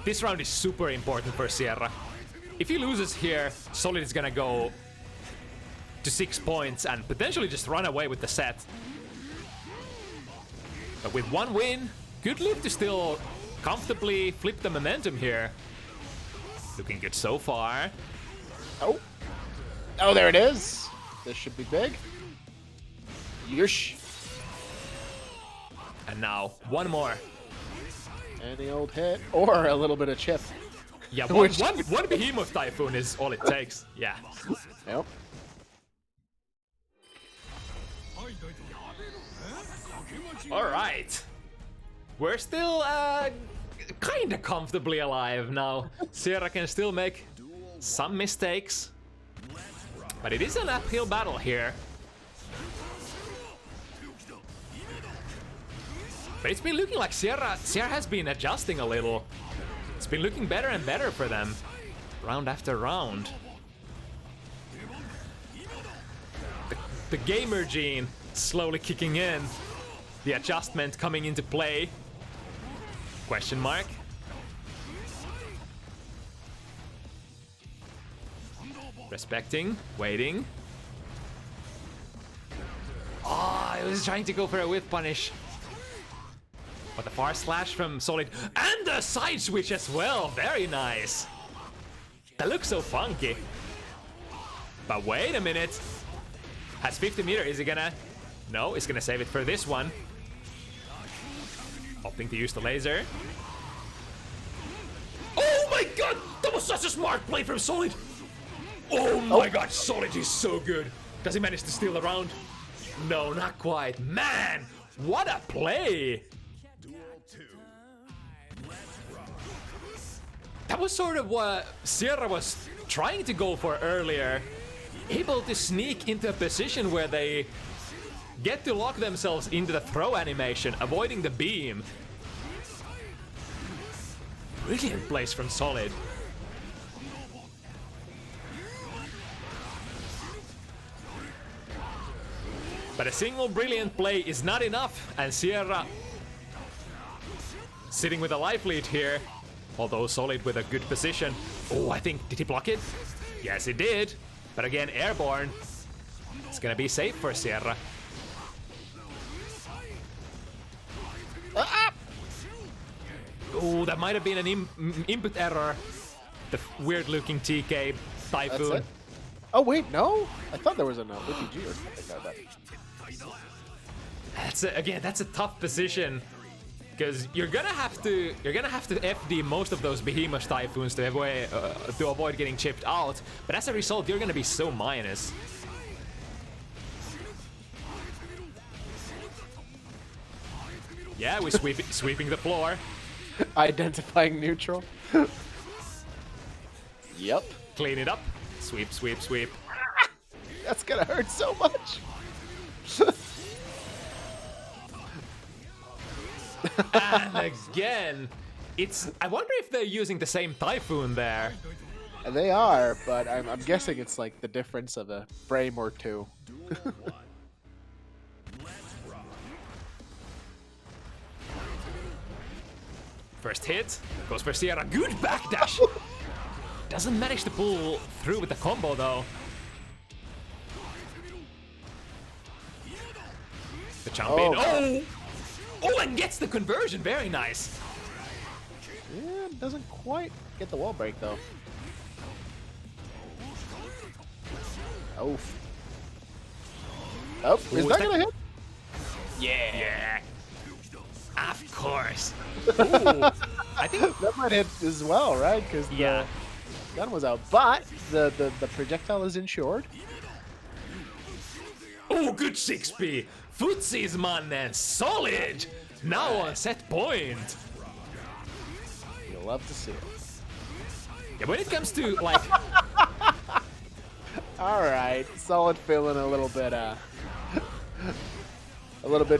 This round is super important for Sierra. If he loses here, Solid is gonna go to 6 points and potentially just run away with the set. But with 1 win, good look to still comfortably flip the momentum here. Looking good so far. Oh. Oh, there it is. This should be big. Yush. And now, 1 more. Any old hit or a little bit of chip. Yeah, one Behemoth Typhoon is all it takes. Yeah. Yep. All right. We're still kind of comfortably alive now. Sierra can still make some mistakes, but it is an uphill battle here. But it's been looking like Sierra has been adjusting a little. It's been looking better and better for them, round after round. The gamer gene slowly kicking in. The adjustment coming into play. Question mark. Respecting, waiting. Oh, I was trying to go for a whip punish. But the far slash from Solid. And the side switch as well. Very nice. That looks so funky. But wait a minute. Has 50 meter. Is he gonna? No, he's gonna save it for this one. Opting to use the laser. Oh my god! That was such a smart play from Solid! Oh my god, Solid is so good! Does he manage to steal the round? No, not quite. Man! What a play! That was sort of what Sierra was trying to go for earlier. Able to sneak into a position where they get to lock themselves into the throw animation, avoiding the beam. Brilliant plays from Solid. But a single brilliant play is not enough, and Sierra sitting with a life lead here, although Solid with a good position. Oh, I think, did he block it? Yes, he did. But again, airborne. It's gonna be safe for Sierra. Oh, that might have been an input error. The weird-looking TK Typhoon. Oh wait, no? I thought there was an OPG or something like that. Again, that's a tough position. Because you're gonna have to FD most of those Behemoth Typhoons to avoid getting chipped out, but as a result, you're gonna be so minus. Yeah, we're sweeping the floor. Identifying neutral. Yep. Clean it up. Sweep, sweep, sweep. That's gonna hurt so much. And again, I wonder if they're using the same Typhoon there. They are, but I'm guessing it's like the difference of a frame or two. First hit, goes for Sierra, good backdash! Doesn't manage to pull through with the combo though. The champion, oh, and gets the conversion, very nice. Yeah, doesn't quite get the wall break though. Oh. Oh, is that gonna hit? Yeah. Of course. I think that might hit as well, right? Because the gun was out, but the projectile is insured. Oh, good 6P. Footsies, man, and Solid. Now on set point. You'll love to see it. Yeah, when it comes to like, all right, Solid feeling a little bit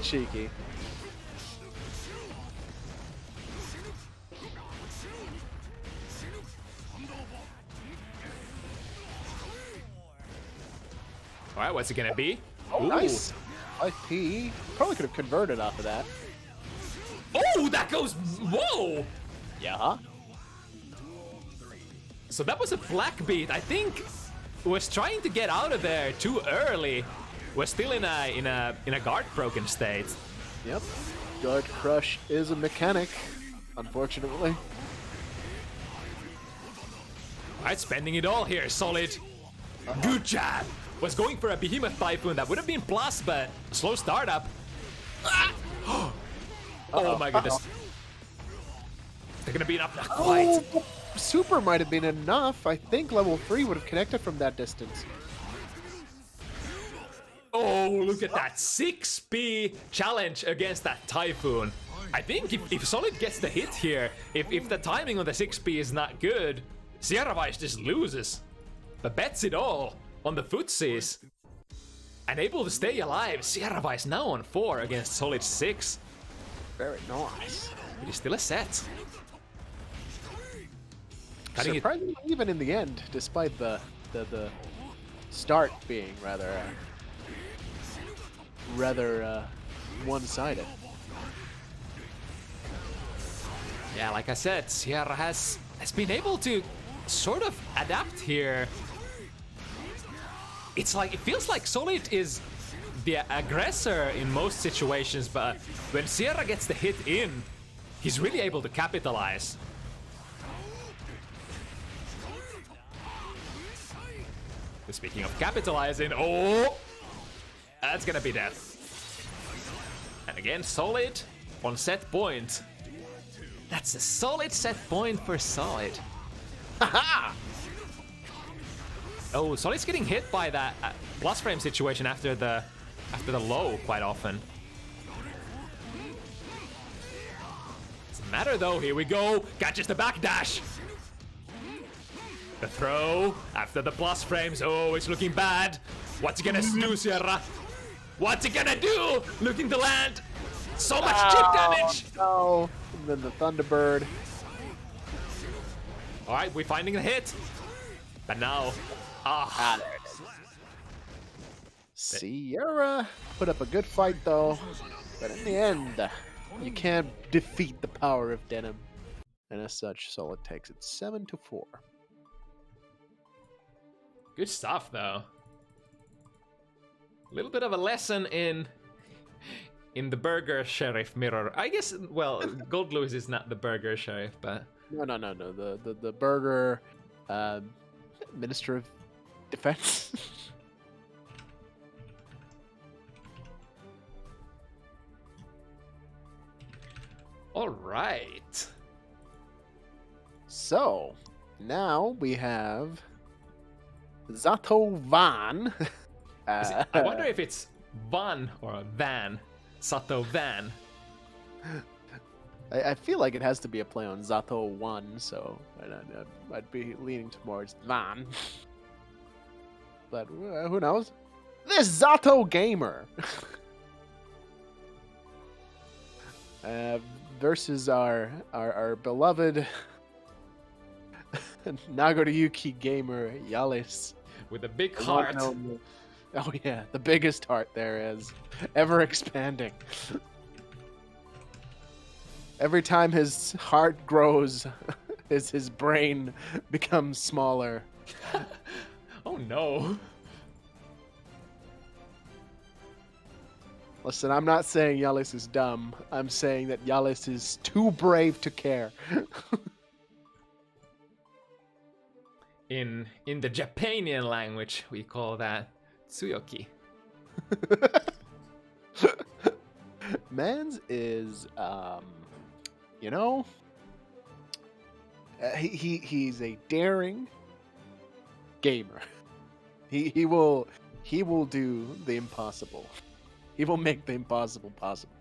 cheeky. all right, what's it gonna be? Oh, nice. IP probably could have converted off of that. Oh, that goes. Whoa. Yeah. So that was a black beat. I think was trying to get out of there too early. We're still in a guard broken state. Yep. Guard crush is a mechanic, unfortunately. All right, spending it all here, Solid. Good job. Was going for a Behemoth Typhoon. That would have been plus, but slow startup. Oh my goodness. They're gonna be enough. Not quite. Oh, super might have been enough. I think level 3 would have connected from that distance. Oh, look at that 6P challenge against that Typhoon. I think if Solid gets the hit here, if the timing on the 6P is not good, Sierra just loses. But bets it all on the footsies. And able to stay alive, Sierra now on 4 against Solid 6. Very nice. It is still a set. Surprisingly even in the end, despite the start being rather one-sided. Yeah, like I said, Sierra has been able to sort of adapt here. It's like, it feels like Solid is the aggressor in most situations, but when Sierra gets the hit in, he's really able to capitalize. Speaking of capitalizing, oh, that's gonna be death. And again, Solid on set point. That's a solid set point for Solid. Haha! Oh, Solid's getting hit by that plus frame situation after the low quite often. Doesn't matter though. Here we go. Catches the backdash. The throw after the plus frames. Oh, it's looking bad. What's he gonna do, Sierra? What's he gonna do? Looking to land. So much chip damage. No. And then the Thunderbird. All right, we're finding the hit. But now, there it is. Sierra put up a good fight though, but in the end, you can't defeat the power of Denim. And as such, Solid takes it 7-4. Good stuff, though. A little bit of a lesson in the Burger Sheriff mirror. I guess, well, Gold Lewis is not the Burger Sheriff, but... No. The Burger Minister of Defense. All right. So, now we have Zato-VaN. I wonder if it's Van or Van. Zato-VaN. I feel like it has to be a play on Zato-1, so I'd be leaning towards Van. But who knows? This Zato gamer versus our beloved Nagoriyuki gamer Jalis With a big heart. Oh yeah, the biggest heart there is, ever expanding. Every time his heart grows, his brain becomes smaller. Oh no. Listen, I'm not saying Yvallos is dumb. I'm saying that Yvallos is too brave to care. In the Japanian language, we call that Tsuyoki. Mans is, you know, he's a daring gamer. He will do the impossible. He will make the impossible possible.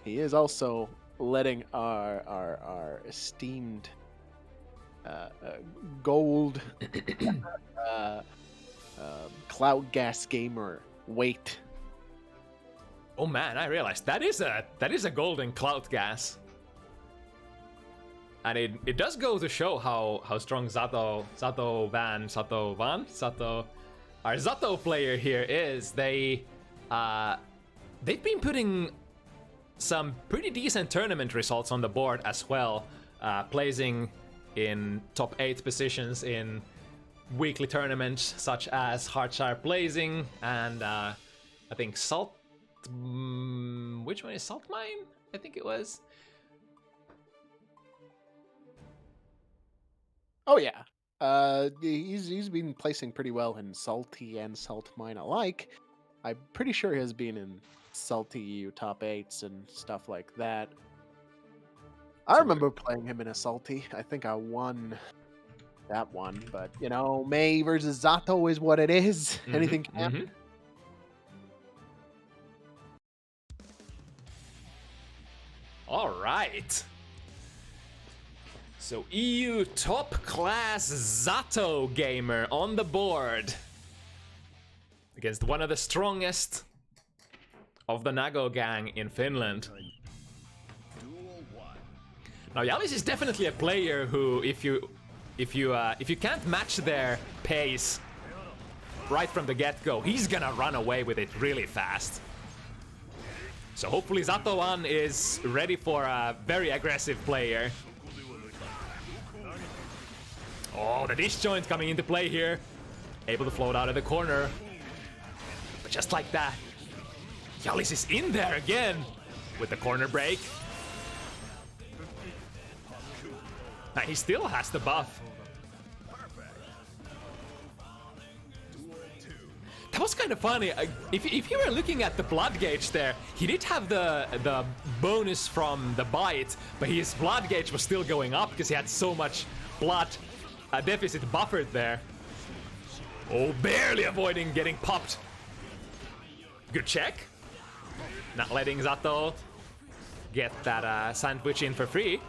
He is also letting our esteemed gold cloud gas gamer wait. Oh man, I realized that is a golden cloud gas. And it does go to show how strong Zato-VaN, our Zato player here is. They've been putting some pretty decent tournament results on the board as well, placing in top 8 positions in weekly tournaments such as Heartshire Blazing and I think Salt. Which one is Salt Mine? I think it was. Oh yeah, he's been placing pretty well in Salty and Salt Mine alike. I'm pretty sure he has been in Salty EU top 8s and stuff like that. I remember playing him in a Salty. I think I won that one, but you know, May versus Zato is what it is. Anything can happen. All right. So EU top class Zato gamer on the board against one of the strongest of the Nago gang in Finland. Now Yvallos is definitely a player who, if you can't match their pace right from the get-go, he's gonna run away with it really fast. So hopefully Zato-VaN is ready for a very aggressive player. Oh, the disjoint coming into play here. Able to float out of the corner. But just like that, Yvallos is in there again with the corner break. Now he still has the buff. That was kind of funny. If you were looking at the blood gauge there, he did have the bonus from the bite, but his blood gauge was still going up because he had so much blood deficit buffered there. Oh, barely avoiding getting popped. Good check. Not letting Zato get that sandwich in for free.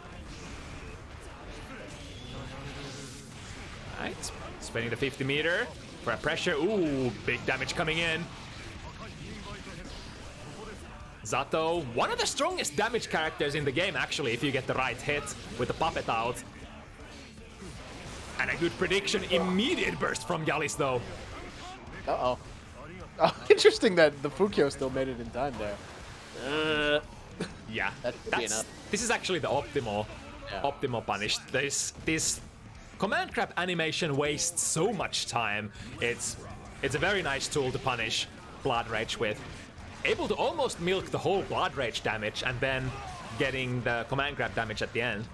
Right, spending the 50 meter for a pressure. Ooh, big damage coming in. Zato, one of the strongest damage characters in the game, actually, if you get the right hit with the puppet out. And a good prediction. Immediate burst from Jalis, though. Uh-oh. Oh, interesting that the Fukyo still made it in time there. Yeah, That could be enough. this is actually the optimal punish. This command grab animation wastes so much time. It's a very nice tool to punish Blood Rage with. Able to almost milk the whole Blood Rage damage and then getting the command grab damage at the end.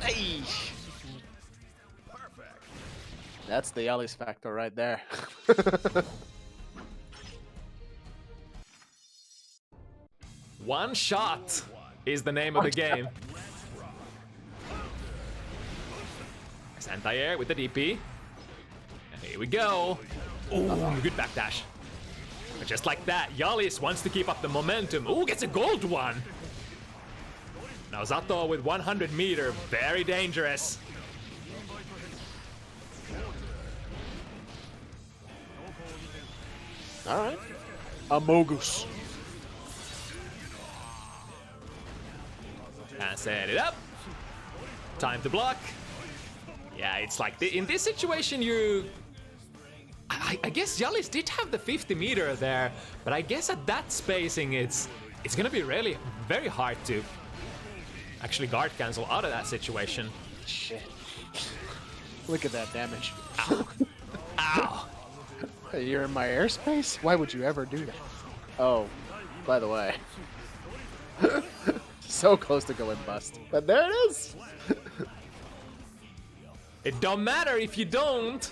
Hey. That's the Jalis factor right there. One shot is the name of the game. Nice anti-air with the DP. And here we go. Ooh, good backdash. But just like that, Jalis wants to keep up the momentum. Ooh, gets a gold one. Now Zato with 100 meter, very dangerous. All right. Amogus. And set it up. Time to block. Yeah, it's like in this situation I guess Jalis did have the 50 meter there, but I guess at that spacing it's gonna be really very hard to actually guard cancel out of that situation. Shit. Look at that damage. Ow. Ow. You're in my airspace? Why would you ever do that? Oh, by the way. So close to going bust. But there it is! It don't matter if you don't.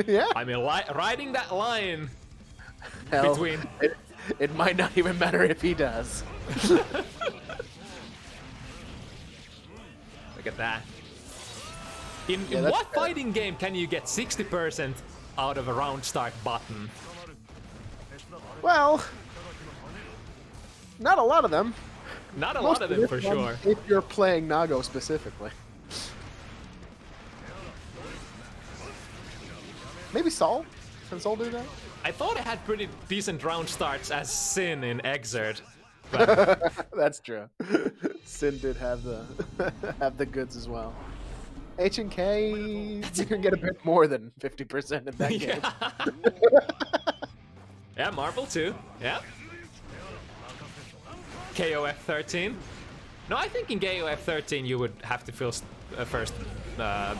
Yeah. I mean, riding that line Hell, between... It might not even matter if he does. Look at that. In what fighting game can you get 60% out of a round start button? Well, not a lot of them. Not a lot of them for sure. If you're playing Nago specifically. Maybe Sol? Can Sol do that? I thought I had pretty decent round starts as Shin in Exert. But That's true. Sin did have the have the goods as well. H and K, you can get a bit more than 50% in that game. Yeah, Marvel too. Yeah. KOF 13. No, I think in KOF 13 you would have to first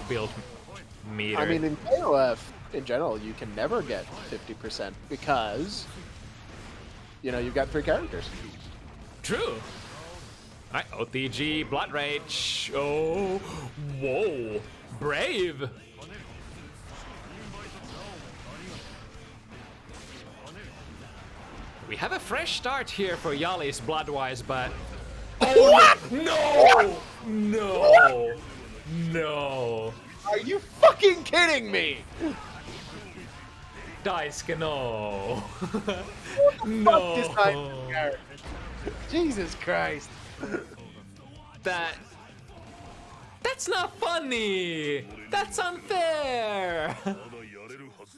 build meter. I mean, in KOF, in general, you can never get 50% because, you know, you've got 3 characters. True. Alright, OTG, Blood Rage. Oh, whoa. Brave. We have a fresh start here for Jalis blood-wise, but... Oh, what? No! No! No! Are you fucking kidding me? Daisuke, no! Fuck this type of character. Jesus Christ. That's not funny! That's unfair!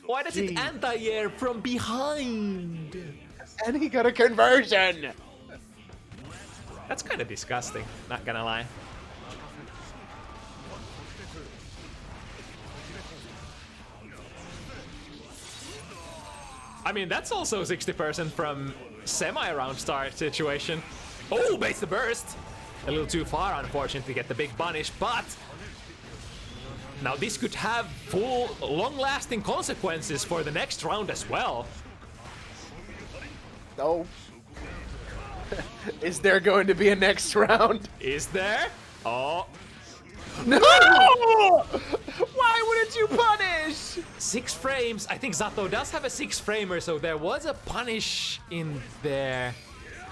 Why does it anti-air from behind? And he got a conversion! That's kind of disgusting, not gonna lie. I mean, that's also 60% from semi-round start situation. Oh, base the burst! A little too far, unfortunately, to get the big punish, but... Now this could have full, long-lasting consequences for the next round as well. Oh. Is there going to be a next round? Is there? Oh. No! Why wouldn't you punish? 6 frames. I think Zato does have a 6-framer, so there was a punish in there.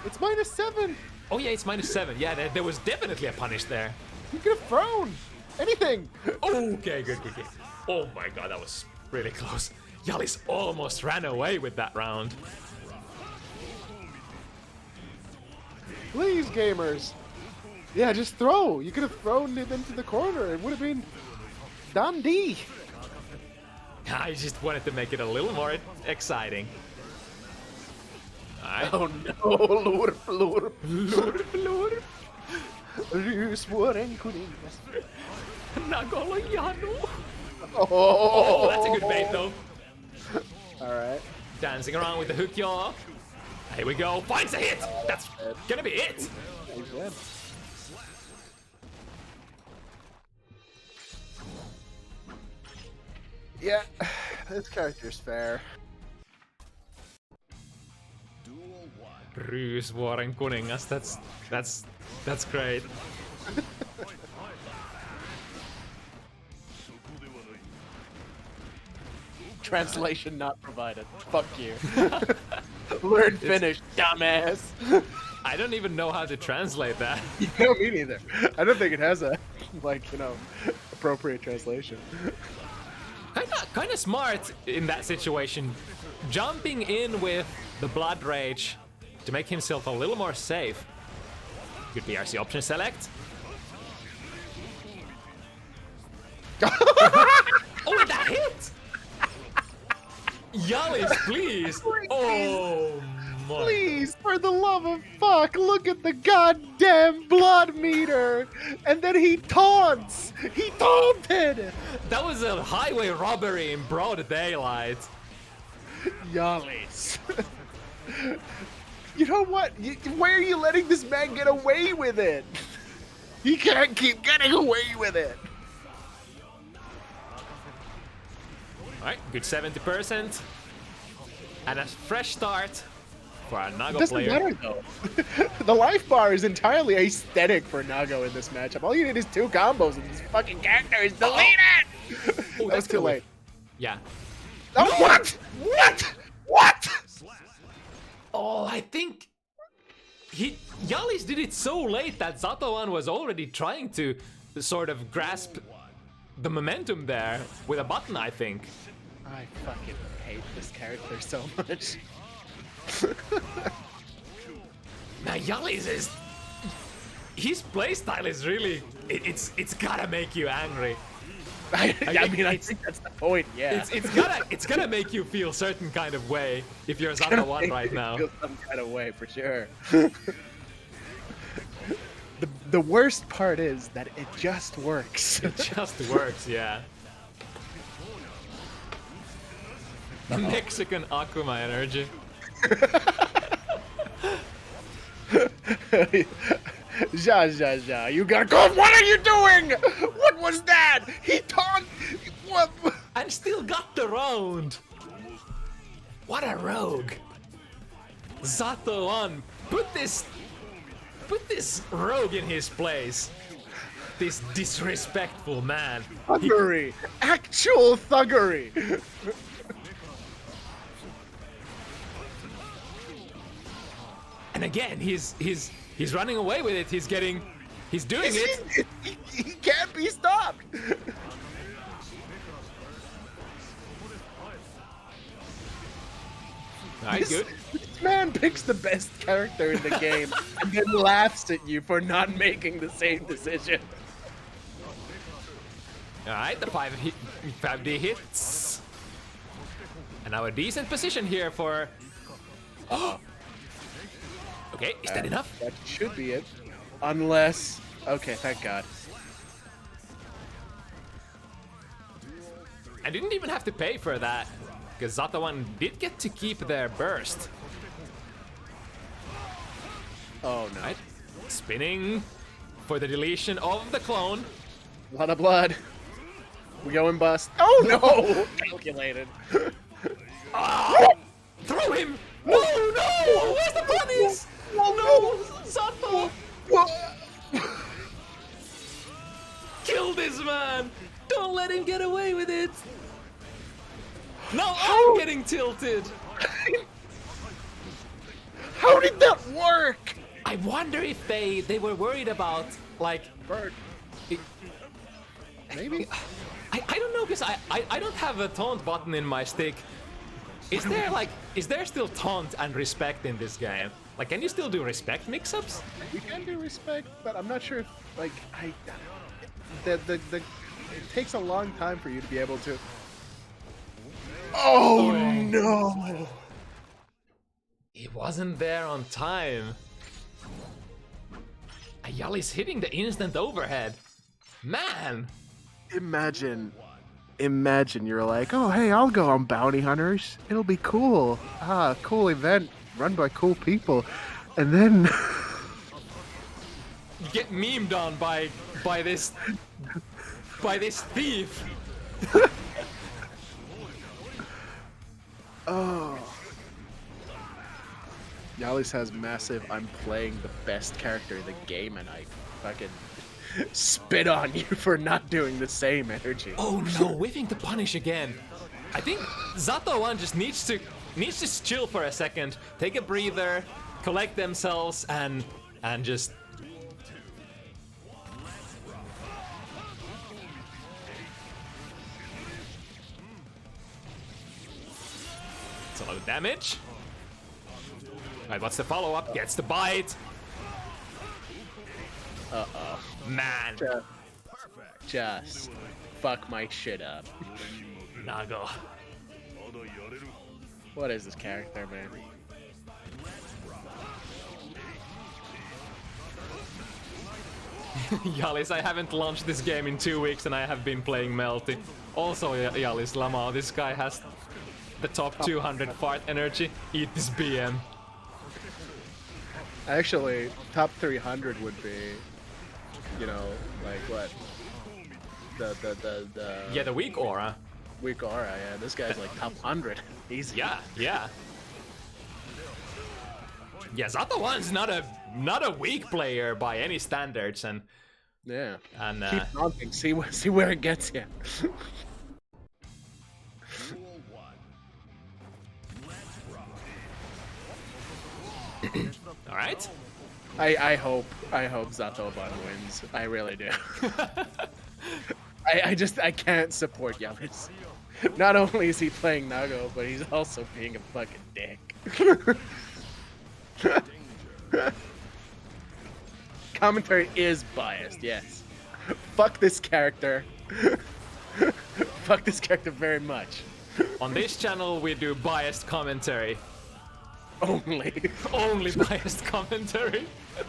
It's -7. Oh yeah, it's -7. Yeah, there was definitely a punish there. You could have thrown anything. Okay, good. Oh my god, that was really close. Jalis almost ran away with that round. Please, gamers. Yeah, just throw. You could have thrown it into the corner. It would have been Dundee. I just wanted to make it a little more exciting. Alright. Oh no, lurp. Ryysvuoren kuningas. Nagolo-Yano. Oh, Oh, that's a good bait though. Alright. Dancing around with the hook yaw. Here we go. Finds a hit. That's gonna be it. He's dead. Yeah, this character's fair. Duel 1. Ryysvuoren kuningas. That's great. Translation not provided. Fuck you. Learn Finnish, dumbass. I don't even know how to translate that. No, me neither. I don't think it has a, like, you know, appropriate translation. Kind of smart in that situation, jumping in with the Blood Rage to make himself a little more safe. Good BRC option select. Oh, that hit! Jalis, please! Oh my! Please, for the love of fuck, look at the goddamn blood meter! And then he taunts! He taunted! That was a highway robbery in broad daylight. Yalis. You know what? Why are you letting this man get away with it? He can't keep getting away with it. Alright, good 70%. And a fresh start for a Nago Doesn't player. matter though. The life bar is entirely aesthetic for Nago in this matchup. All you need is 2 combos and this fucking character is deleted! Oh, That's too late. Yeah. Oh, what? What? What? Oh, I think Jalis did it so late that Zato-VaN was already trying to sort of grasp the momentum there with a button, I think. I fucking hate this character so much. Now Jalis is... His playstyle is really... It's gotta make you angry. I mean, I it's- think that's the point, yeah. It's gonna make you feel certain kind of way if you're Zato-VaN right now. Feel some kind of way, for sure. The worst part is that it just works. It just works, yeah. Mexican Akuma energy. Ja, you gotta go. What are you doing? What was that? He taunted. What? And still got the round. What a rogue. Zato-VaN, put this rogue in his place. This disrespectful man. Thuggery. Actual thuggery. And again, he's running away with it. He's doing it. He can't be stopped. Alright, good. This man picks the best character in the game and then laughs at you for not making the same decision. Alright, the 5D hits. And now a decent position here for... Okay, is that enough? That should be it. Unless... Okay, thank God. I didn't even have to pay for that, because Zato-VaN did get to keep their burst. Oh, no. Right? Spinning for the deletion of the clone. A lot of blood. We going bust. Oh, no! Calculated. Throw him! No, no! Where's the bunnies? No, Zato! Kill this man! Don't let him get away with it! Now I'm getting tilted! How did that work? I wonder if they were worried about, like... Bird. it- Maybe. I don't know, because I don't have a taunt button in my stick. Is there still taunt and respect in this game? Like, can you still do respect mix-ups? You can do respect, but I'm not sure if, like, it takes a long time for you to be able to... Oh, no! He wasn't there on time. Jalis hitting the instant overhead. Man! Imagine you're like, oh hey, I'll go on Bounty Hunters. It'll be cool. Cool event run by cool people. And then You get memed on by this thief. oh. Jalis has massive, I'm playing the best character in the game and I fucking spit on you for not doing the same energy. Oh no, whiffing the punish again. I think Zato-VaN just needs to chill for a second, take a breather, collect themselves, and just. It's a lot of damage. Alright, what's the follow-up? Gets the bite. Uh-oh. Man. Just fuck my shit up. Nago. What is this character, man? Jalis, I haven't launched this game in 2 weeks and I have been playing Melty. Also, Jalis Lama, this guy has the top 200 fart energy. Eat this BM. Actually, top 300 would be, you know, like what? The Yeah, the weak aura. weak aura. Yeah, this guy's like top 100. Easy. Yeah. Yeah, Zato-VaN's not a weak player by any standards, and Yeah. and Keep taunting. See where it gets you. all right. I hope Zato-VaN wins. I really do. I can't support Yvallos. Not only is he playing Nago, but he's also being a fucking dick. Commentary is biased, yes. Fuck this character. Fuck this character very much. On this channel, we do biased commentary. Only. Only biased commentary.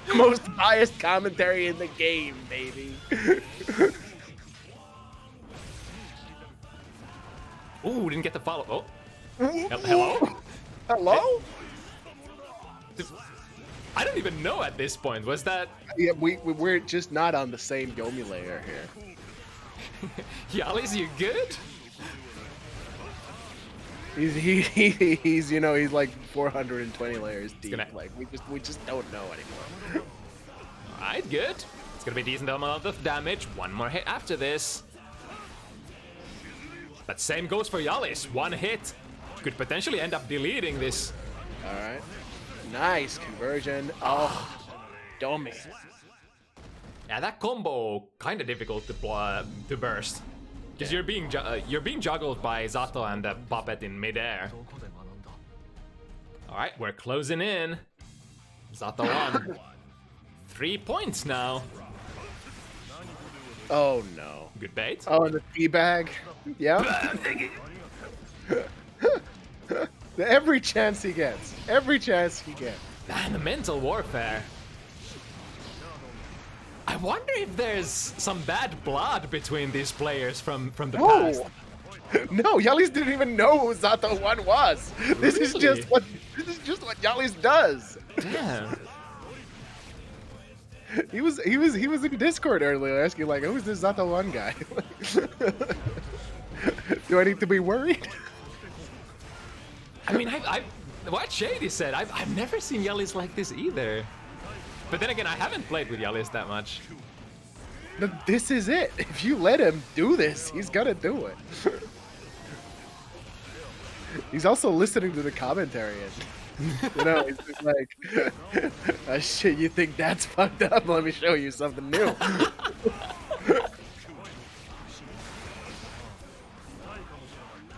The most biased commentary in the game, baby. Ooh, didn't get the follow. Oh. Hello? Hello? I don't even know at this point. Was that Yeah, we're just not on the same Yomi layer here. Jalis? You good? He's you know, he's like 420 layers deep. gonna- Like we just don't know anymore. Alright, good. It's gonna be a decent amount of damage. One more hit after this. But same goes for Jalis. One hit could potentially end up deleting this. All right, nice conversion. Oh, dummy. Yeah, that combo kind of difficult to burst. Because you're being juggled by Zato and the puppet in midair. All right, we're closing in. Zato-VaN. 3 points now. Oh no. Good bait. Oh, and the teabag. Yeah. Every chance he gets. Every chance he gets. Man, the mental warfare. I wonder if there's some bad blood between these players from the past. No, Jalis didn't even know who Zato-VaN was. This is just what Jalis does. Damn. He was in Discord earlier asking like, who's this Zato-VaN guy? Do I need to be worried? I mean, what Shady said, I've never seen Jalis like this either. But then again, I haven't played with Jalis that much. But this is it. If you let him do this, he's gonna do it. He's also listening to the commentary and, you know, he's just like, oh, shit, you think that's fucked up? Let me show you something new.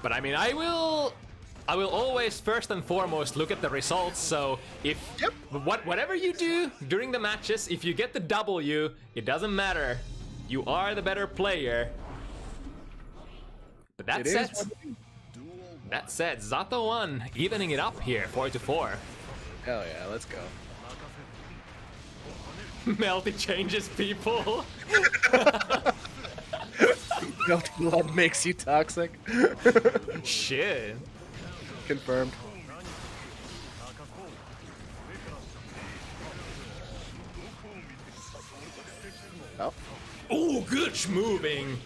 But I mean, I will always first and foremost look at the results. So if whatever you do during the matches, if you get the W, it doesn't matter. You are the better player. But that said, Zato-VaN evening it up here, 4-4. Hell yeah, let's go. Melty changes people. Melted blood makes you toxic. Shit. Confirmed. Oh. Ooh, good moving.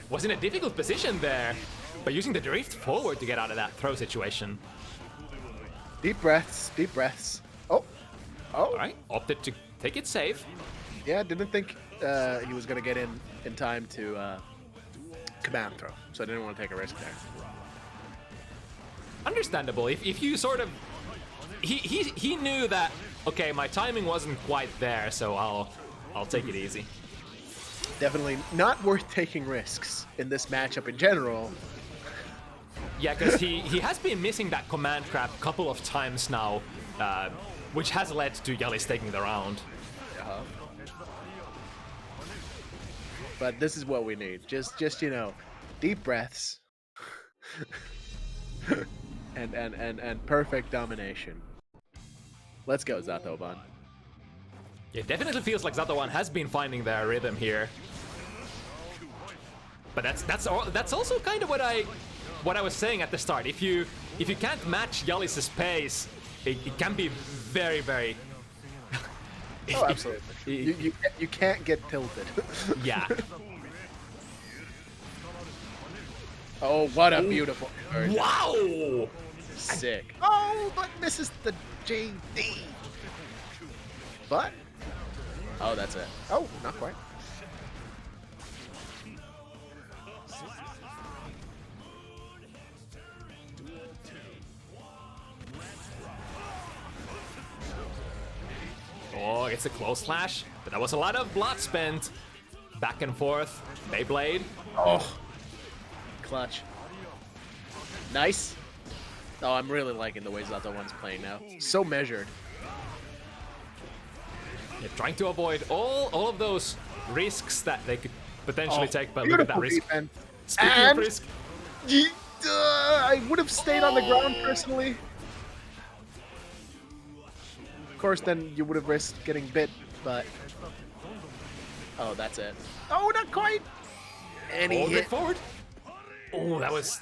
Was in a difficult position there, but using the drift forward to get out of that throw situation. Deep breaths, deep breaths. Oh. Oh. All right, opted to take it safe. Yeah, didn't think he was going to get in time to command throw, so I didn't want to take a risk there. Understandable. If you sort of... He knew that, okay, my timing wasn't quite there, so I'll take it easy. Definitely not worth taking risks in this matchup in general. Yeah, because he has been missing that command grab a couple of times now, which has led to Jalis taking the round. But this is what we need. Just you know, deep breaths and perfect domination. Let's go, Zato-VaN. It definitely feels like Zato-VaN has been finding their rhythm here. But that's also kind of what I was saying at the start. If you can't match Jalis' pace, it can be very, very... Oh, absolutely. You can't get tilted. Yeah. Oh, what a beautiful conversion. Wow! Sick. Oh, but misses the JD. But... Oh, that's it. Oh, not quite. Oh, it's a close slash, but that was a lot of blood spent. Back and forth, Beyblade. Oh, clutch. Nice. Oh, I'm really liking the way Zato-VaN's playing now. So measured. Yeah, trying to avoid all of those risks that they could potentially take, but look at that risk. Defense. Speaking And of risk, I would have stayed on the ground personally. Of course, then you would have risked getting bit, but... Oh, that's it. Oh, not quite! And he hold hit. it forward. Oh, that was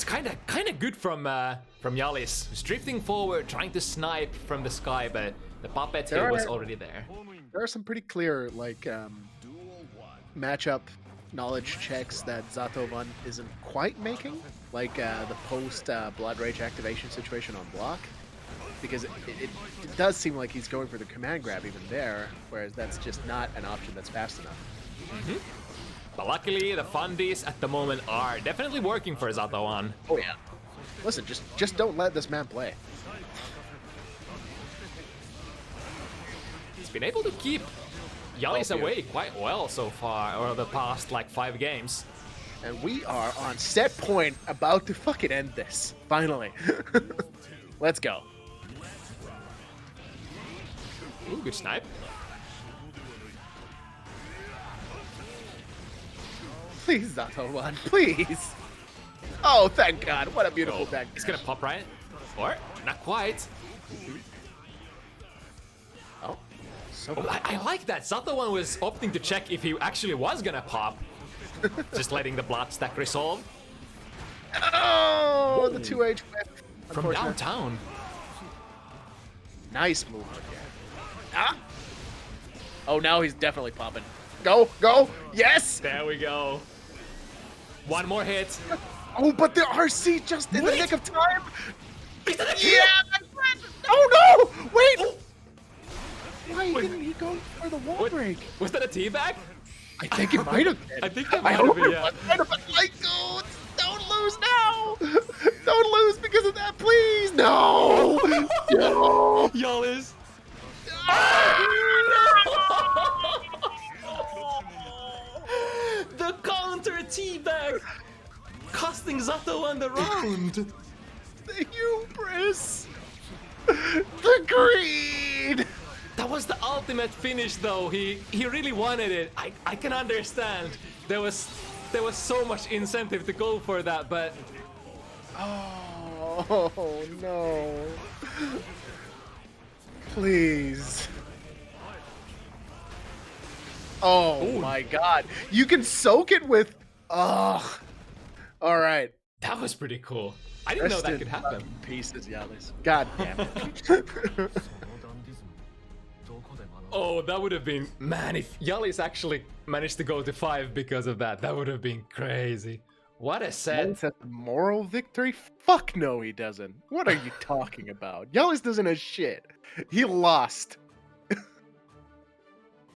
kind of good from Jalis, who's drifting forward, trying to snipe from the sky, but the puppet hit was already there. There are some pretty clear, like, matchup knowledge checks that Zato-VaN isn't quite making, like the post Blood Rage activation situation on block, because it does seem like he's going for the command grab even there, whereas that's just not an option that's fast enough. Mm-hmm. But luckily, the fundies at the moment are definitely working for Zato-VaN. Oh yeah. Listen, just don't let this man play. He's been able to keep Jalis away quite well so far, or the past like 5 games. And we are on set point, about to fucking end this. Finally. Let's go. Ooh, good snipe. Please, Zato-VaN, please. Oh, thank God. What a beautiful back. It's gonna pop right? Or not quite. Oh, so Oh, I like that. Zato-VaN was opting to check if he actually was gonna pop. Just letting the blood stack resolve. Oh, Whoa. the 2H whip. From downtown. Nice move. Ah. Oh, now he's definitely popping. Go, go. Yes. There we go. One more hit. Oh, but the RC just in the Wait. nick of time. Is that a Yeah. Oh no! Wait. Oh. Why didn't he go for the wall break? Was that a teabag? I think it might have been. I think that I might have hope been, it yeah. was. Might have been. Like, oh, don't lose now. Don't lose because of that, please. No. No. Jalis. The counter teabag, costing Zato-VaN the round. The hubris. The greed. That was the ultimate finish, though. He really wanted it. I can understand. There was so much incentive to go for that, but Oh no. Please. Oh Ooh. my god. You can soak it with. Oh. All right. That was pretty cool. I didn't know Rest that in could happen. fucking pieces, Yvallos. God damn it. Oh, that would have been... Man, if Jalis actually managed to go to 5 because of that, that would have been crazy. What a set. Yvallos has a moral victory? Fuck no, he doesn't. What are you talking about? Yvallos doesn't have shit. He lost.